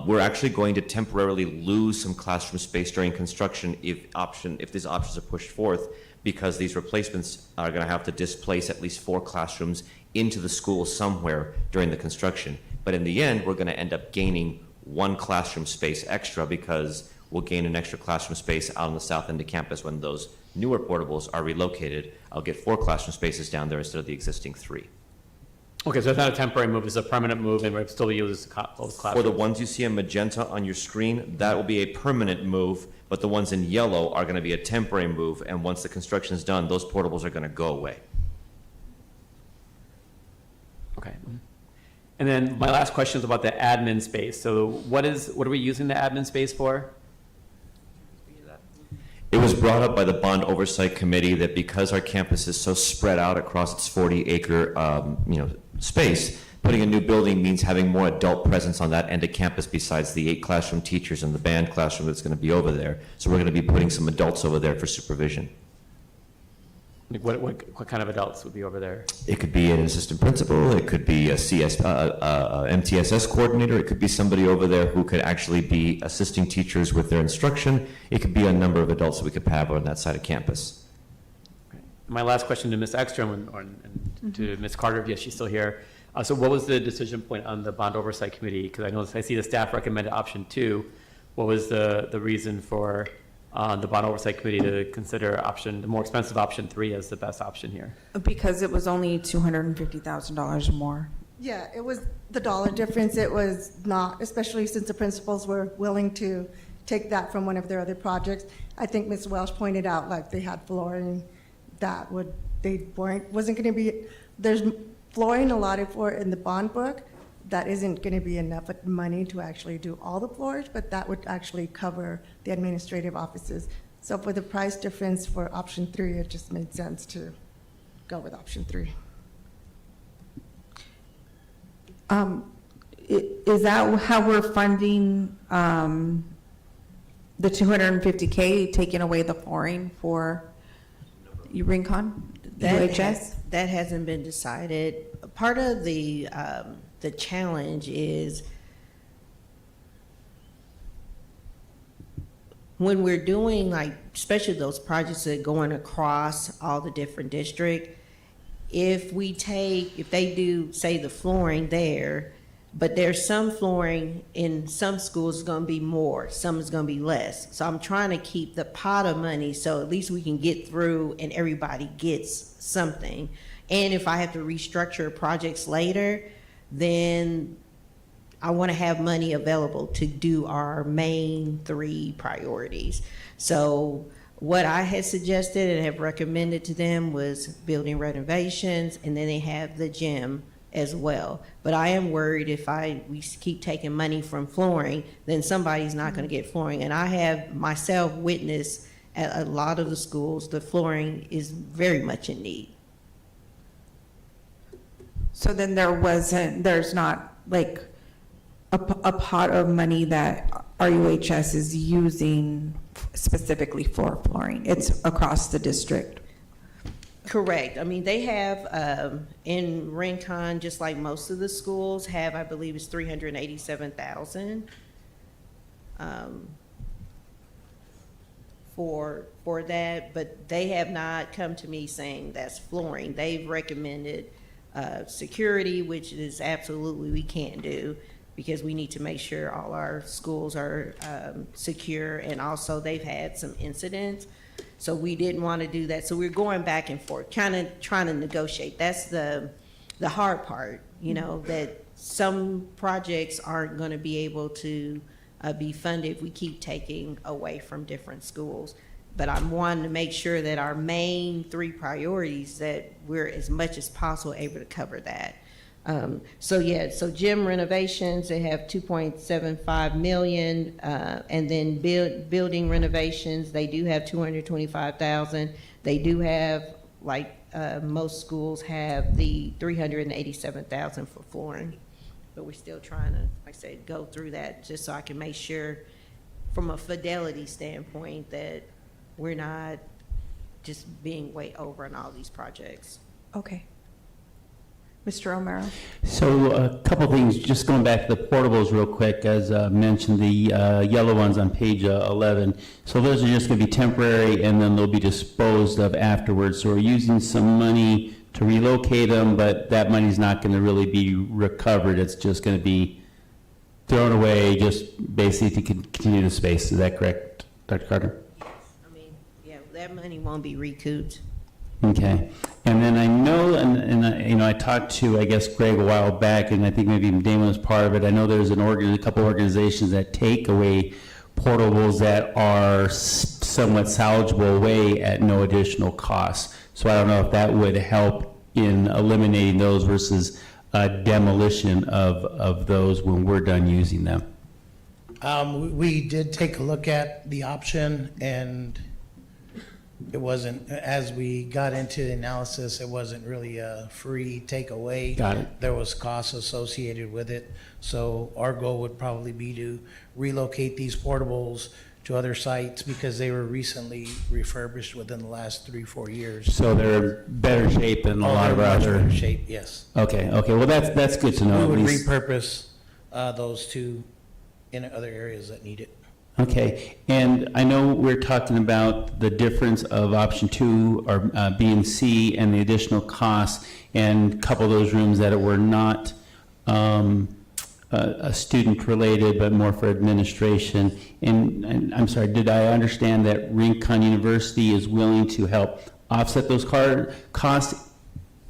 We're actually going to temporarily lose some classroom space during construction if these options are pushed forth, because these replacements are going to have to displace at least 4 classrooms into the school somewhere during the construction. But in the end, we're going to end up gaining 1 classroom space extra because we'll gain an extra classroom space out on the south end of campus when those newer portables are relocated. I'll get 4 classroom spaces down there instead of the existing 3. Okay, so it's not a temporary move, it's a permanent move, and we'll still use those classrooms. For the ones you see in magenta on your screen, that will be a permanent move, but the ones in yellow are going to be a temporary move, and once the construction is done, those portables are going to go away. Okay. And then my last question is about the admin space. So what are we using the admin space for? It was brought up by the Bond Oversight Committee that because our campus is so spread out across its 40-acre space, putting a new building means having more adult presence on that end of campus besides the 8 classroom teachers and the band classroom that's going to be over there. So we're going to be putting some adults over there for supervision. Like what kind of adults would be over there? It could be an assistant principal, it could be a MTSS coordinator, it could be somebody over there who could actually be assisting teachers with their instruction. It could be a number of adults that we could have on that side of campus. My last question to Ms. Ekstrom and to Ms. Carter, yes, she's still here. So what was the decision point on the bond oversight committee? Because I see the staff recommended option 2. What was the reason for the bond oversight committee to consider the more expensive option 3 as the best option here? Because it was only $250,000 more. Yeah, it was the dollar difference. It was not, especially since the principals were willing to take that from one of their other projects. I think Ms. Welsh pointed out, like, they had flooring that wasn't going to be, there's flooring allotted for in the bond book. That isn't going to be enough money to actually do all the floors, but that would actually cover the administrative offices. So for the price difference for option 3, it just made sense to go with option 3. Is that how we're funding the $250K, taking away the flooring for Rincon, UHS? That hasn't been decided. Part of the challenge is when we're doing, like, especially those projects that are going across all the different districts, if they do, say, the flooring there, but there's some flooring in some schools is gonna be more, some is gonna be less. So I'm trying to keep the pot of money so at least we can get through and everybody gets something. And if I have to restructure projects later, then I wanna have money available to do our main 3 priorities. So what I had suggested and have recommended to them was building renovations, and then they have the gym as well. But I am worried if we keep taking money from flooring, then somebody's not going to get flooring. And I have myself witnessed at a lot of the schools, the flooring is very much in need. So then there's not like a pot of money that RUHS is using specifically for flooring. It's across the district. Correct. I mean, they have, in Rincon, just like most of the schools have, I believe it's $387,000 for that, but they have not come to me saying that's flooring. They've recommended security, which is absolutely we can't do because we need to make sure all our schools are secure, and also they've had some incidents. So we didn't want to do that. So we're going back and forth, kind of trying to negotiate. That's the hard part, that some projects aren't going to be able to be funded if we keep taking away from different schools. But I'm wanting to make sure that our main 3 priorities, that we're as much as possible able to cover that. So gym renovations, they have 2.75 million, and then building renovations, they do have 225,000. They do have, like most schools have, the 387,000 for flooring. But we're still trying to, like I said, go through that just so I can make sure from a fidelity standpoint that we're not just being way over on all these projects. Okay. Mr. O'Mara. So a couple things, just going back to the portables real quick, as mentioned, the yellow ones on page 11. So those are just going to be temporary and then they'll be disposed of afterwards. So we're using some money to relocate them, but that money's not going to really be recovered. It's just going to be thrown away just basically to continue the space. Is that correct, Dr. Carter? I mean, yeah, that money won't be recouped. Okay, and then I know, and I talked to, I guess, Greg a while back, and I think maybe Damon was part of it. I know there's a couple organizations that take away portables that are somewhat salvageable away at no additional cost. So I don't know if that would help in eliminating those versus demolition of those when we're done using them. We did take a look at the option, and it wasn't, as we got into the analysis, it wasn't really a free takeaway. Got it. There was costs associated with it. So our goal would probably be to relocate these portables to other sites because they were recently refurbished within the last 3-4 years. So they're in better shape than a lot of our Much other. better shape, yes. Okay, well, that's good to know. We at would least. repurpose those two in other areas that need it. Okay, and I know we're talking about the difference of option 2 or B and C and the additional costs, and a couple of those rooms that were not student related but more for administration. And I'm sorry, did I understand that Rincon University is willing to help offset those costs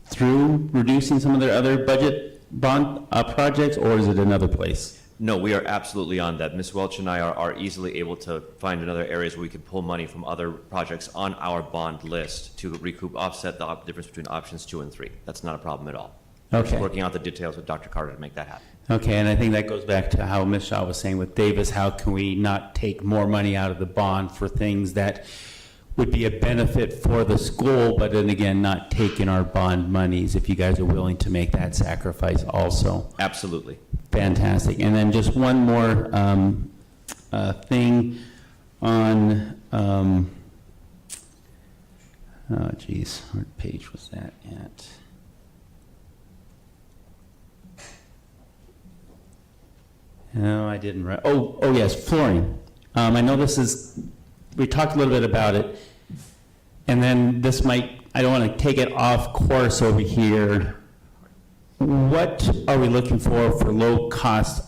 through reducing some of their other budget bond projects, or is it another place? No, we are absolutely on that. Ms. Welch and I are easily able to find another areas where we can pull money from other projects on our bond list to recoup, offset the difference between options 2 and 3. That's not a problem at all. We're just Okay. working out the details with Dr. Carter to make that happen. Okay, and I think that goes back to how Ms. Shaw was saying with Davis, how can we not take more money out of the bond for things that would be a benefit for the school, but then again, not taking our bond monies, if you guys are willing to make that sacrifice also. Absolutely. Fantastic. And then just one more thing on, oh geez, what page was that at? No, I didn't write, oh yes, flooring. I know this is, we talked a little bit about it, and then this might, I don't want to take it off course over here. What are we looking for low-cost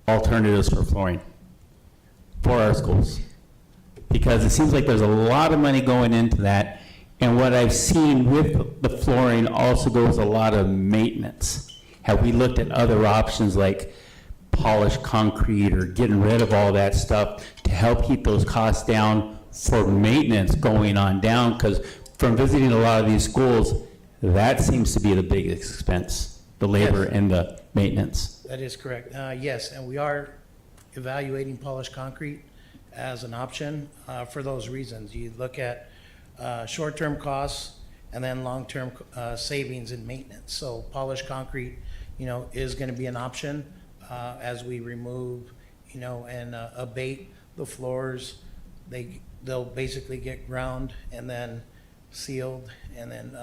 alternatives for flooring for our schools? Because it seems like there's a lot of money going into that, and what I've seen with the flooring also goes a lot of maintenance. Have we looked at other options like polished concrete or getting rid of all that stuff to help keep those costs down for maintenance going on down? Because from visiting a lot of these schools, that seems to be the biggest expense, the labor and the maintenance. That is correct. Yes, and we are evaluating polished concrete as an option for those reasons. You look at short-term costs and then long-term savings in maintenance. So polished concrete, is going to be an option as we remove, and abate the floors. They'll basically get ground and then sealed and then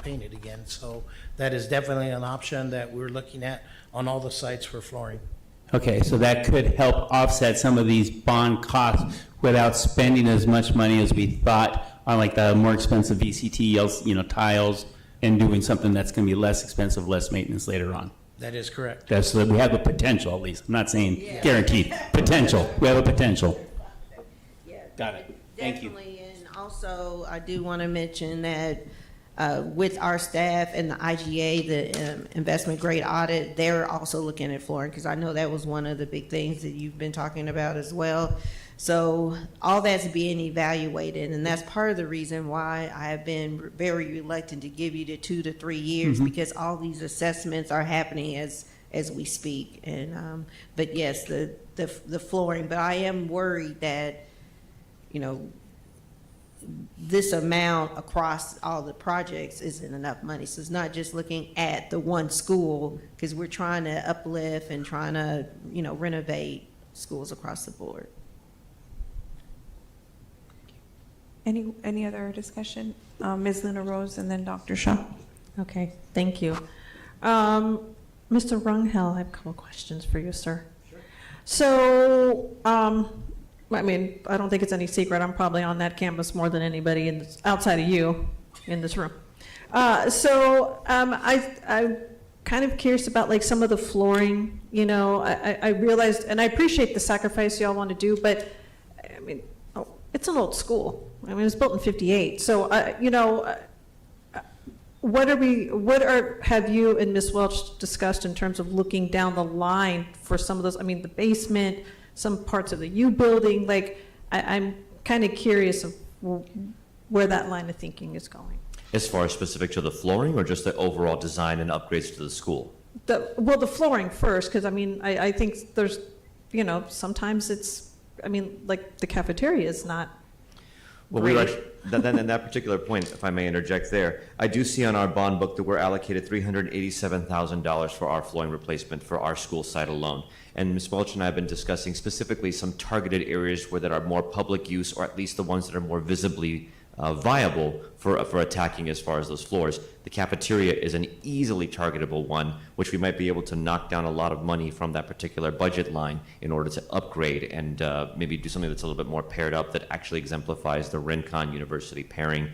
painted again. So that is definitely an option that we're looking at on all the sites for flooring. Okay, so that could help offset some of these bond costs without spending as much money as we thought on like the more expensive VCT, tiles, and doing something that's going to be less expensive, less maintenance later on. That is correct. That's, so we have a potential at least. I'm not saying guaranteed. Potential. We have a potential. Got it. Thank you. Definitely, and also I do want to mention that with our staff and the IGA, the investment grade audit, they're also looking at flooring, because I know that was one of the big things that you've been talking about as well. So all that's being evaluated, and that's part of the reason why I have been very reluctant to give you the 2 to 3 years, because all these assessments are happening as we speak. And but yes, the flooring. But I am worried that this amount across all the projects isn't enough money. So it's not just looking at the one school, because we're trying to uplift and trying to renovate schools across the board. Any other discussion? Ms. Luna Rose and then Dr. Shaw. Okay, thank you. Mr. Rungel, I have a couple questions for you, sir. Sure. So, I mean, I don't think it's any secret, I'm probably on that campus more than anybody outside of you in this room. I'm kind of curious about like some of the flooring, I realized, and I appreciate the sacrifice y'all want to do, but I mean, it's an old school. I mean, it was built in '58. So, have you and Ms. Welch discussed in terms of looking down the line for some of those? I mean, the basement, some parts of the U building. Like, I'm kind of curious of where that line of thinking is going. As far as specific to the flooring, or just the overall design and upgrades to the school? The flooring first, because I mean, I think there's, sometimes it's, I mean, like the cafeteria is not Well, we were then in that particular point, if I may interject there, I do see on our bond book that we're allocated $387,000 for our flooring replacement for our school site alone. And Ms. Welch and I have been discussing specifically some targeted areas that are more public use, or at least the ones that are more visibly viable for attacking as far as those floors. The cafeteria is an easily targetable one, which we might be able to knock down a lot of money from that particular budget line in order to upgrade and maybe do something that's a little bit more paired up that actually exemplifies the Rincon University pairing.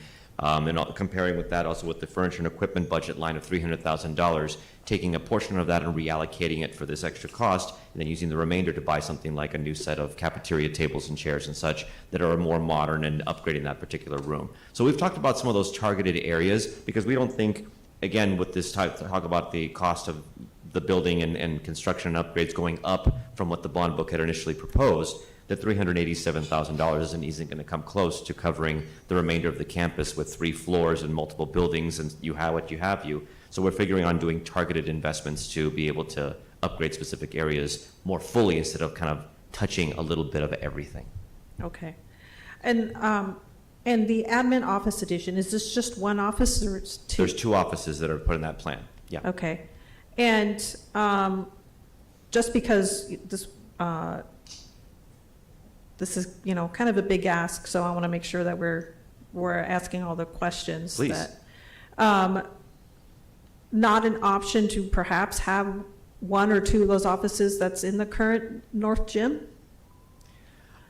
Comparing with that also with the furniture and equipment budget line of $300,000, taking a portion of that and reallocating it for this extra cost, and then using the remainder to buy something like a new set of cafeteria tables and chairs and such that are more modern and upgrading that particular room. So we've talked about some of those targeted areas because we don't think, again, with this talk about the cost of the building and construction and upgrades going up from what the bond book had initially proposed, that $387,000 isn't going to come close to covering the remainder of the campus with 3 floors and multiple buildings, and you have what you have you. So we're figuring on doing targeted investments to be able to upgrade specific areas more fully instead of kind of touching a little bit of everything. Okay. And the admin office addition, is this just one office or it's 2? There's 2 offices that are put in that plan. Yeah. Okay. And just because this is, kind of a big ask, so I want to make sure that we're asking all the questions. Please. That, not an option to perhaps have 1 or 2 of those offices that's in the current North Gym?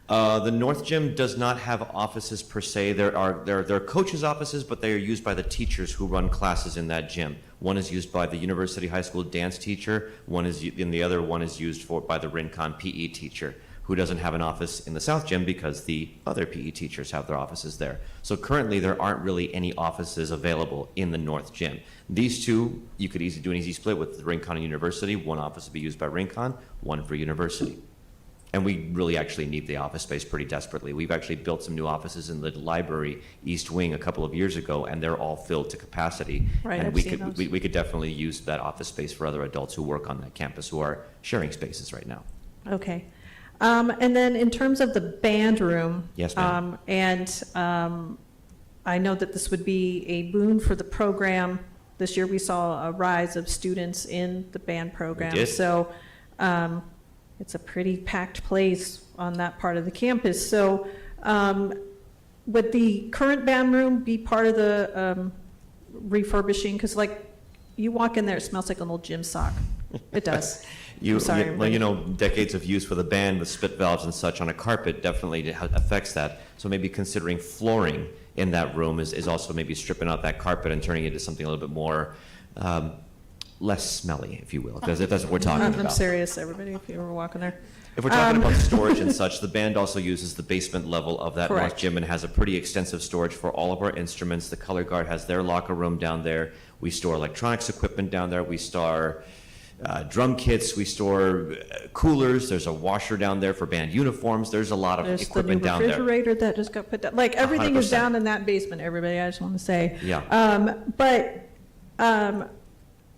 The North Gym does not have offices per se. There are coaches' offices, but they are used by the teachers who run classes in that gym. One is used by the University High School dance teacher. The other one is used by the Rincon PE teacher, who doesn't have an office in the South Gym because the other PE teachers have their offices there. So currently there aren't really any offices available in the North Gym. These 2, you could easily do an easy split with the Rincon and University. 1 office would be used by Rincon, 1 for University. And we really actually need the office space pretty desperately. We've actually built some new offices in the library East Wing a couple of years ago, and they're all filled to capacity. Right, and I've we seen could those. we could definitely use that office space for other adults who work on that campus who are sharing spaces right now. Okay. And then in terms of the band room. Yes, ma'am. I know that this would be a boon for the program. This year we saw a rise of students in the band program. We did. So it's a pretty packed place on that part of the campus. So would the current band room be part of the refurbishing? Because you walk in there, it smells like an old gym sock. It does. Decades of use for the band with spit valves and such on a carpet definitely affects that. So maybe considering flooring in that room is also maybe stripping out that carpet and turning it into something a little bit more less smelly, if you will, if that's what we're talking about. I'm serious, everybody, if you were walking there. If we're talking about storage and such, the band also uses the basement level of that North Correct. Gym and has a pretty extensive storage for all of our instruments. The Color Guard has their locker room down there. We store electronics equipment down there. We store drum kits. We store coolers. There's a washer down there for band uniforms. There's a lot of equipment down there. There's the new refrigerator that just got put down. Everything is 100%. down in that basement, everybody, I just want to say. Yeah.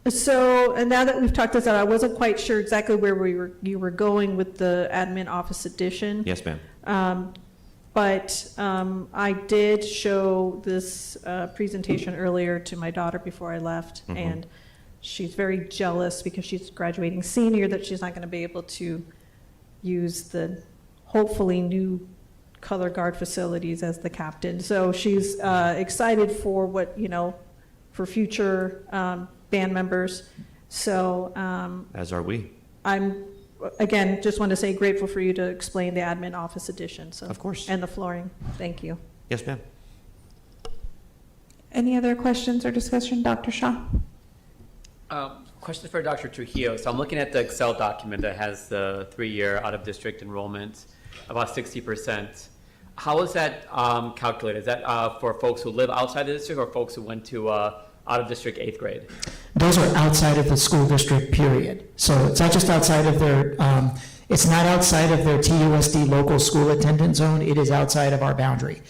So, and now that we've talked this out, I wasn't quite sure exactly where you were going with the admin office addition. Yes, ma'am. I did show this presentation earlier to my daughter before I left, Mhm. and she's very jealous because she's graduating senior that she's not going to be able to use the hopefully new Color Guard facilities as the captain. So she's excited for for future band members. So As are we. I'm, again, just want to say grateful for you to explain the admin office addition. So Of course. And the flooring. Thank you. Yes, ma'am. Any other questions or discussion, Dr. Shaw? Question for Dr. Trujillo. So I'm looking at the Excel document that has the 3-year out-of-district enrollment, about 60%. How is that calculated? Is that for folks who live outside the district or folks who went to out-of-district 8th grade? Those are outside of the school district, period. So it's not just outside of their, it's not outside of their TUSD local school attendance zone, it is outside of our boundary.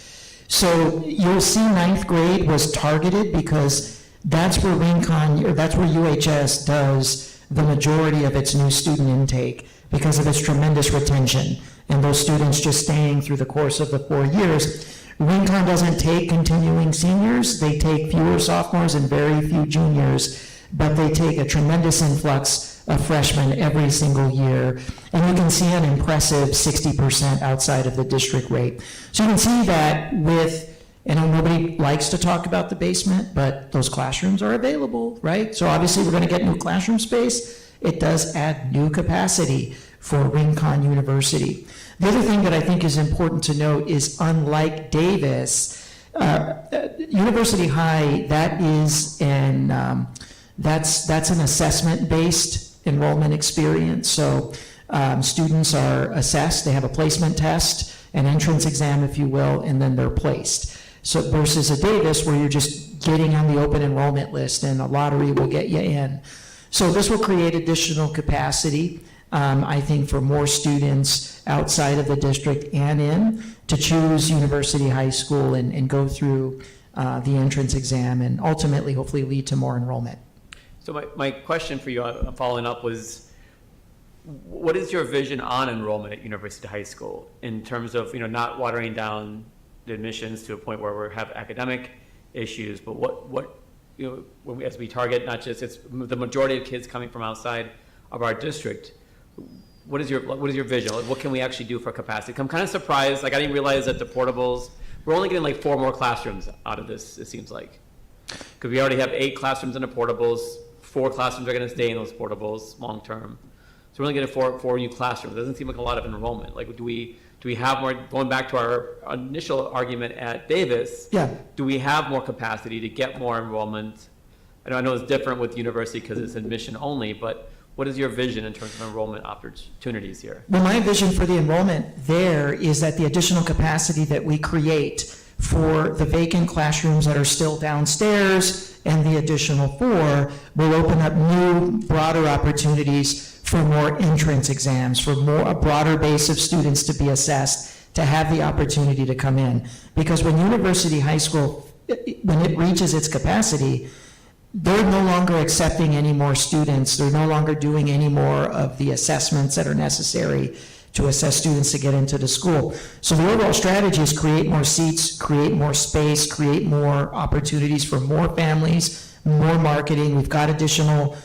So you'll see 9th grade was targeted because that's where Rincon, or that's where UHS does the majority of its new student intake because of its tremendous retention and those students just staying through the course of the 4 years. Rincon doesn't take continuing seniors, they take fewer sophomores and very few juniors, but they take a tremendous influx of freshmen every single year. And you can see an impressive 60% outside of the district rate. So you can see that with I know nobody likes to talk about the basement, but those classrooms are available, right? So obviously, we're going to get new classroom space. It does add new capacity for Rincon University. The other thing that I think is important to note is, unlike Davis, University High, that's an assessment-based enrollment experience. So students are assessed, they have a placement test, an entrance exam, if you will, and then they're placed. So versus a Davis, where you're just getting on the open enrollment list and a lottery will get you in. So this will create additional capacity, I think, for more students outside of the district and in to choose University High School and go through the entrance exam and ultimately, hopefully, lead to more enrollment. So my question for you, following up, was what is your vision on enrollment at University High School in terms of, not watering down the admissions to a point where we have academic issues, but what as we target not just it's the majority of kids coming from outside of our district, what is your vision? What can we actually do for capacity? I'm kind of surprised. I didn't realize that the portables, we're only getting 4 more classrooms out of this, it seems like. Because we already have 8 classrooms in the portables, 4 classrooms are going to stay in those portables long term. So we're only getting 4 new classrooms. It doesn't seem like a lot of enrollment. Do we have more, going back to our initial argument at Davis, do we have more capacity to get more enrollment? I know it's different with university because it's admission only, but what is your vision in terms of enrollment opportunities here? Well, my vision for the enrollment there is that the additional capacity that we create for the vacant classrooms that are still downstairs and the additional 4 will open up new, broader opportunities for more entrance exams, for a broader base of students to be assessed, to have the opportunity to come in. Because when University High School, when it reaches its capacity, they're no longer accepting any more students. They're no longer doing any more of the assessments that are necessary to assess students to get into the school. So the overall strategy is create more seats, create more space, create more opportunities for more families, more marketing. We've got additional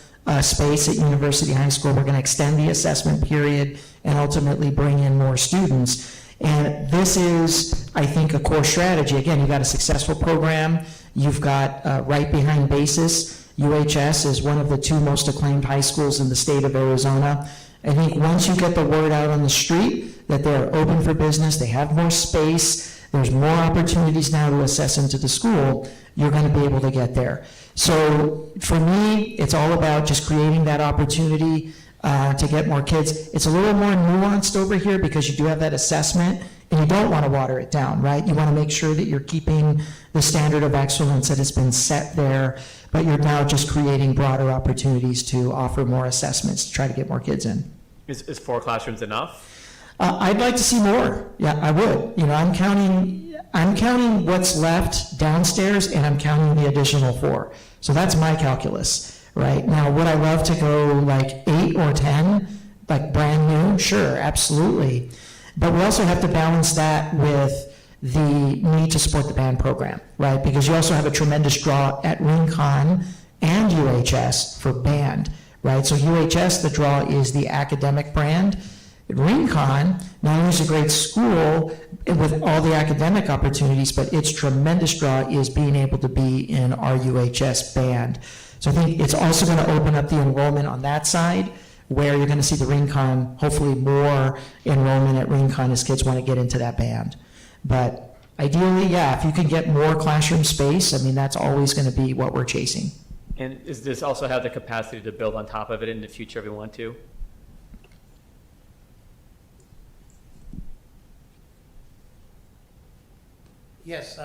space at University High School. We're going to extend the assessment period and ultimately bring in more students. And this is, I think, a core strategy. Again, you've got a successful program. You've got right behind Basis. UHS is one of the 2 most acclaimed high schools in the state of Arizona. I think once you get the word out on the street that they're open for business, they have more space, there's more opportunities now to assess into the school, you're going to be able to get there. So for me, it's all about just creating that opportunity to get more kids. It's a little more nuanced over here because you do have that assessment and you don't want to water it down, right? You want to make sure that you're keeping the standard of excellence that has been set there, but you're now just creating broader opportunities to offer more assessments to try to get more kids in. Is 4 classrooms enough? I'd like to see more. Yeah, I would. I'm counting what's left downstairs and I'm counting the additional 4. So that's my calculus, right? Now, would I love to go 8 or 10, brand new? Sure, absolutely. But we also have to balance that with the need to support the band program, right? Because you also have a tremendous draw at Rincon and UHS for band, right? So UHS, the draw is the academic brand. Rincon, not only is a great school with all the academic opportunities, but its tremendous draw is being able to be in our UHS band. So I think it's also going to open up the enrollment on that side, where you're going to see the Rincon, hopefully more enrollment at Rincon as kids want to get into that band. But ideally, if you can get more classroom space, that's always going to be what we're chasing. And does this also have the capacity to build on top of it in the future if we want to? Yes,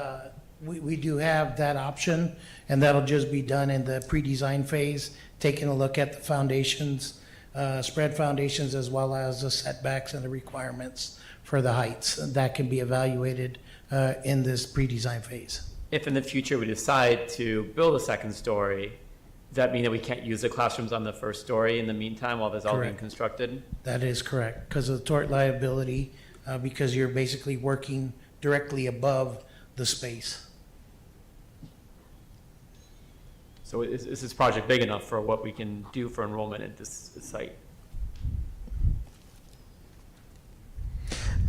we do have that option, and that'll just be done in the pre-design phase, taking a look at the foundations, spread foundations, as well as the setbacks and the requirements for the heights. That can be evaluated in this pre-design phase. If in the future we decide to build a second story, does that mean that we can't use the classrooms on the first story in the meantime while this all being constructed? That is correct, because of the tort liability, because you're basically working directly above the space. So is this project big enough for what we can do for enrollment at this site?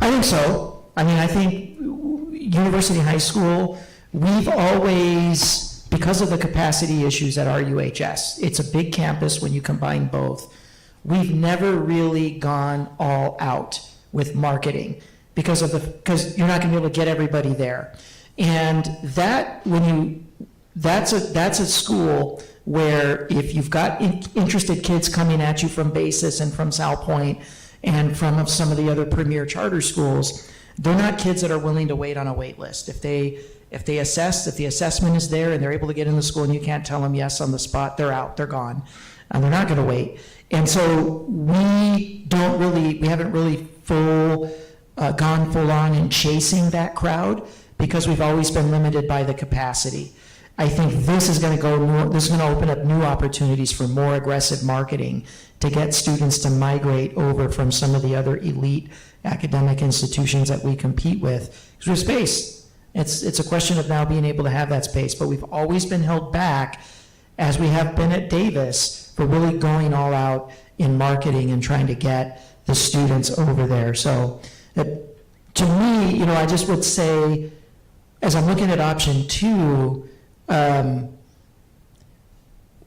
I think so. I think University High School we've always, because of the capacity issues at RUHS, it's a big campus when you combine both. We've never really gone all out with marketing because you're not going to be able to get everybody there. And that's a school where if you've got interested kids coming at you from Basis and from South Point and from some of the other premier charter schools, they're not kids that are willing to wait on a wait list. If the assessment is there and they're able to get in the school and you can't tell them yes on the spot, they're out, they're gone, and they're not going to wait. And so we haven't really gone full on in chasing that crowd because we've always been limited by the capacity. I think this is going to open up new opportunities for more aggressive marketing to get students to migrate over from some of the other elite academic institutions that we compete with. Because we have space. It's a question of now being able to have that space, but we've always been held back, as we have been at Davis, for really going all out in marketing and trying to get the students over there. So to me, I just would say, as I'm looking at option 2,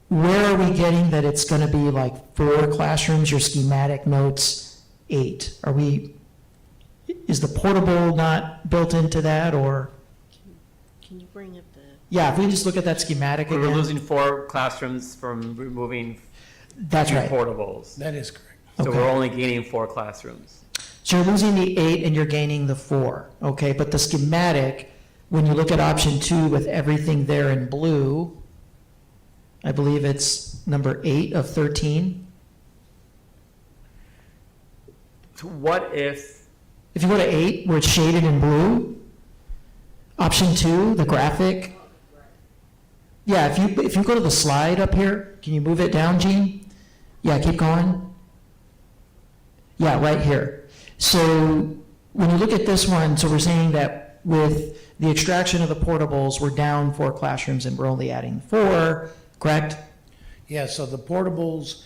where are we getting that it's going to be like 4 classrooms, your schematic notes 8? Is the portable not built into that, or? Can you bring up the? Yeah, if we just look at that schematic again. We're losing 4 classrooms from removing That's 2 right. portables. That is correct. So Okay. we're only gaining 4 classrooms. So you're losing the 8 and you're gaining the 4, okay? But the schematic, when you look at option 2 with everything there in blue, I believe it's number 8 of 13. So what if, If you go to 8, where it's shaded in blue, option 2, the graphic. Yeah, if you go to the slide up here, can you move it down, Gene? Yeah, keep going. Yeah, right here. So when you look at this one, so we're saying that with the extraction of the portables, we're down 4 classrooms and we're only adding 4, correct? Yeah, so the portables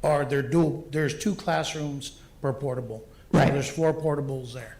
they're dual, there's 2 classrooms per portable. So Right. there's 4 portables there.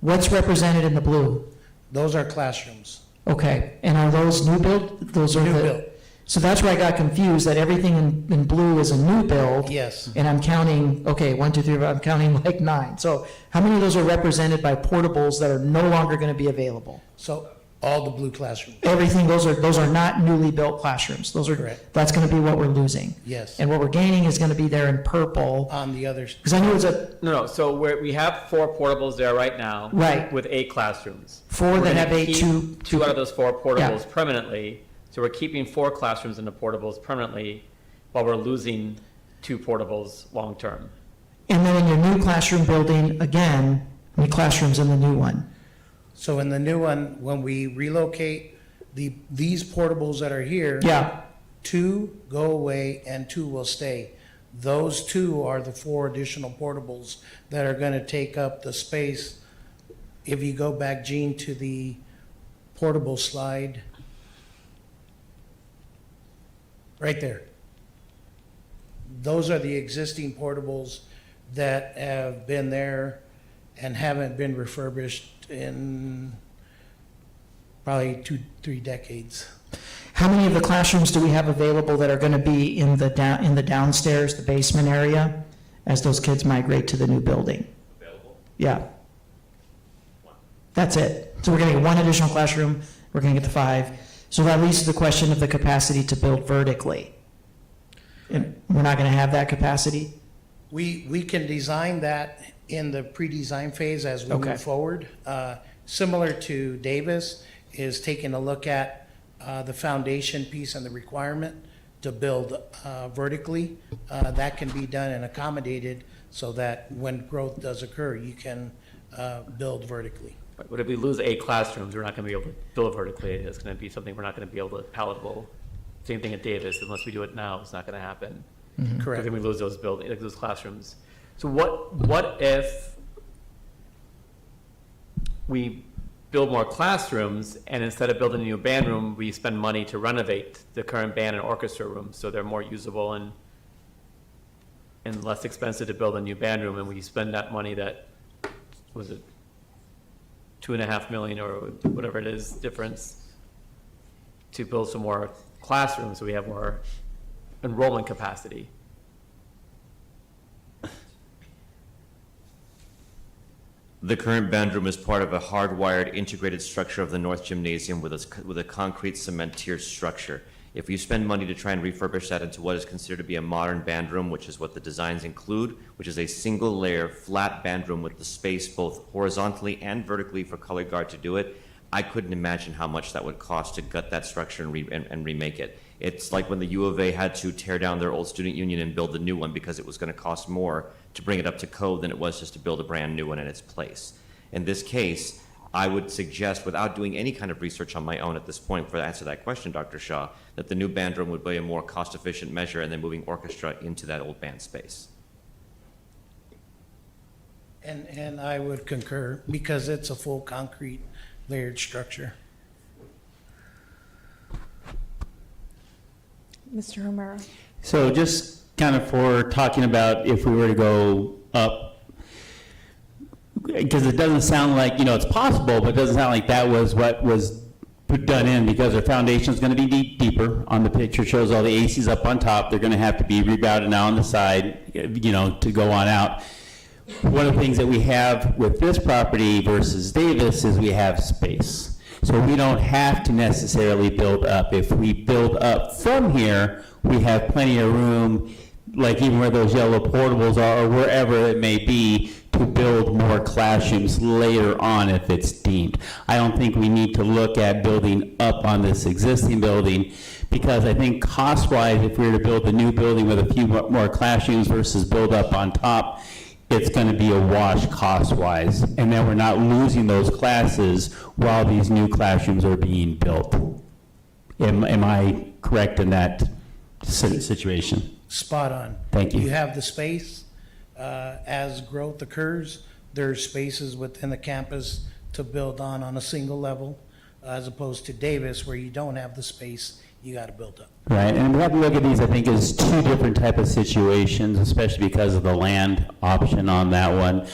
What's represented in the blue? Those are classrooms. Okay, and are those new build? Those are New the. build. So that's where I got confused, that everything in blue is a new build. Yes. And I'm counting, okay, 1, 2, 3, I'm counting like 9. So how many of those are represented by portables that are no longer going to be available? So all the blue classrooms. Everything, those are not newly built classrooms. Those are, Correct. that's going to be what we're losing. Yes. And what we're gaining is going to be there in purple. On the others. Because I knew it was a, no, so we have 4 portables there right now. Right. With 8 classrooms. 4 We're that gonna have 8, keep 2 out of those 4 portables Yeah. permanently. So we're keeping 4 classrooms in the portables permanently, while we're losing 2 portables long-term. And then in your new classroom building, again, how many classrooms in the new one? So in the new one, when we relocate these portables that are here. Yeah. 2 go away and 2 will stay. Those 2 are the 4 additional portables that are going to take up the space. If you go back, Gene, to the portable slide. Right there. Those are the existing portables that have been there and haven't been refurbished in probably 2-3 decades. How many of the classrooms do we have available that are going to be in the downstairs, the basement area, as those kids migrate to the new building? Available? Yeah. That's it. So we're going to get 1 additional classroom, we're going to get the 5. So that leads to the question of the capacity to build vertically. And we're not going to have that capacity? We can design that in the pre-design phase as we Okay. move forward. Similar to Davis, is taking a look at the foundation piece and the requirement to build vertically. That can be done and accommodated so that when growth does occur, you can build vertically. But if we lose 8 classrooms, we're not going to be able to build vertically. It's going to be something we're not going to be able to palatable. Same thing at Davis. Unless we do it now, it's not going to happen. Mhm. Correct. Then we lose those buildings, like those classrooms. So what if we build more classrooms, and instead of building a new band room, we spend money to renovate the current band and orchestra rooms so they're more usable and less expensive to build a new band room, and we spend that money that, was it $2.5 million or whatever it is difference to build some more classrooms so we have more enrollment capacity. The current band room is part of a hardwired integrated structure of the North Gymnasium with a concrete cement tiered structure. If you spend money to try and refurbish that into what is considered to be a modern band room, which is what the designs include, which is a single layer flat band room with the space both horizontally and vertically for color guard to do it, I couldn't imagine how much that would cost to gut that structure and remake it. It's like when the U of A had to tear down their old student union and build a new one because it was going to cost more to bring it up to code than it was just to build a brand new one in its place. In this case, I would suggest, without doing any kind of research on my own at this point for the answer to that question, Dr. Shaw, that the new band room would be a more cost-efficient measure and then moving orchestra into that old band space. And I would concur because it's a full concrete layered structure. Mr. Romero? So just kind of for talking about if we were to go up, because it doesn't sound like, it's possible, but it doesn't sound like that was what was done in, because our foundation is going to be deeper. On the picture shows all the ACs up on top. They're going to have to be rebounded now on the side, to go on out. One of the things that we have with this property versus Davis is we have space. So we don't have to necessarily build up. If we build up from here, we have plenty of room, like even where those yellow portables are, or wherever it may be, to build more classrooms later on if it's deemed. I don't think we need to look at building up on this existing building, because I think cost-wise, if we were to build a new building with a few more classrooms versus build up on top, it's going to be a wash cost-wise, and then we're not losing those classes while these new classrooms are being built. Am I correct in that situation? Spot on. Thank you. You have the space. As growth occurs, there's spaces within the campus to build on a single level, as opposed to Davis, where you don't have the space, you got to build up. Right, and we have to look at these, I think, as two different type of situations, especially because of the land option on that one.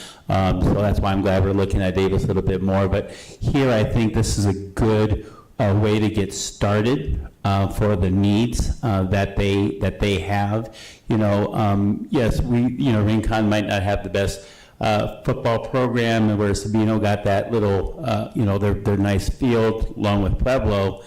So that's why I'm glad we're looking at Davis a little bit more. But here, I think this is a good way to get started for the needs that they have. Yes, Rincon might not have the best football program, and where Sabino got that little, their nice field along with Pueblo.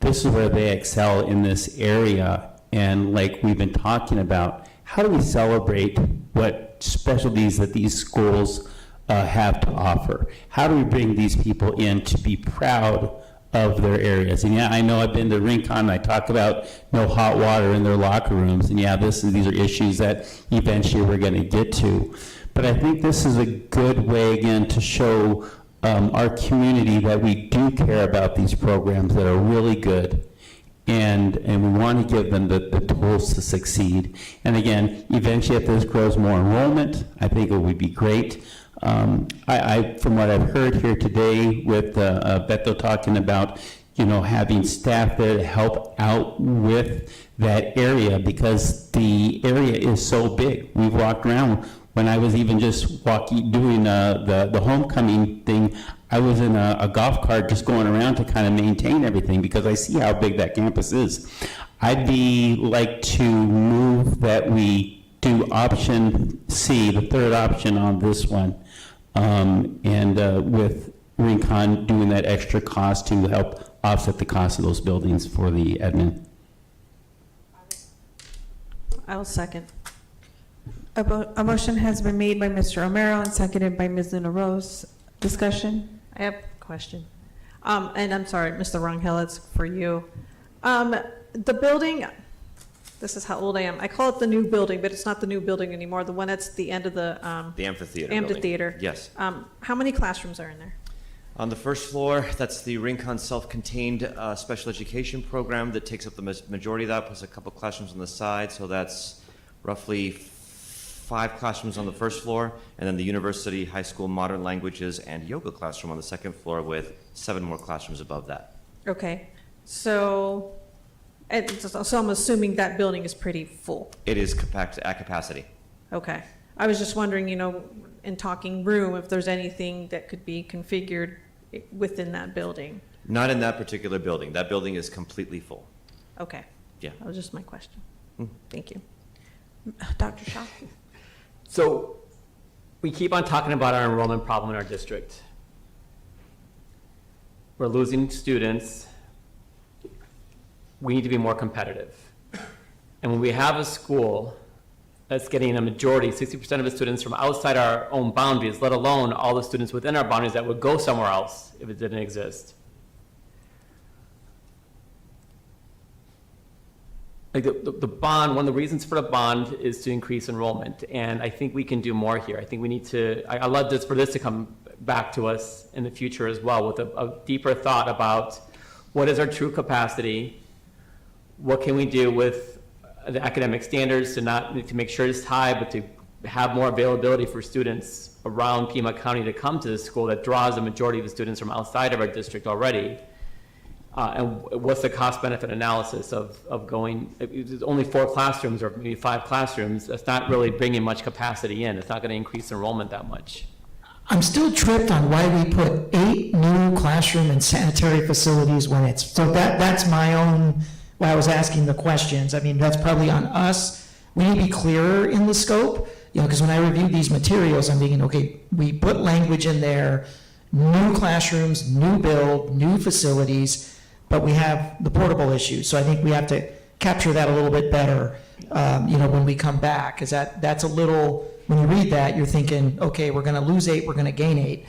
This is where they excel in this area, and like we've been talking about, how do we celebrate what specialties that these schools have to offer? How do we bring these people in to be proud of their areas? And yeah, I know I've been to Rincon, and I talk about no hot water in their locker rooms, and yeah, these are issues that eventually we're going to get to. But I think this is a good way, again, to show our community that we do care about these programs that are really good, and we want to give them the tools to succeed. And again, eventually if this grows more enrollment, I think it would be great. I from what I've heard here today with Beto talking about, having staff there to help out with that area, because the area is so big. We've walked around. When I was even just doing the homecoming thing, I was in a golf cart just going around to kind of maintain everything, because I see how big that campus is. I'd like to move that we do option C, the third option on this one, and with Rincon doing that extra cost to help offset the cost of those buildings for the admin. I will second. A motion has been made by Mr. Romero and seconded by Ms. Luna Rose. Discussion? I have a question. And I'm sorry, Mr. Rangel, it's for you. The building, this is how old I am. I call it the new building, but it's not the new building anymore. The one that's the end of the amphitheater. Amphitheater. Building. Yes. How many classrooms are in there? On the first floor, that's the Rincon self-contained special education program that takes up the majority of that, plus a couple classrooms on the side. So that's roughly 5 classrooms on the first floor, and then the University High School Modern Languages and Yoga classroom on the second floor, with 7 more classrooms above that. Okay, so I'm assuming that building is pretty full. It is at capacity. Okay, I was just wondering, in talking room, if there's anything that could be configured within that building. Not in that particular building. That building is completely full. Okay. Yeah. That was just my question. Mm. Thank you. Dr. Shaw? So we keep on talking about our enrollment problem in our district. We're losing students. We need to be more competitive. And when we have a school that's getting a majority, 60% of the students from outside our own boundaries, let alone all the students within our boundaries that would go somewhere else if it didn't exist. Like the bond, one of the reasons for the bond is to increase enrollment, and I think we can do more here. I think we need to, I love this, for this to come back to us in the future as well with a deeper thought about what is our true capacity, what can we do with the academic standards to make sure it's high, but to have more availability for students around Pima County to come to this school that draws the majority of the students from outside of our district already. And what's the cost-benefit analysis of going, there's only 4 classrooms or maybe 5 classrooms, that's not really bringing much capacity in. It's not going to increase enrollment that much. I'm still tripped on why we put 8 new classroom and sanitary facilities when it's, so that's my own, why I was asking the questions. I mean, that's probably on us. We need to be clearer in the scope, you know, because when I reviewed these materials, I'm thinking, okay, we put language in there, new classrooms, new build, new facilities, but we have the portable issue. So I think we have to capture that a little bit better, you know, when we come back, because that's a little, when you read that, you're thinking, okay, we're going to lose 8, we're going to gain 8.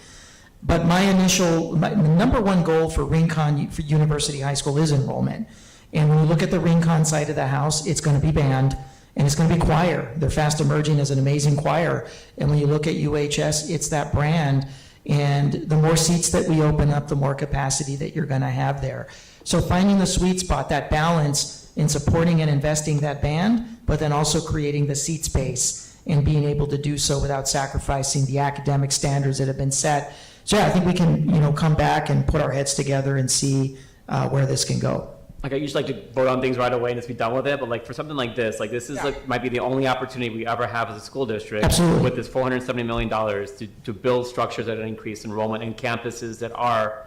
But my number one goal for Rincon for University High School is enrollment. And when you look at the Rincon side of the house, it's going to be band and it's going to be choir. They're fast emerging as an amazing choir. And when you look at UHS, it's that brand. And the more seats that we open up, the more capacity that you're going to have there. So finding the sweet spot, that balance in supporting and investing that band, but then also creating the seat space and being able to do so without sacrificing the academic standards that have been set. So yeah, I think we can, you know, come back and put our heads together and see where this can go. Like I usually like to vote on things right away and just be done with it, but like for something like this is like might be the only opportunity we ever have as a school district. Absolutely. With this $470 million to build structures that increase enrollment and campuses that are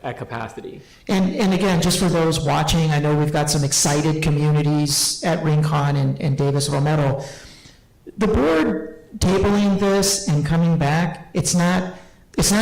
at capacity. And again, just for those watching, I know we've got some excited communities at Rincon and Davis Romero. The board tabling this and coming back, it's not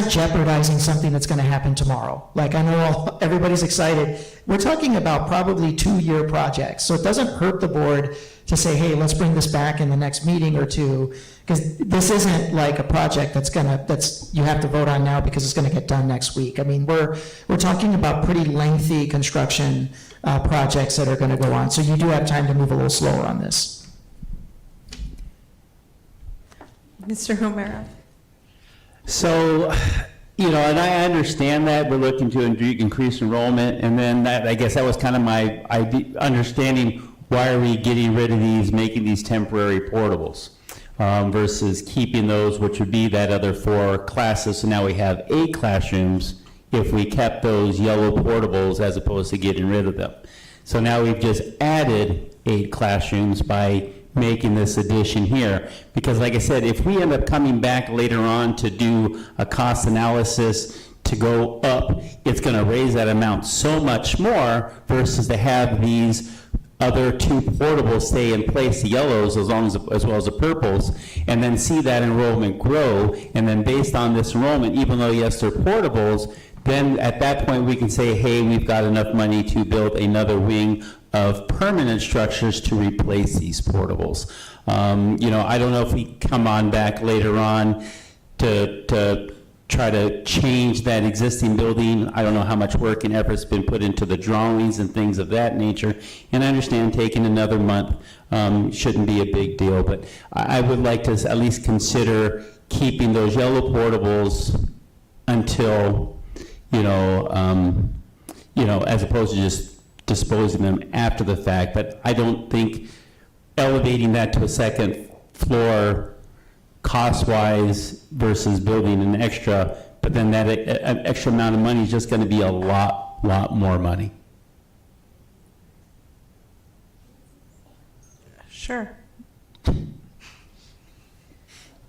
jeopardizing something that's going to happen tomorrow. Like I know everybody's excited. We're talking about probably 2-year projects. So it doesn't hurt the board to say, hey, let's bring this back in the next meeting or 2, because this isn't like a project that's you have to vote on now because it's going to get done next week. I mean, we're talking about pretty lengthy construction projects that are going to go on. So you do have time to move a little slower on this. Mr. O'Mara? So, you know, and I understand that we're looking to increase enrollment, and then that, I guess that was kind of my understanding, why are we getting rid of these, making these temporary portables versus keeping those, which would be that other 4 classes. So now we have 8 classrooms if we kept those yellow portables as opposed to getting rid of them. So now we've just added 8 classrooms by making this addition here, because like I said, if we end up coming back later on to do a cost analysis to go up, it's going to raise that amount so much more versus to have these other 2 portables stay in place, the yellows as well as the purples, and then see that enrollment grow. And then based on this enrollment, even though yes, they're portables, then at that point we can say, hey, we've got enough money to build another wing of permanent structures to replace these portables. You know, I don't know if we come on back later on to try to change that existing building. I don't know how much work and effort's been put into the drawings and things of that nature. And I understand taking another month shouldn't be a big deal, but I would like to at least consider keeping those yellow portables until, you know, as opposed to just disposing them after the fact. But I don't think elevating that to a second floor cost-wise versus building an extra, but then that an extra amount of money is just going to be a lot more money. Sure.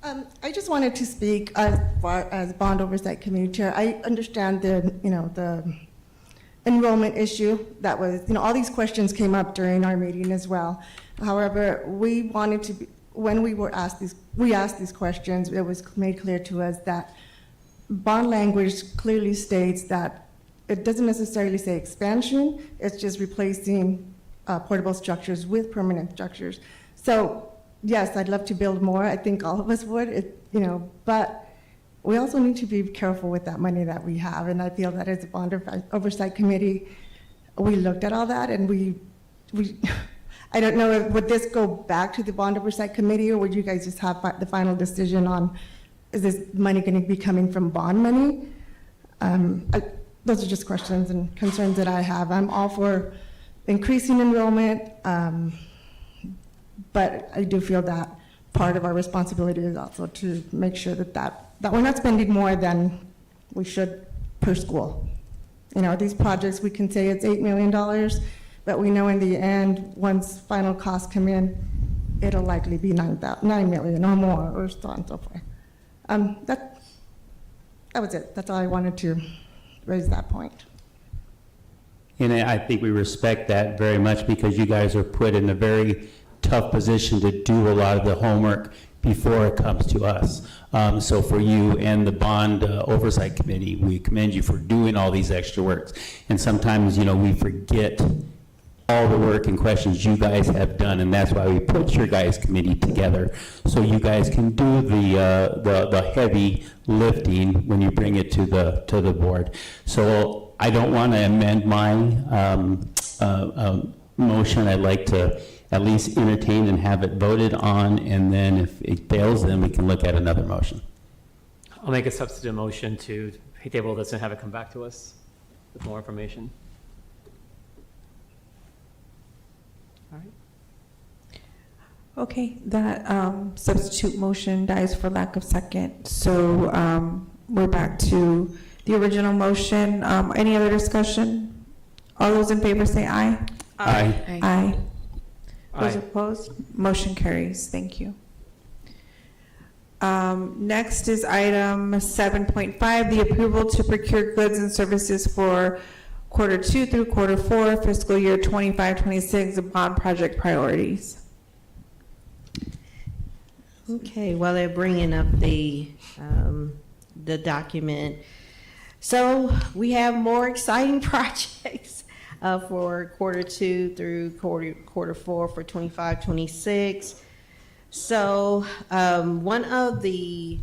I just wanted to speak as far as Bond Oversight Committee Chair. I understand the enrollment issue that was, all these questions came up during our meeting as well. However, we wanted to be, when we asked these questions, it was made clear to us that bond language clearly states that it doesn't necessarily say expansion, it's just replacing portable structures with permanent structures. So yes, I'd love to build more. I think all of us would, but we also need to be careful with that money that we have. And I feel that as a bond oversight committee, we looked at all that and we I don't know, would this go back to the bond oversight committee, or would you guys just have the final decision on, is this money going to be coming from bond money? Those are just questions and concerns that I have. I'm all for increasing enrollment, but I do feel that part of our responsibility is also to make sure that we're not spending more than we should per school. These projects, we can say it's $8 million, but we know in the end, once final costs come in, it'll likely be $9 million or more, or so on and so forth. That was it. That's all I wanted to raise that point. And I think we respect that very much because you guys are put in a very tough position to do a lot of the homework before it comes to us. So for you and the bond oversight committee, we commend you for doing all these extra works. And sometimes, we forget all the work and questions you guys have done, and that's why we put your guys' committee together, so you guys can do the heavy lifting when you bring it to the board. So I don't want to amend my motion. I'd like to at least entertain and have it voted on, and then if it fails, then we can look at another motion. I'll make a substitute motion to table this and have it come back to us with more information. All right. Okay, that substitute motion dies for lack of second. So we're back to the original motion. Any other discussion? All those in favor say aye. Aye. Aye. Those Aye. opposed? Motion carries. Thank you. Next is item 7.5, the approval to procure goods and services for Q2 through Q4 fiscal year 25-26 bond project priorities. Okay, while they're bringing up the document, so we have more exciting projects for Q2 through Q4 for 25-26. So one of the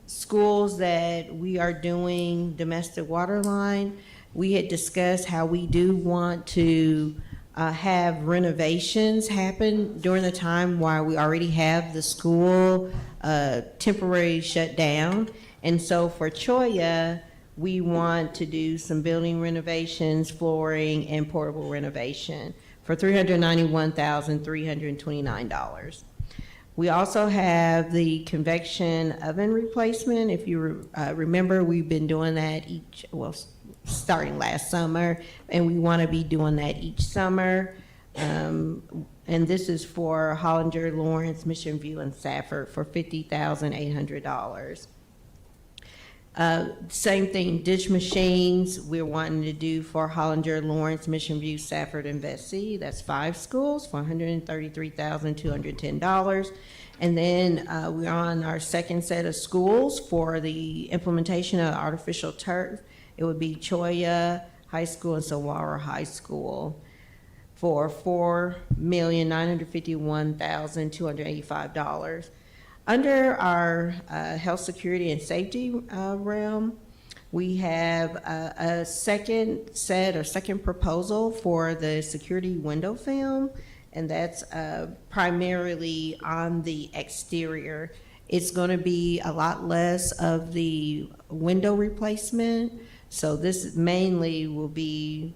schools that we are doing domestic water line, we had discussed how we do want to have renovations happen during the time while we already have the school temporarily shut down. And so for Cholla, we want to do some building renovations, flooring, and portable renovation for $391,329. We also have the convection oven replacement. If you remember, we've been doing that starting last summer, and we want to be doing that each summer. And this is for Hollinger, Lawrence, Mission View, and Safford for $50,800. Same thing, dish machines, we're wanting to do for Hollinger, Lawrence, Mission View, Safford, and Vesey. That's 5 schools for $133,210. And then we're on our second set of schools for the implementation of artificial turf. It would be Cholla High School and Saguaro High School for $4,951,285. Under our health, security, and safety realm, we have a second proposal for the security window film, and that's primarily on the exterior. It's going to be a lot less of the window replacement, so this mainly will be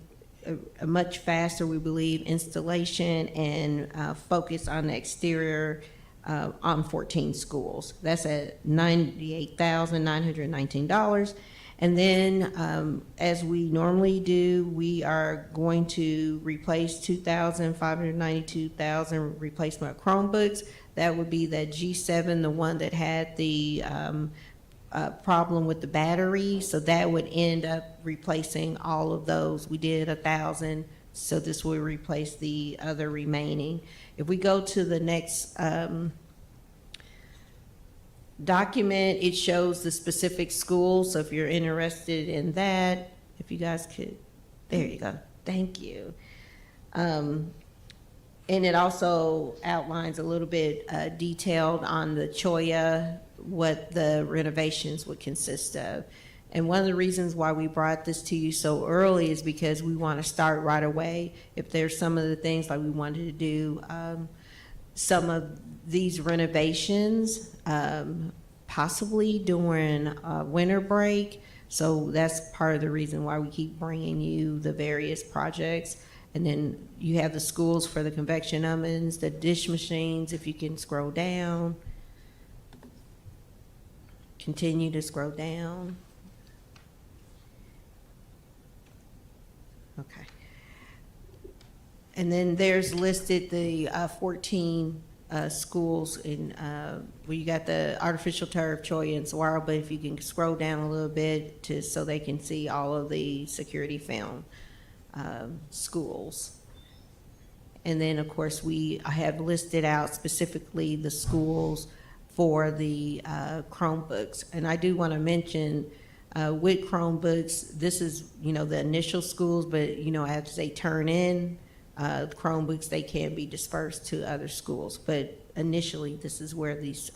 a much faster, we believe, installation and focus on the exterior on 14 schools. That's at $98,919. And then, as we normally do, we are going to replace 2,592,000 replacement Chromebooks. That would be the G7, the one that had the problem with the battery, so that would end up replacing all of those. We did 1,000, so this will replace the other remaining. If we go to the next document, it shows the specific schools, so if you're interested in that, if you guys could, there you go, thank you. And it also outlines a little bit detailed on the Cholla, what the renovations would consist of. And one of the reasons why we brought this to you so early is because we want to start right away. If there's some of the things like we wanted to do, some of these renovations, possibly during winter break. So that's part of the reason why we keep bringing you the various projects. And then you have the schools for the convection ovens, the dish machines, if you can scroll down. Continue to scroll down. Okay. And then there's listed the 14 schools in, where you got the artificial turf, Cholla, and Saguaro, but if you can scroll down a little bit to, so they can see all of the security film schools. And then, of course, I have listed out specifically the schools for the Chromebooks. And I do want to mention with Chromebooks, this is, the initial schools, but, as they turn in Chromebooks, they can be dispersed to other schools. But initially, this is where these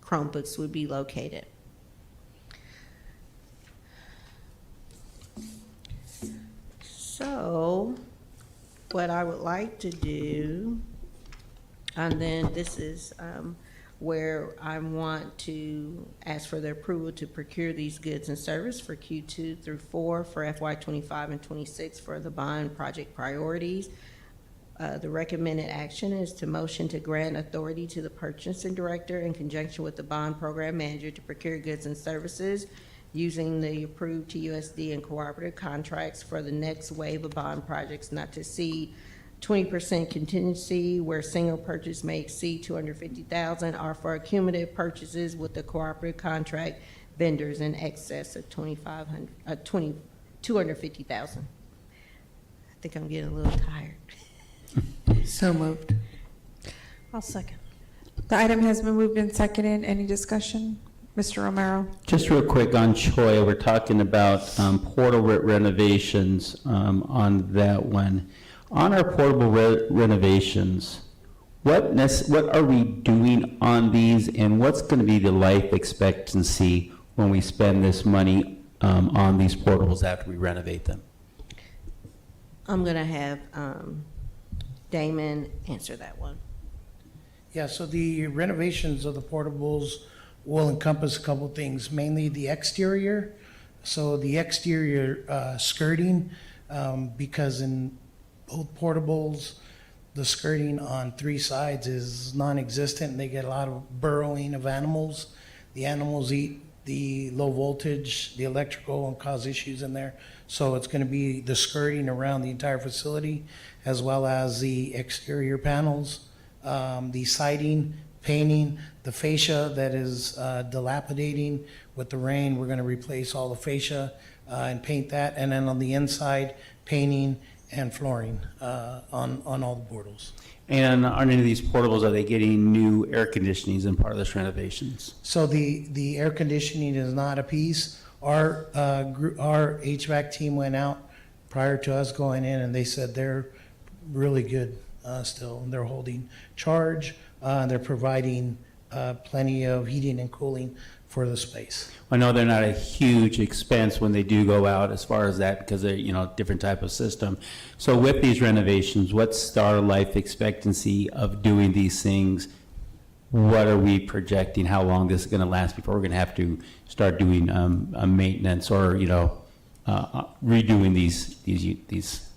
Chromebooks would be located. So, what I would like to do, and then this is where I want to ask for the approval to procure these goods and service for Q2 through 4 for FY25 and 26 for the bond project priorities. The recommended action is to motion to grant authority to the purchasing director in conjunction with the bond program manager to procure goods and services using the approved TUSD and cooperative contracts for the next wave of bond projects not to exceed 20% contingency where single purchase may exceed $250,000 or for cumulative purchases with the cooperative contract vendors in excess of $250,000. I think I'm getting a little tired. So moved. I'll second. The item has been moved and seconded. Any discussion? Mr. Romero? Just real quick on Cholla, we're talking about portal renovations on that one. On our portable renovations, what are we doing on these, and what's going to be the life expectancy when we spend this money on these portables after we renovate them? I'm going to have Damon answer that one. Yeah, so the renovations of the portables will encompass a couple things, mainly the exterior. So the exterior skirting, because in both portables, the skirting on 3 sides is non-existent. They get a lot of burrowing of animals. The animals eat the low voltage, the electrical, and cause issues in there. So it's going to be the skirting around the entire facility, as well as the exterior panels, the siding, painting, the fascia that is dilapidating with the rain. We're going to replace all the fascia and paint that. And then on the inside, painting and flooring on all the portals. And on any of these portables, are they getting new air conditionings in part of this renovations? So the air conditioning is not a piece. Our HVAC team went out prior to us going in, and they said they're really good still. They're holding charge. They're providing plenty of heating and cooling for the space. I know they're not a huge expense when they do go out as far as that, because they're, different type of system. So with these renovations, what's our life expectancy of doing these things? What are we projecting? How long this is going to last before we're going to have to start doing a maintenance or, redoing these?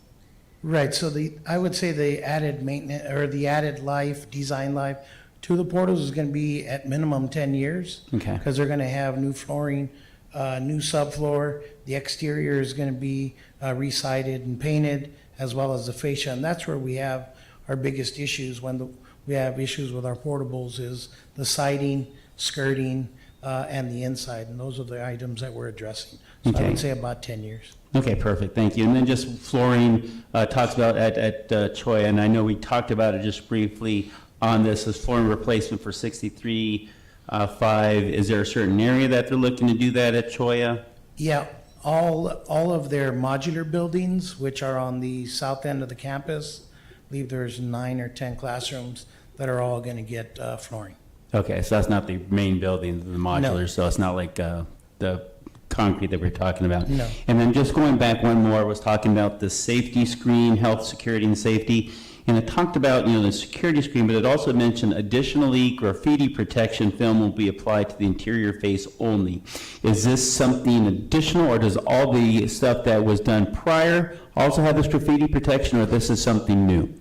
Right, so I would say the added maintenance or the added life, design life to the portals is going to be at minimum 10 years. Okay. Because they're going to have new flooring, new subfloor. The exterior is going to be resided and painted, as well as the fascia. And that's where we have our biggest issues when we have issues with our portables is the siding, skirting, and the inside, and those are the items that we're addressing. So I Okay. would say about 10 years. Okay, perfect, thank you. And then just flooring, talks about at Choya, and I know we talked about it just briefly on this, as flooring replacement for 63-5. Is there a certain area that they're looking to do that at Choya? Yeah, all of their modular buildings, which are on the south end of the campus, I believe there's 9 or 10 classrooms that are all going to get flooring. Okay, so that's not the main building, the modular, so it's not like the concrete that we're talking about? No. And then just going back one more, was talking about the safety screen, health, security, and safety. And it talked about, the security screen, but it also mentioned additionally, graffiti protection film will be applied to the interior face only. Is this something additional, or does all the stuff that was done prior also have this graffiti protection, or this is something new?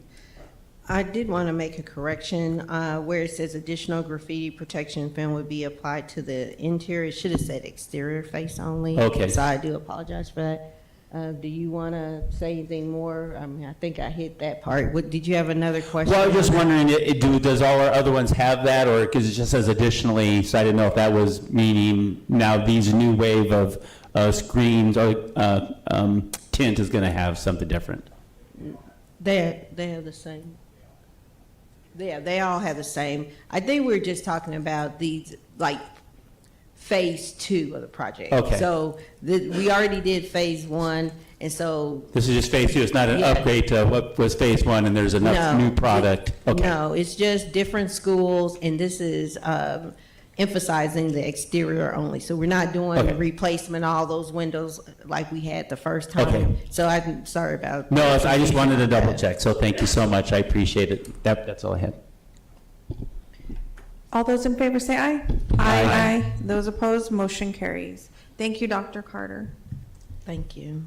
I did want to make a correction where it says additional graffiti protection film would be applied to the interior. It should have said exterior face only. Okay. So I do apologize for that. Do you want to say anything more? I mean, I think I hit that part. Did you have another question? Well, I was just wondering, does all our other ones have that, or, because it just says additionally, so I didn't know if that was meaning now these new wave of screens or tint is going to have something different? They have the same. Yeah, they all have the same. I think we're just talking about these, like, phase 2 of the project. Okay. So we already did phase 1, and so. This is just phase 2, it's not an Yeah. upgrade to what was phase 1, and there's enough No. new product? Okay. No, it's just different schools, and this is emphasizing the exterior only. So we're not doing Okay. replacement, all those windows like we had the first time. Okay. So I'm sorry about. No, I just wanted to double check, so thank you so much, I appreciate it. That's all I had. All those in favor say aye. Aye. Those opposed, motion carries. Thank you, Dr. Carter. Thank you.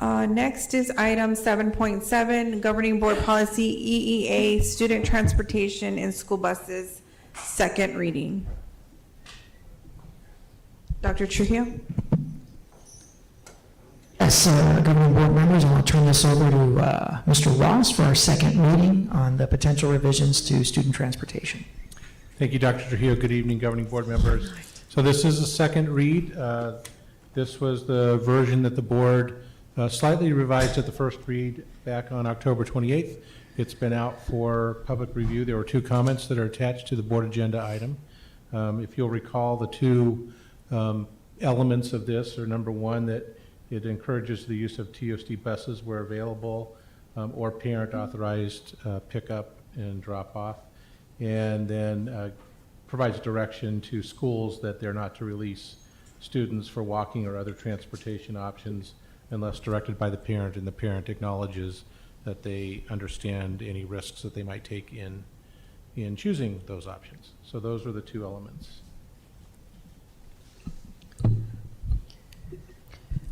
Next is item 7.7, Governing Board Policy EEA, Student Transportation in School Buses, second reading. Dr. Trujillo? Yes, governing board members, I want to turn this over to Mr. Ross for our second reading on the potential revisions to student transportation. Thank you, Dr. Trujillo. Good evening, governing board members. So this is a second read. This was the version that the board slightly revised at the first read back on October 28th. It's been out for public review. There were 2 comments that are attached to the board agenda item. If you'll recall, the 2 elements of this are, number 1, that it encourages the use of TOSD buses where available, or parent-authorized pickup and drop-off, and then provides direction to schools that they're not to release students for walking or other transportation options unless directed by the parent, and the parent acknowledges that they understand any risks that they might take in choosing those options. So those are the 2 elements.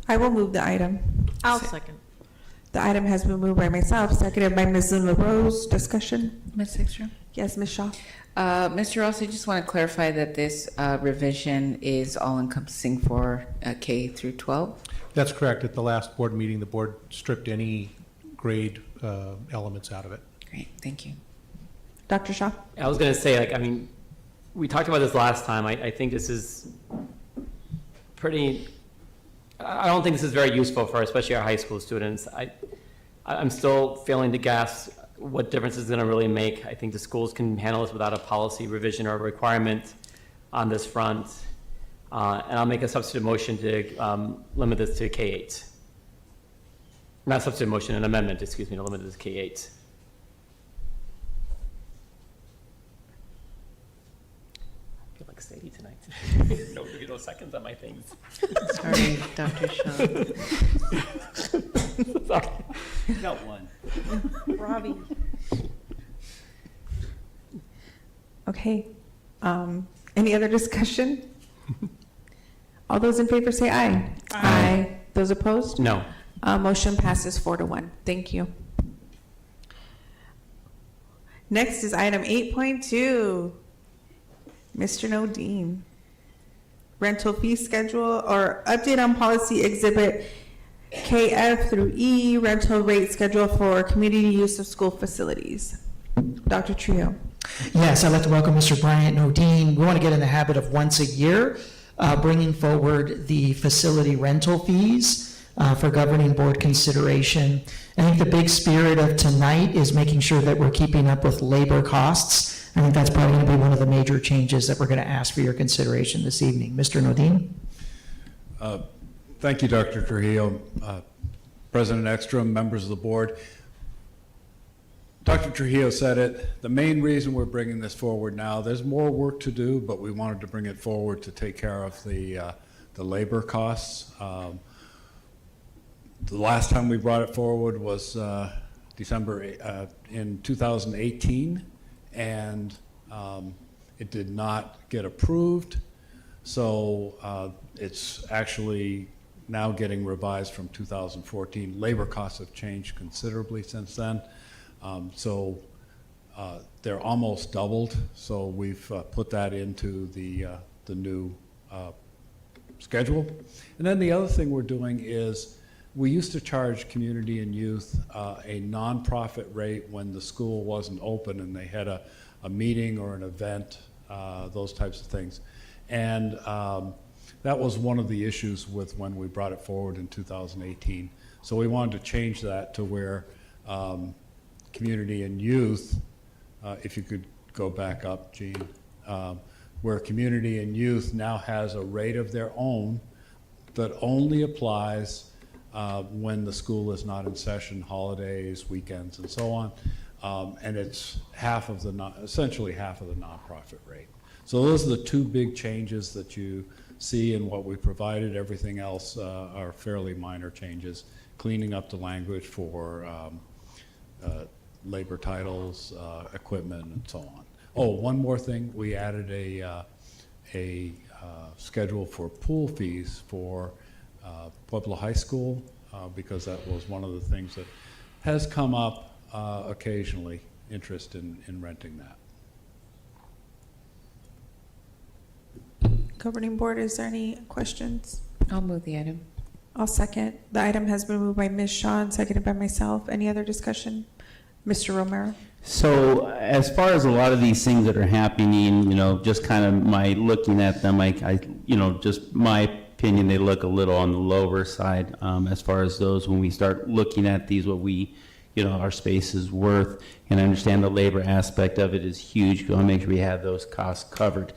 I will move the item. I'll second. The item has been moved by myself, seconded by Ms. Lynn LaRose. Discussion? Ms. Ekstrom? Yes, Ms. Shaw? Mr. Ross, I just want to clarify that this revision is all-encompassing for K through 12? That's correct. At the last board meeting, the board stripped any grade elements out of it. Great, thank you. Dr. Shaw? I was going to say, we talked about this last time. I think this is I don't think this is very useful for especially our high school students. I'm still failing to grasp what difference it's going to really make. I think the schools can handle this without a policy revision or requirement on this front. And I'll make a substitute motion to limit this to K8. Not substitute motion, an amendment, excuse me, to limit this to K8. I feel like Sadie tonight. No seconds on my things. Sorry, Dr. Shaw. Sorry. Got one. Robbie. Okay. Any other discussion? All those in favor say aye. Aye. Those opposed? No. Motion passes 4-1. Thank you. Next is item 8.2. Mr. Nodine. Rental fee schedule or update on policy exhibit KF through E, rental rate schedule for community use of school facilities. Dr. Trio. Yes, I'd like to welcome Mr. Bryant Nodine. We want to get in the habit of once a year bringing forward the facility rental fees for governing board consideration. I think the big spirit of tonight is making sure that we're keeping up with labor costs. I think that's probably going to be one of the major changes that we're going to ask for your consideration this evening. Mr. Nodine? Thank you, Dr. Trujillo. President Ekstrom, members of the board. Dr. Trujillo said it, the main reason we're bringing this forward now, there's more work to do, but we wanted to bring it forward to take care of the labor costs. The last time we brought it forward was December in 2018, and it did not get approved. So it's actually now getting revised from 2014. Labor costs have changed considerably since then. So they're almost doubled. So we've put that into the new schedule. And then the other thing we're doing is we used to charge community and youth a nonprofit rate when the school wasn't open and they had a meeting or an event, those types of things. And that was one of the issues with when we brought it forward in 2018. So we wanted to change that to where community and youth, if you could go back up, Gene, where community and youth now has a rate of their own that only applies when the school is not in session, holidays, weekends, and so on. And it's essentially half of the nonprofit rate. So those are the two big changes that you see in what we provided. Everything else are fairly minor changes, cleaning up the language for labor titles, equipment, and so on. Oh, one more thing, we added a schedule for pool fees for Pueblo High School because that was one of the things that has come up occasionally, interest in renting that. Governing board, is there any questions? I'll move the item. I'll second. The item has been moved by Ms. Shaw and seconded by myself. Any other discussion? Mr. Romero? So as far as a lot of these things that are happening, just kind of my looking at them, just my opinion, they look a little on the lower side as far as those when we start looking at these, what we, our space is worth. And I understand the labor aspect of it is huge. We want to make sure we have those costs covered.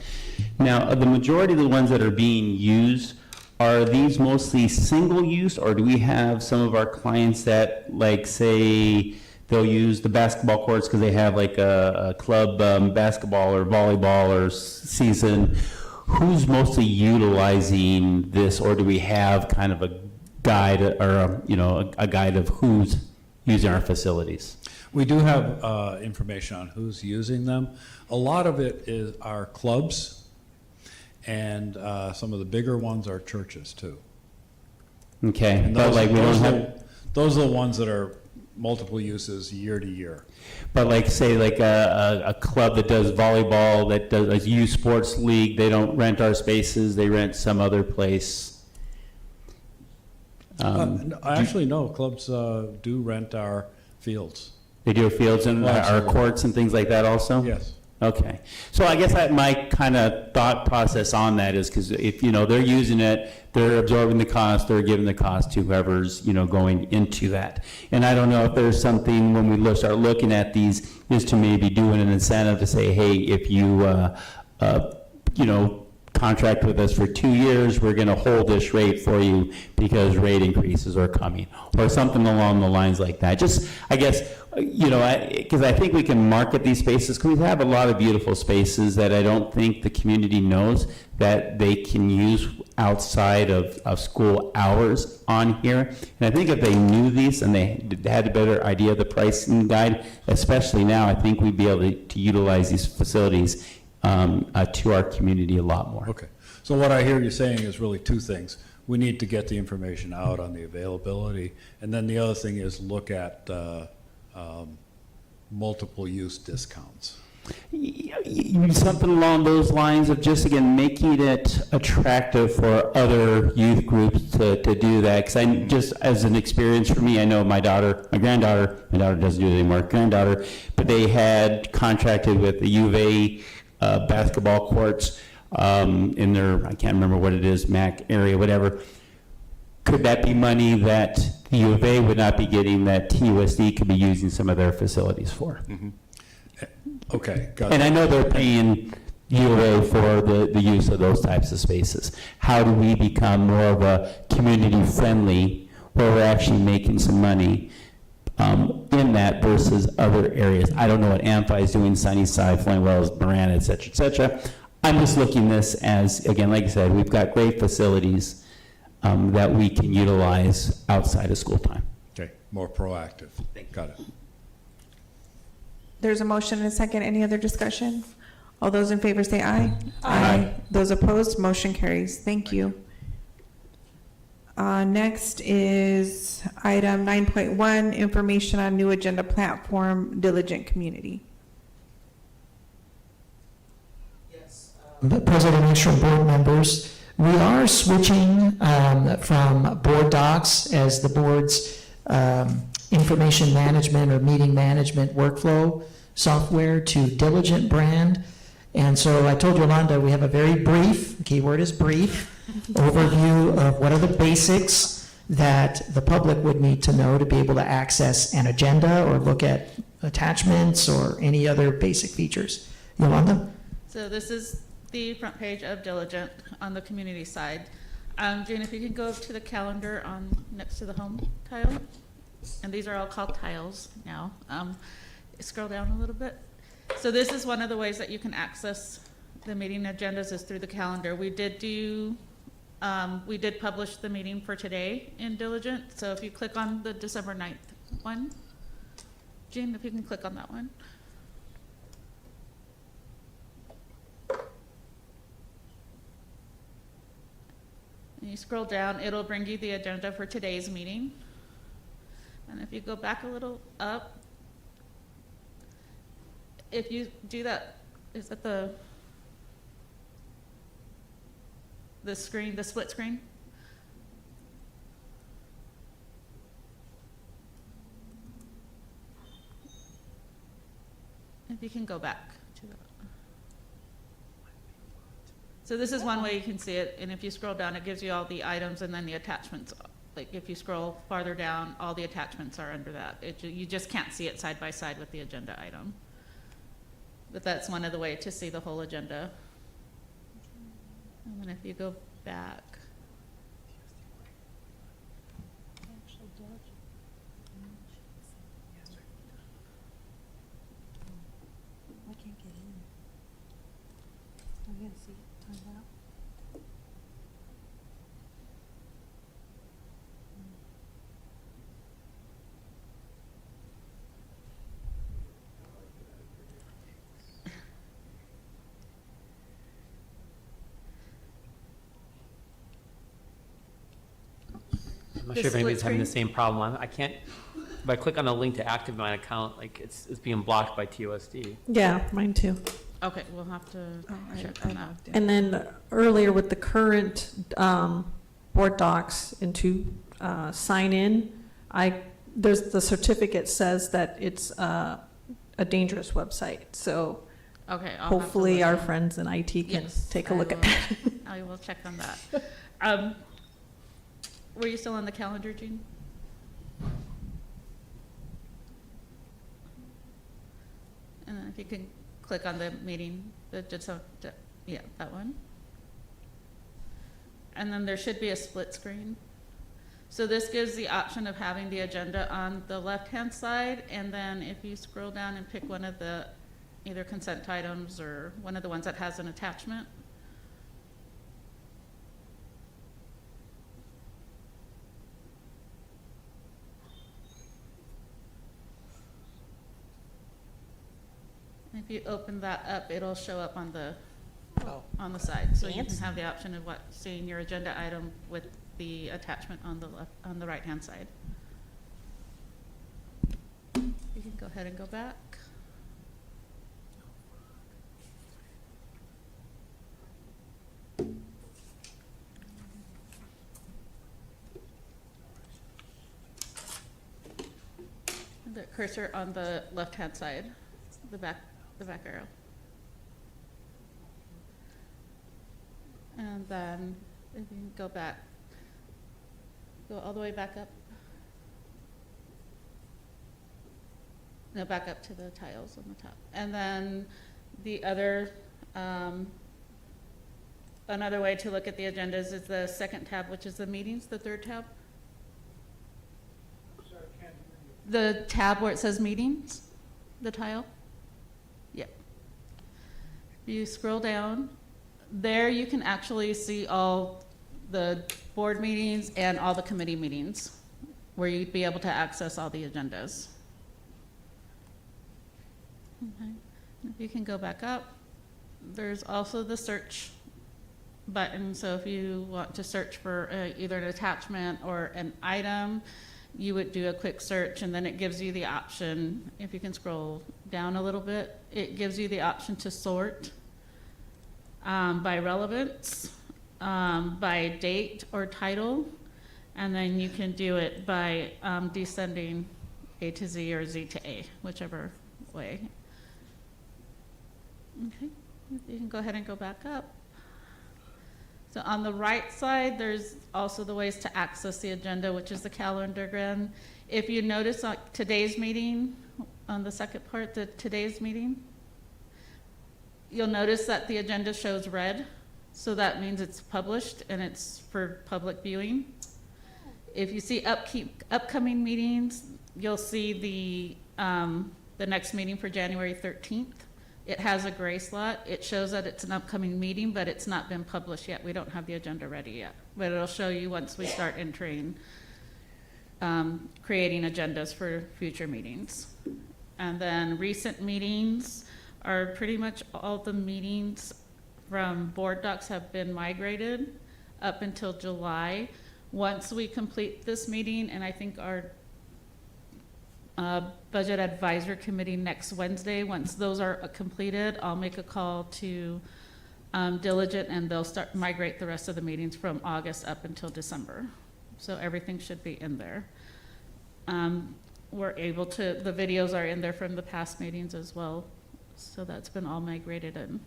Now, the majority of the ones that are being used, are these mostly single use, or do we have some of our clients that, say, they'll use the basketball courts because they have like a club basketball or volleyball or season? Who's mostly utilizing this, or do we have kind of a guide or a guide of who's using our facilities? We do have information on who's using them. A lot of it are clubs, and some of the bigger ones are churches too. Okay, And but those, we don't have. those are the ones that are multiple uses year to year. But say a club that does volleyball, that does a youth sports league, they don't rent our spaces, they rent some other place. Actually, no, clubs do rent our fields. They do fields and our Absolutely. courts and things like that also? Yes. Okay. So I guess my kind of thought process on that is because if, they're using it, they're absorbing the cost, they're giving the cost to whoever's, going into that. And I don't know if there's something when we start looking at these is to maybe do an incentive to say, hey, if you, contract with us for 2 years, we're going to hold this rate for you because rate increases are coming, or something along the lines like that. Just, I guess, because I think we can market these spaces, because we have a lot of beautiful spaces that I don't think the community knows that they can use outside of school hours on here. And I think if they knew these and they had a better idea of the pricing guide, especially now, I think we'd be able to utilize these facilities to our community a lot more. Okay. So what I hear you saying is really two things. We need to get the information out on the availability, and then the other thing is look at multiple use discounts. Something along those lines of just, again, making it attractive for other youth groups to do that. Because I just, as an experience for me, I know my granddaughter doesn't do it anymore, but they had contracted with the U of A basketball courts in their, I can't remember what it is, MAC area, whatever. Could that be money that the U of A would not be getting that TUSD could be using some of their facilities for? Okay, got And it. I know they're paying U of A for the use of those types of spaces. How do we become more of a community-friendly, where we're actually making some money in that versus other areas? I don't know what Amphi is doing, Sunnyside, Flint Wells, Marana, et cetera, et cetera. I'm just looking this as, again, like I said, we've got great facilities that we can utilize outside of school time. Okay, more proactive. Got it. There's a motion and a second. Any other discussion? All those in favor say aye. Aye. Those opposed, motion carries. Thank you. Next is item 9.1, information on new agenda platform, Diligent Community. The President, extra board members, we are switching from board docs as the board's information management or meeting management workflow software to Diligent brand. And so I told Yolanda we have a very brief, the key word is brief, overview of what are the basics that the public would need to know to be able to access an agenda or look at attachments or any other basic features. Yolanda? So this is the front page of Diligent on the community side. Jane, if you can go to the calendar on next to the home tile, and these are all called tiles now. Scroll down a little bit. So this is one of the ways that you can access the meeting agendas is through the calendar. We did publish the meeting for today in Diligent. So if you click on the December 9th one, Jane, if you can click on that one. And you scroll down, it'll bring you the agenda for today's meeting. And if you go back a little up, if you do that, is that the screen, the split screen? If you can go back to that. So this is one way you can see it, and if you scroll down, it gives you all the items and then the attachments. Like if you scroll farther down, all the attachments are under that. You just can't see it side by side with the agenda item. But that's one of the ways to see the whole agenda. And then if you go back. I can't get in. I'm gonna see it timed out. I'm not The sure if anybody's split having the screen? same problem. I can't, if I click on the link to active my account, like it's being blocked by TUSD. Yeah, mine too. Okay, we'll have to check on that. And then earlier with the current board docs and to sign in, there's the certificate says that it's a dangerous website. So Okay, I'll have to hopefully look our in. friends in IT can Yes, take a I look at will- that. I will check on that. Were you still on the calendar, Jean? And then if you can click on the meeting, yeah, that one. And then there should be a split screen. So this gives the option of having the agenda on the left-hand side, and then if you scroll down and pick one of the either consent items or one of the ones that has an attachment. If you open that up, it'll show up on the side. So you can have the option of seeing your agenda item with the attachment on the right-hand side. You can go ahead and go back. The cursor on the left-hand side. the back arrow. And then if you go back, go all the way back up. No, back up to the tiles on the top. And then the other, another way to look at the agendas is the second tab, which is the meetings, the third tab. The tab where it says meetings, the tile. Yep. You scroll down. There you can actually see all the board meetings and all the committee meetings, where you'd be able to access all the agendas. Okay. You can go back up. There's also the search button. So if you want to search for either an attachment or an item, you would do a quick search, and then it gives you the option, if you can scroll down a little bit, it gives you the option to sort by relevance, by date or title, and then you can do it by descending A to Z or Z to A, whichever way. Okay, you can go ahead and go back up. So on the right side, there's also the ways to access the agenda, which is the calendargram. If you notice on today's meeting, on the second part, the today's meeting, you'll notice that the agenda shows red. So that means it's published and it's for public viewing. If you see upcoming meetings, you'll see the next meeting for January 13th. It has a gray slot. It shows that it's an upcoming meeting, but it's not been published yet. We don't have the agenda ready yet. But it'll show you once we start entering, creating agendas for future meetings. And then recent meetings are pretty much all the meetings from board docs have been migrated up until July. Once we complete this meeting, and I think our Budget Advisory Committee next Wednesday. Once those are completed, I'll make a call to Diligent, and they'll start migrate the rest of the meetings from August up until December. So everything should be in there. We're able to, the videos are in there from the past meetings as well. So that's been all migrated in.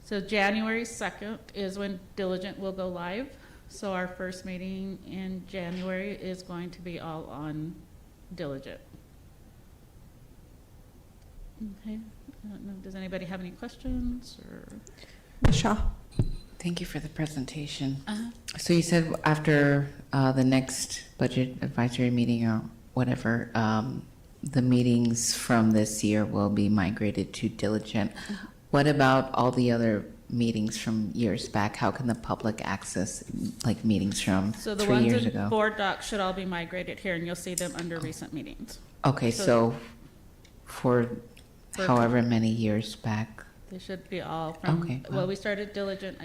So January 2nd is when Diligent will go live. So our first meeting in January is going to be all on Diligent. Okay, I don't know, does anybody have any questions or? Ms. Shaw. Thank you for the presentation. So you said after the next budget advisory meeting or whatever, the meetings from this year will be migrated to Diligent. What about all the other meetings from years back? How can the public access like meetings from So the 3 ones years in ago? board docs should all be migrated here, and you'll see them under recent meetings. Okay, so for however many years back. They should be all from, Okay, well, wow. we started Diligent,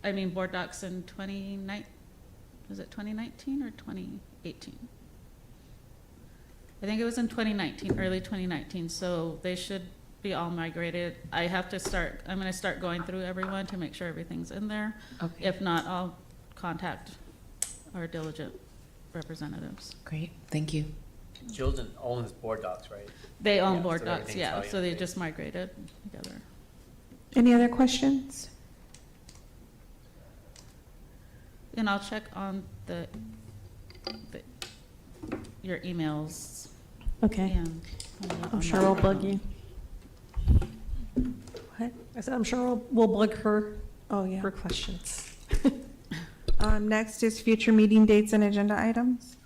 I mean, board docs in 2019 or 2018? I think it was in 2019, early 2019, so they should be all migrated. I'm gonna start going through everyone to make sure everything's in there. Okay. If not, I'll contact our Diligent representatives. Great, thank you. Children owns board docs, right? They own Yeah, board so docs, everything's yeah, all so they in just migrated together. Any other questions? And I'll check on your emails. Okay. and I'm sure I'll bug you. What? I said, I'm sure we'll bug her Oh, yeah. for questions. Next is future meeting dates and agenda items.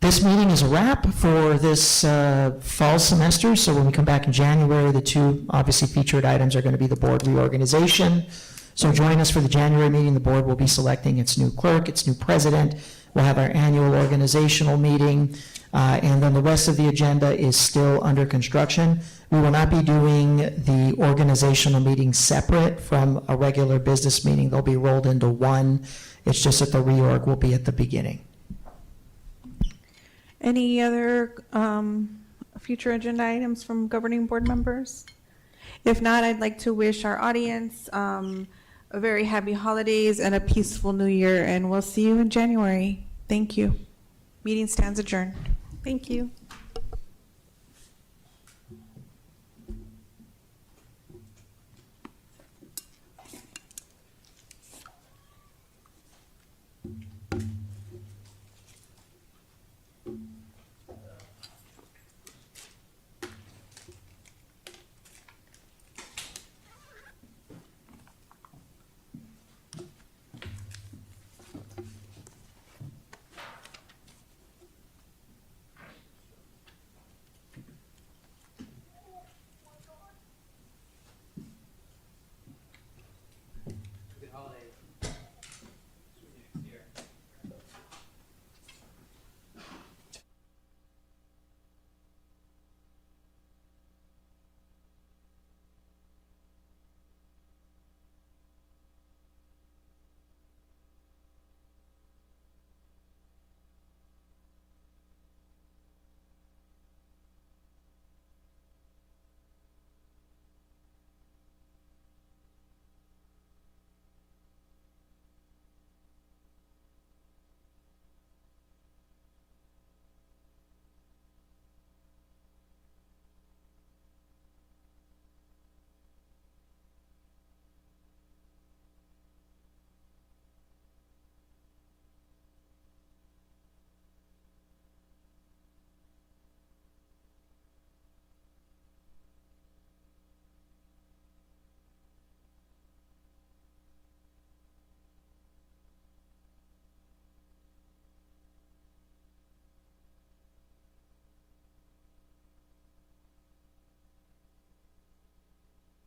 This meeting is a wrap for this fall semester, so when we come back in January, the two obviously featured items are going to be the board reorganization. So join us for the January meeting. The board will be selecting its new clerk, its new president. We'll have our annual organizational meeting, and then the rest of the agenda is still under construction. We will not be doing the organizational meeting separate from a regular business meeting. They'll be rolled into one. It's just that the reorg will be at the beginning. Any other future agenda items from governing board members? If not, I'd like to wish our audience a very happy holidays and a peaceful new year, and we'll see you in January. Thank you. Meeting stands adjourned. Thank you.